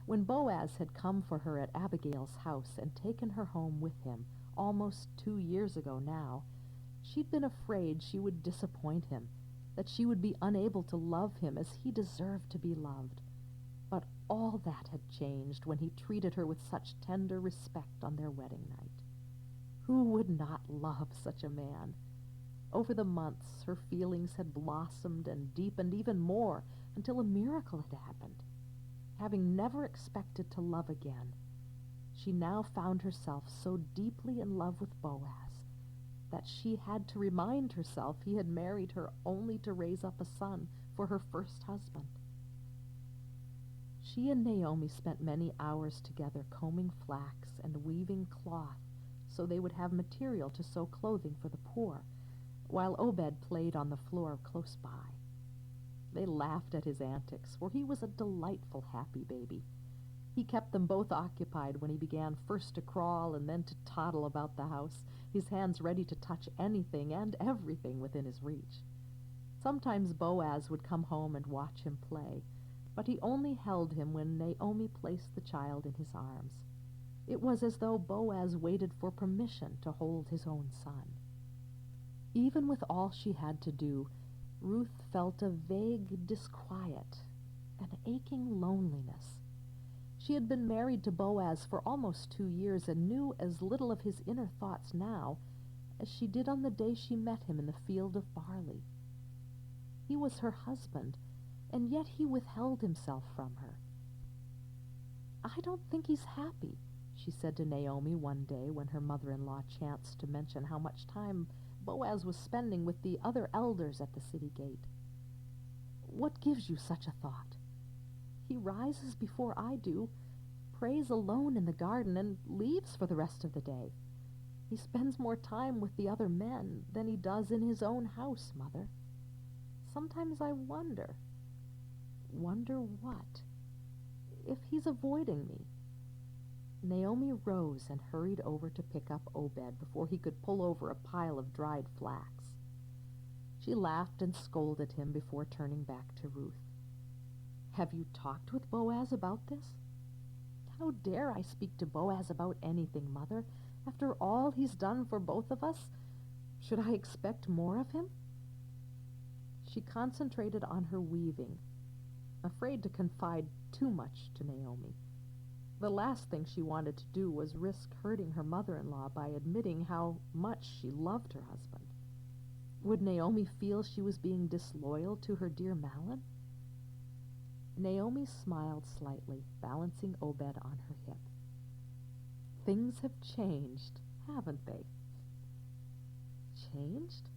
When Boaz had come for her at Abigail's house and taken her home with him, almost 2 years ago now, she'd been afraid she would disappoint him, that she would be unable to love him as he deserved to be loved. But all that had changed when he treated her with such tender respect on their wedding night. Who would not love such a man? Over the months, her feelings had blossomed and deepened even more until a miracle had happened. Having never expected to love again, she now found herself so deeply in love with Boaz that she had to remind herself he had married her only to raise up a son for her first husband. She and Naomi spent many hours together combing flax and weaving cloth so they would have material to sew clothing for the poor, while Obed played on the floor close by. They laughed at his antics, for he was a delightful, happy baby. He kept them both occupied when he began first to crawl and then to toddle about the house, his hands ready to touch anything and everything within his reach. Sometimes Boaz would come home and watch him play, but he only held him when Naomi placed the child in his arms. It was as though Boaz waited for permission to hold his own son. Even with all she had to do, Ruth felt a vague disquiet, an aching loneliness. She had been married to Boaz for almost 2 years and knew as little of his inner thoughts now as she did on the day she met him in the field of barley. He was her husband, and yet he withheld himself from her. "I don't think he's happy," she said to Naomi one day when her mother-in-law chanced to mention how much time Boaz was spending with the other elders at the city gate. "What gives you such a thought? He rises before I do, prays alone in the garden, and leaves for the rest of the day. He spends more time with the other men than he does in his own house, Mother. Sometimes I wonder." "Wonder what?" "If he's avoiding me." Naomi rose and hurried over to pick up Obed before he could pull over a pile of dried flax. She laughed and scolded him before turning back to Ruth. "Have you talked with Boaz about this?" "How dare I speak to Boaz about anything, Mother? After all he's done for both of us, should I expect more of him?" She concentrated on her weaving, afraid to confide too much to Naomi. The last thing she wanted to do was risk hurting her mother-in-law by admitting how much she loved her husband. Would Naomi feel she was being disloyal to her dear Malin? Naomi smiled slightly, balancing Obed on her hip. Things have changed, haven't they? Changed?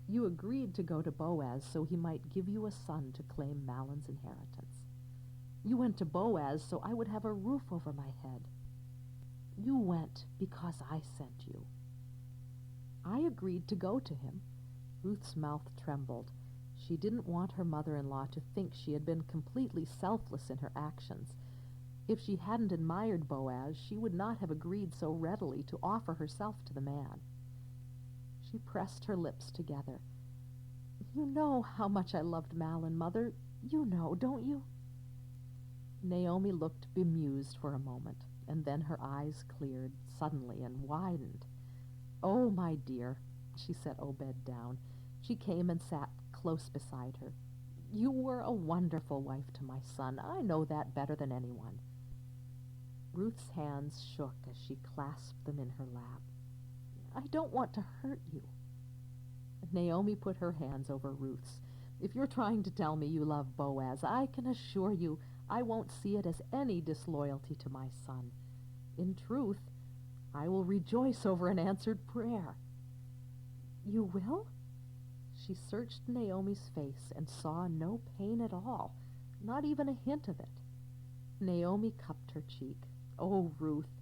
You agreed to go to Boaz so he might give you a son to claim Mahlon's inheritance. You went to Boaz so I would have a roof over my head. You went because I sent you. I agreed to go to him. Ruth's mouth trembled. She didn't want her mother-in-law to think she had been completely selfless in her actions. If she hadn't admired Boaz, she would not have agreed so readily to offer herself to the man. She pressed her lips together. You know how much I loved Mahlon, Mother. You know, don't you? Naomi looked bemused for a moment, and then her eyes cleared suddenly and widened. Oh, my dear, she set Obed down. She came and sat close beside her. You were a wonderful wife to my son. I know that better than anyone. Ruth's hands shook as she clasped them in her lap. I don't want to hurt you. Naomi put her hands over Ruth's. If you're trying to tell me you love Boaz, I can assure you I won't see it as any disloyalty to my son. In truth, I will rejoice over an answered prayer. You will? She searched Naomi's face and saw no pain at all, not even a hint of it. Naomi cupped her cheek. Oh, Ruth,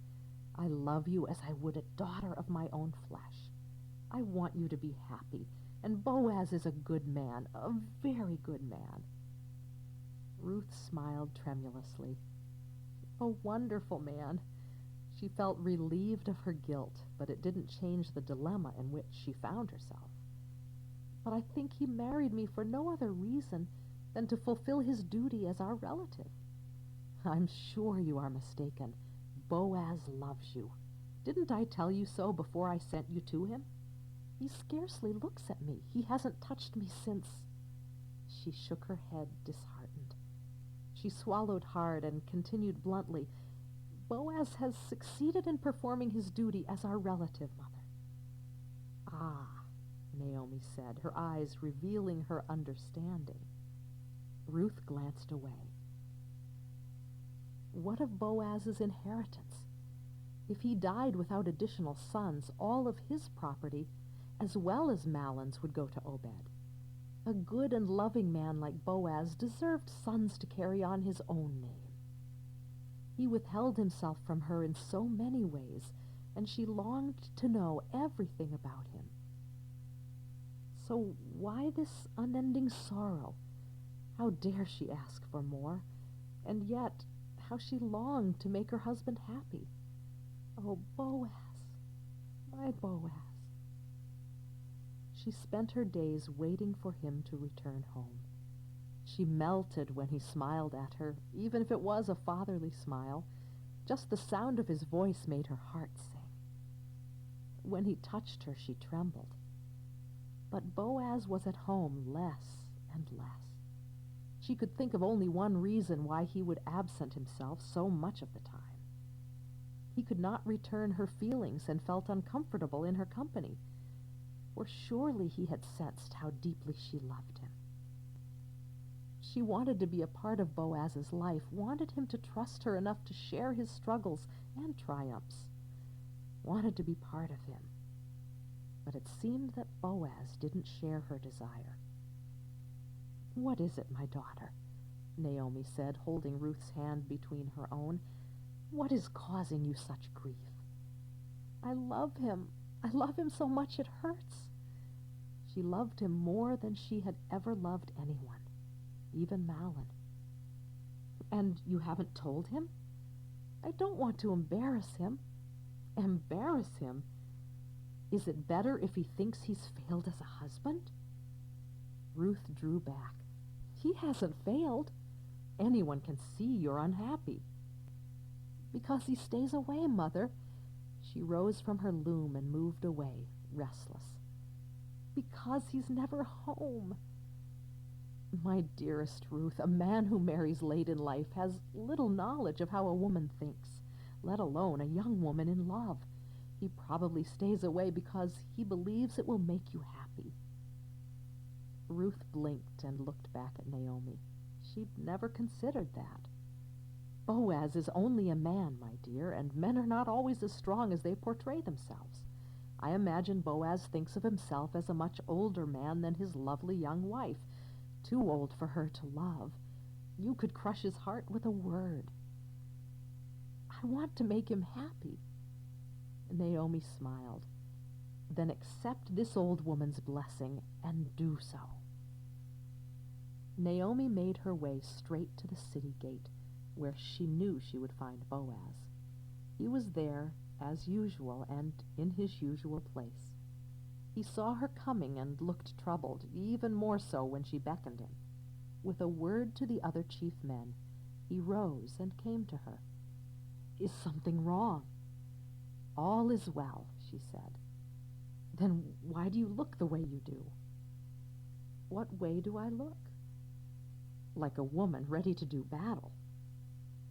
I love you as I would a daughter of my own flesh. I want you to be happy, and Boaz is a good man, a very good man. Ruth smiled tremulously. A wonderful man. She felt relieved of her guilt, but it didn't change the dilemma in which she found herself. But I think he married me for no other reason than to fulfill his duty as our relative. I'm sure you are mistaken. Boaz loves you. Didn't I tell you so before I sent you to him? He scarcely looks at me. He hasn't touched me since. She shook her head, disheartened. She swallowed hard and continued bluntly, Boaz has succeeded in performing his duty as our relative, Mother. Ah, Naomi said, her eyes revealing her understanding. Ruth glanced away. What of Boaz's inheritance? If he died without additional sons, all of his property, as well as Mahlon's, would go to Obed. A good and loving man like Boaz deserved sons to carry on his own name. He withheld himself from her in so many ways, and she longed to know everything about him. So why this unending sorrow? How dare she ask for more? And yet, how she longed to make her husband happy. Oh, Boaz, my Boaz. She spent her days waiting for him to return home. She melted when he smiled at her, even if it was a fatherly smile. Just the sound of his voice made her heart sing. When he touched her, she trembled. But Boaz was at home less and less. She could think of only one reason why he would absent himself so much of the time. He could not return her feelings and felt uncomfortable in her company, for surely he had sensed how deeply she loved him. She wanted to be a part of Boaz's life, wanted him to trust her enough to share his struggles and triumphs, wanted to be part of him. But it seemed that Boaz didn't share her desire. What is it, my daughter? Naomi said, holding Ruth's hand between her own. What is causing you such grief? I love him. I love him so much it hurts. She loved him more than she had ever loved anyone, even Mahlon. And you haven't told him? I don't want to embarrass him. Embarrass him? Is it better if he thinks he's failed as a husband? Ruth drew back. He hasn't failed. Anyone can see you're unhappy. Because he stays away, Mother. She rose from her loom and moved away, restless. Because he's never home. My dearest Ruth, a man who marries late in life has little knowledge of how a woman thinks, let alone a young woman in love. He probably stays away because he believes it will make you happy. Ruth blinked and looked back at Naomi. She'd never considered that. Boaz is only a man, my dear, and men are not always as strong as they portray themselves. I imagine Boaz thinks of himself as a much older man than his lovely young wife, too old for her to love. You could crush his heart with a word. I want to make him happy. Naomi smiled. Then accept this old woman's blessing and do so. Naomi made her way straight to the city gate, where she knew she would find Boaz. He was there, as usual, and in his usual place. He saw her coming and looked troubled, even more so when she beckoned him. With a word to the other chief men, he rose and came to her. "Is something wrong?" "All is well," she said. "Then why do you look the way you do?" "What way do I look?" "Like a woman ready to do battle."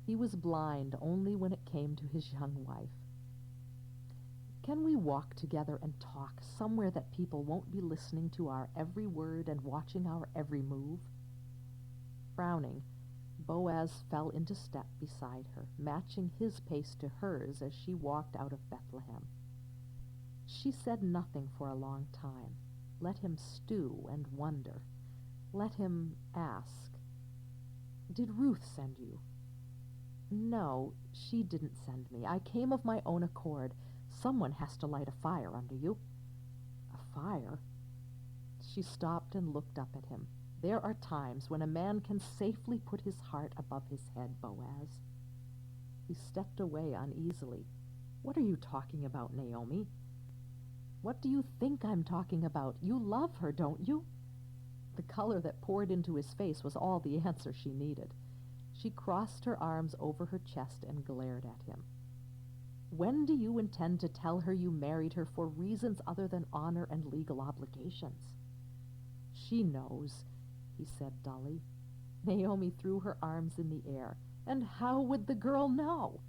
He was blind only when it came to his young wife. "Can we walk together and talk somewhere that people won't be listening to our every word and watching our every move?" Frowning, Boaz fell into step beside her, matching his pace to hers as she walked out of Bethlehem. She said nothing for a long time. Let him stew and wonder. Let him ask, "Did Ruth send you?" "No, she didn't send me. I came of my own accord. Someone has to light a fire under you." "A fire?" She stopped and looked up at him. "There are times when a man can safely put his heart above his head, Boaz." He stepped away uneasily. "What are you talking about, Naomi?" "What do you think I'm talking about? You love her, don't you?" The color that poured into his face was all the answer she needed. She crossed her arms over her chest and glared at him. "When do you intend to tell her you married her for reasons other than honor and legal obligations?" "She knows," he said dully. Naomi threw her arms in the air. "And how would the girl know?"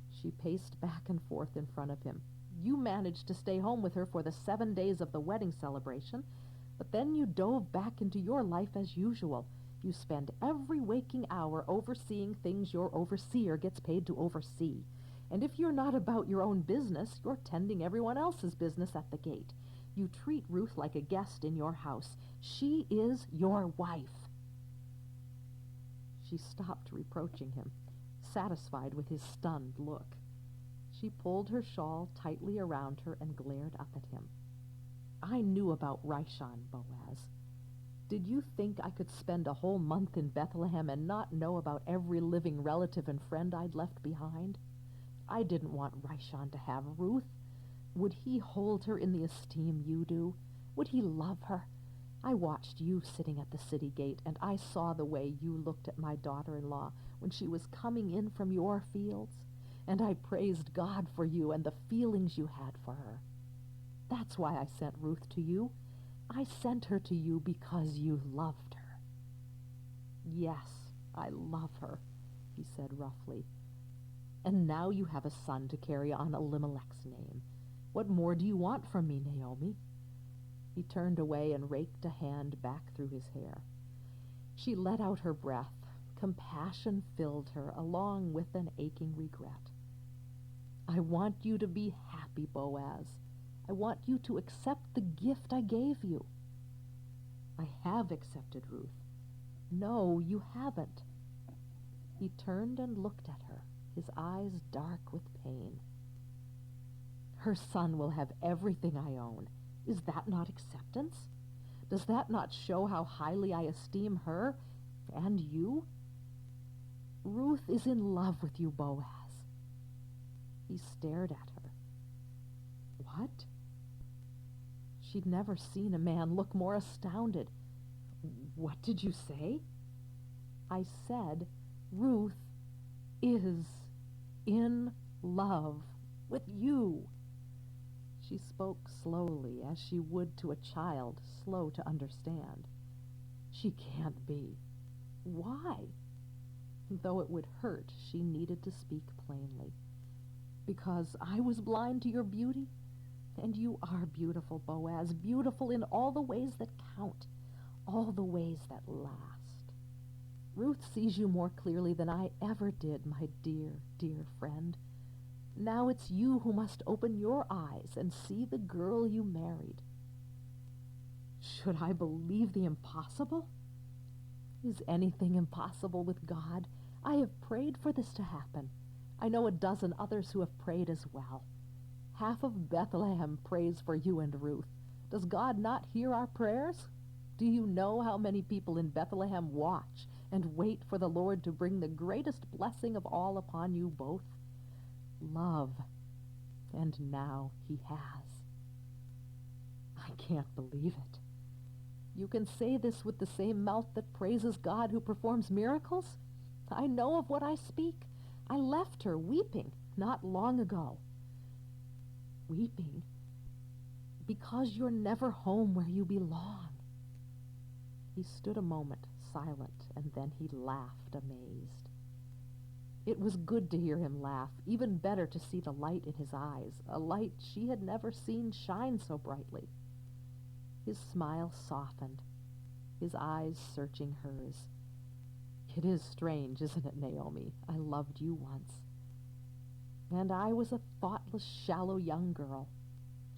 She paced back and forth in front of him. "You managed to stay home with her for the 7 days of the wedding celebration, but then you dove back into your life as usual. You spend every waking hour overseeing things your overseer gets paid to oversee. And if you're not about your own business, you're tending everyone else's business at the gate. You treat Ruth like a guest in your house. She is your wife." She stopped reproaching him, satisfied with his stunned look. She pulled her shawl tightly around her and glared up at him. "I knew about Rishon, Boaz. Did you think I could spend a whole month in Bethlehem and not know about every living relative and friend I'd left behind? I didn't want Rishon to have Ruth. Would he hold her in the esteem you do? Would he love her? I watched you sitting at the city gate, and I saw the way you looked at my daughter-in-law when she was coming in from your fields, and I praised God for you and the feelings you had for her. That's why I sent Ruth to you. I sent her to you because you loved her." "Yes, I love her," he said roughly. "And now you have a son to carry on Elimelech's name. What more do you want from me, Naomi?" He turned away and raked a hand back through his hair. She let out her breath. Compassion filled her, along with an aching regret. "I want you to be happy, Boaz. I want you to accept the gift I gave you." "I have accepted Ruth." "No, you haven't." He turned and looked at her, his eyes dark with pain. "Her son will have everything I own. Is that not acceptance? Does that not show how highly I esteem her and you? Ruth is in love with you, Boaz." He stared at her. "What?" She'd never seen a man look more astounded. "What did you say?" "I said Ruth is in love with you." She spoke slowly, as she would to a child slow to understand. "She can't be." "Why?" Though it would hurt, she needed to speak plainly. "Because I was blind to your beauty? And you are beautiful, Boaz, beautiful in all the ways that count, all the ways that last." Ruth sees you more clearly than I ever did, my dear, dear friend. Now it's you who must open your eyes and see the girl you married. Should I believe the impossible? Is anything impossible with God? I have prayed for this to happen. I know a dozen others who have prayed as well. Half of Bethlehem prays for you and Ruth. Does God not hear our prayers? Do you know how many people in Bethlehem watch and wait for the Lord to bring the greatest blessing of all upon you both? Love. And now he has. I can't believe it. You can say this with the same mouth that praises God who performs miracles? I know of what I speak. I left her weeping not long ago. Weeping? Because you're never home where you belong. He stood a moment, silent, and then he laughed, amazed. It was good to hear him laugh, even better to see the light in his eyes, a light she had never seen shine so brightly. His smile softened, his eyes searching hers. It is strange, isn't it, Naomi? I loved you once. And I was a thoughtless, shallow young girl.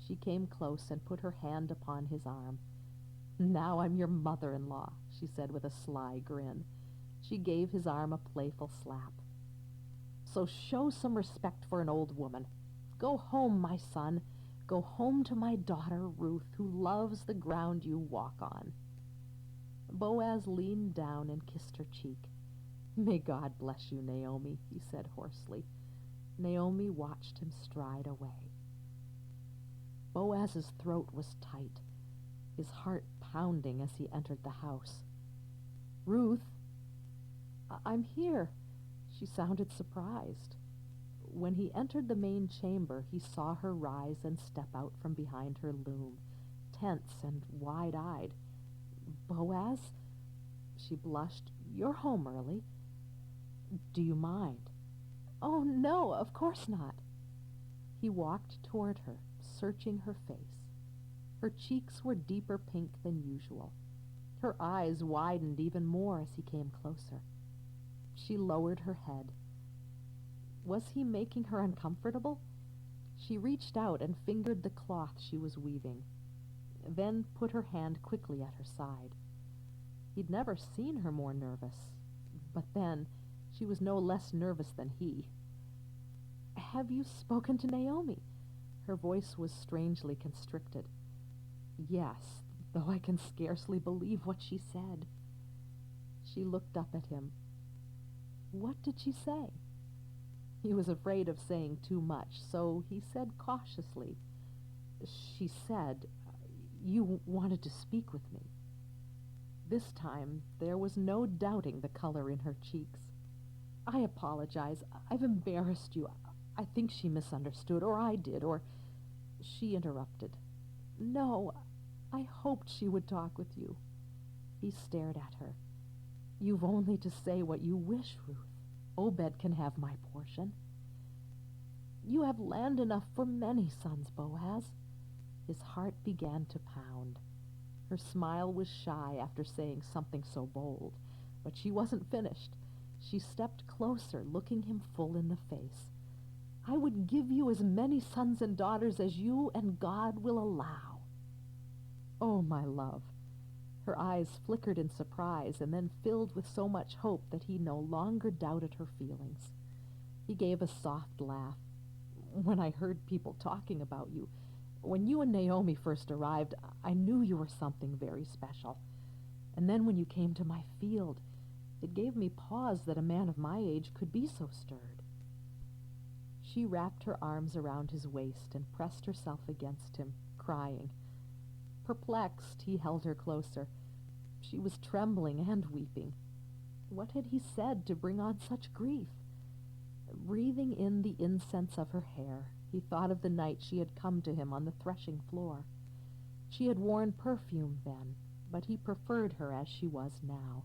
She came close and put her hand upon his arm. Now I'm your mother-in-law, she said with a sly grin. She gave his arm a playful slap. So show some respect for an old woman. Go home, my son. Go home to my daughter, Ruth, who loves the ground you walk on. Boaz leaned down and kissed her cheek. May God bless you, Naomi, he said hoarsely. Naomi watched him stride away. Boaz's throat was tight, his heart pounding as he entered the house. Ruth, I'm here. She sounded surprised. When he entered the main chamber, he saw her rise and step out from behind her loom, tense and wide-eyed. Boaz? She blushed. You're home early. Do you mind? Oh, no, of course not. He walked toward her, searching her face. Her cheeks were deeper pink than usual. Her eyes widened even more as he came closer. She lowered her head. Was he making her uncomfortable? She reached out and fingered the cloth she was weaving, then put her hand quickly at her side. He'd never seen her more nervous, but then she was no less nervous than he. Have you spoken to Naomi? Her voice was strangely constricted. Yes, though I can scarcely believe what she said. She looked up at him. What did she say? He was afraid of saying too much, so he said cautiously, She said, you wanted to speak with me. This time, there was no doubting the color in her cheeks. I apologize. I've embarrassed you. I think she misunderstood, or I did, or... She interrupted. No, I hoped she would talk with you. He stared at her. You've only to say what you wish, Ruth. Obed can have my portion. You have land enough for many sons, Boaz. His heart began to pound. Her smile was shy after saying something so bold, but she wasn't finished. She stepped closer, looking him full in the face. I would give you as many sons and daughters as you and God will allow. Oh, my love. Her eyes flickered in surprise and then filled with so much hope that he no longer doubted her feelings. He gave a soft laugh. When I heard people talking about you, when you and Naomi first arrived, I knew you were something very special. And then when you came to my field, it gave me pause that a man of my age could be so stirred. She wrapped her arms around his waist and pressed herself against him, crying. Perplexed, he held her closer. She was trembling and weeping. What had he said to bring on such grief? Breathing in the incense of her hair, he thought of the night she had come to him on the threshing floor. She had worn perfume then, but he preferred her as she was now.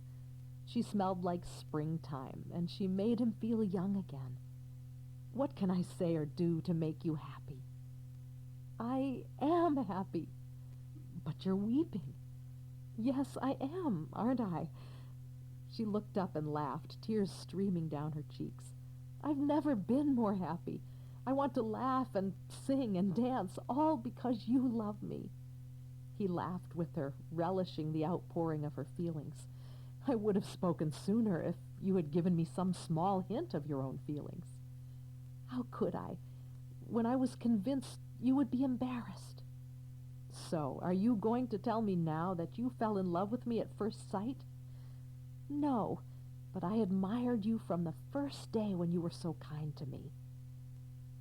She smelled like springtime, and she made him feel young again. What can I say or do to make you happy? I am happy. But you're weeping. Yes, I am, aren't I? She looked up and laughed, tears streaming down her cheeks. "I've never been more happy. I want to laugh and sing and dance, all because you love me." He laughed with her, relishing the outpouring of her feelings. "I would have spoken sooner if you had given me some small hint of your own feelings." "How could I, when I was convinced you would be embarrassed?" "So, are you going to tell me now that you fell in love with me at first sight?" "No, but I admired you from the first day when you were so kind to me."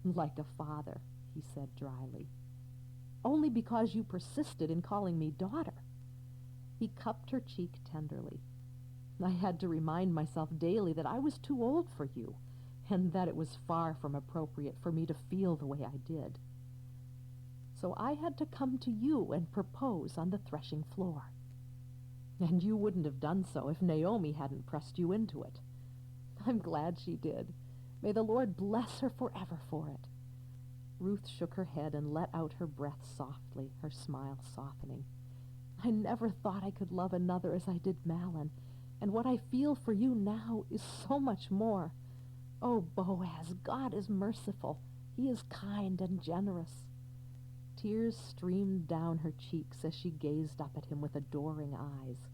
"Like a father," he said dryly. "Only because you persisted in calling me daughter." He cupped her cheek tenderly. "I had to remind myself daily that I was too old for you, and that it was far from appropriate for me to feel the way I did. So I had to come to you and propose on the threshing floor. And you wouldn't have done so if Naomi hadn't pressed you into it. I'm glad she did. May the Lord bless her forever for it." Ruth shook her head and let out her breath softly, her smile softening. "I never thought I could love another as I did Malin, and what I feel for you now is so much more. Oh, Boaz, God is merciful. He is kind and generous." Tears streamed down her cheeks as she gazed up at him with adoring eyes.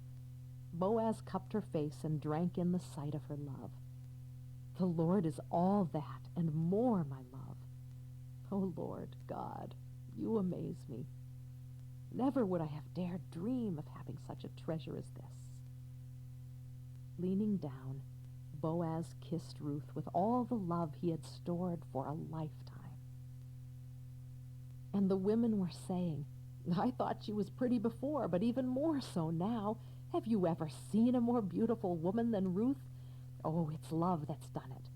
Boaz cupped her face and drank in the sight of her love. "The Lord is all that and more, my love. Oh, Lord God, you amaze me. Never would I have dared dream of having such a treasure as this." Leaning down, Boaz kissed Ruth with all the love he had stored for a lifetime. And the women were saying, "I thought she was pretty before, but even more so now. Have you ever seen a more beautiful woman than Ruth? Oh, it's love that's done it.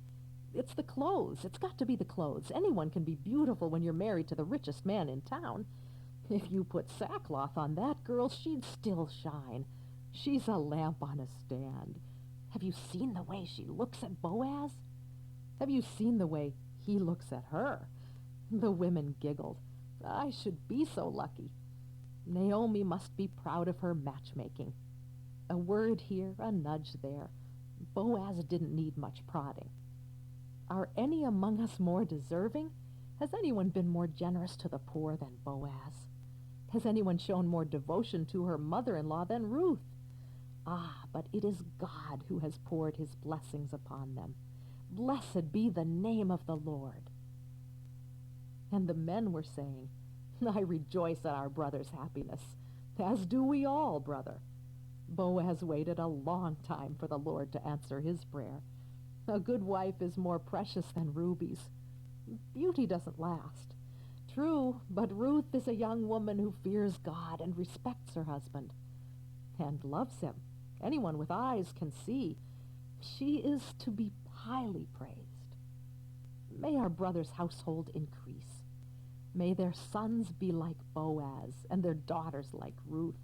It's the clothes. It's got to be the clothes. Anyone can be beautiful when you're married to the richest man in town. If you put sackcloth on that girl, she'd still shine. She's a lamp on a stand. Have you seen the way she looks at Boaz? Have you seen the way he looks at her?" The women giggled. "I should be so lucky. Naomi must be proud of her matchmaking." A word here, a nudge there. Boaz didn't need much prodding. "Are any among us more deserving? Has anyone been more generous to the poor than Boaz? Has anyone shown more devotion to her mother-in-law than Ruth? Ah, but it is God who has poured his blessings upon them. Blessed be the name of the Lord." And the men were saying, "I rejoice at our brother's happiness, as do we all, brother." Boaz waited a long time for the Lord to answer his prayer. A good wife is more precious than rubies. Beauty doesn't last. True, but Ruth is a young woman who fears God and respects her husband, and loves him. Anyone with eyes can see. She is to be highly praised. May our brother's household increase. May their sons be like Boaz, and their daughters like Ruth.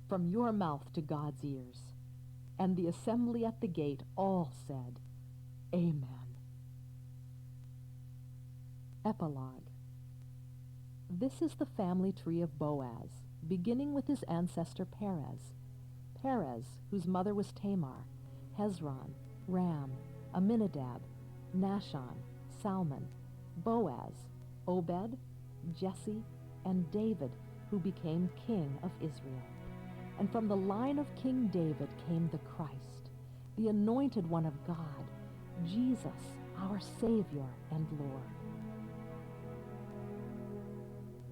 From your mouth to God's ears. And the assembly at the gate all said, Amen. Epilogue. This is the family tree of Boaz, beginning with his ancestor Perez. Perez, whose mother was Tamar, Hezron, Ram, Aminadab, Nahshon, Salmon, Boaz, Obed, Jesse, and David, who became king of Israel. And from the line of King David came the Christ, the anointed one of God, Jesus, our Savior and Lord.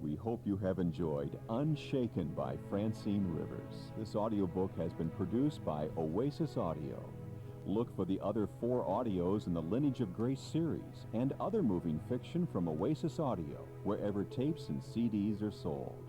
We hope you have enjoyed Unshaken by Francine Rivers. This audiobook has been produced by Oasis Audio. Look for the other 4 audios in the Lineage of Grace series and other moving fiction from Oasis Audio, wherever tapes and CDs are sold.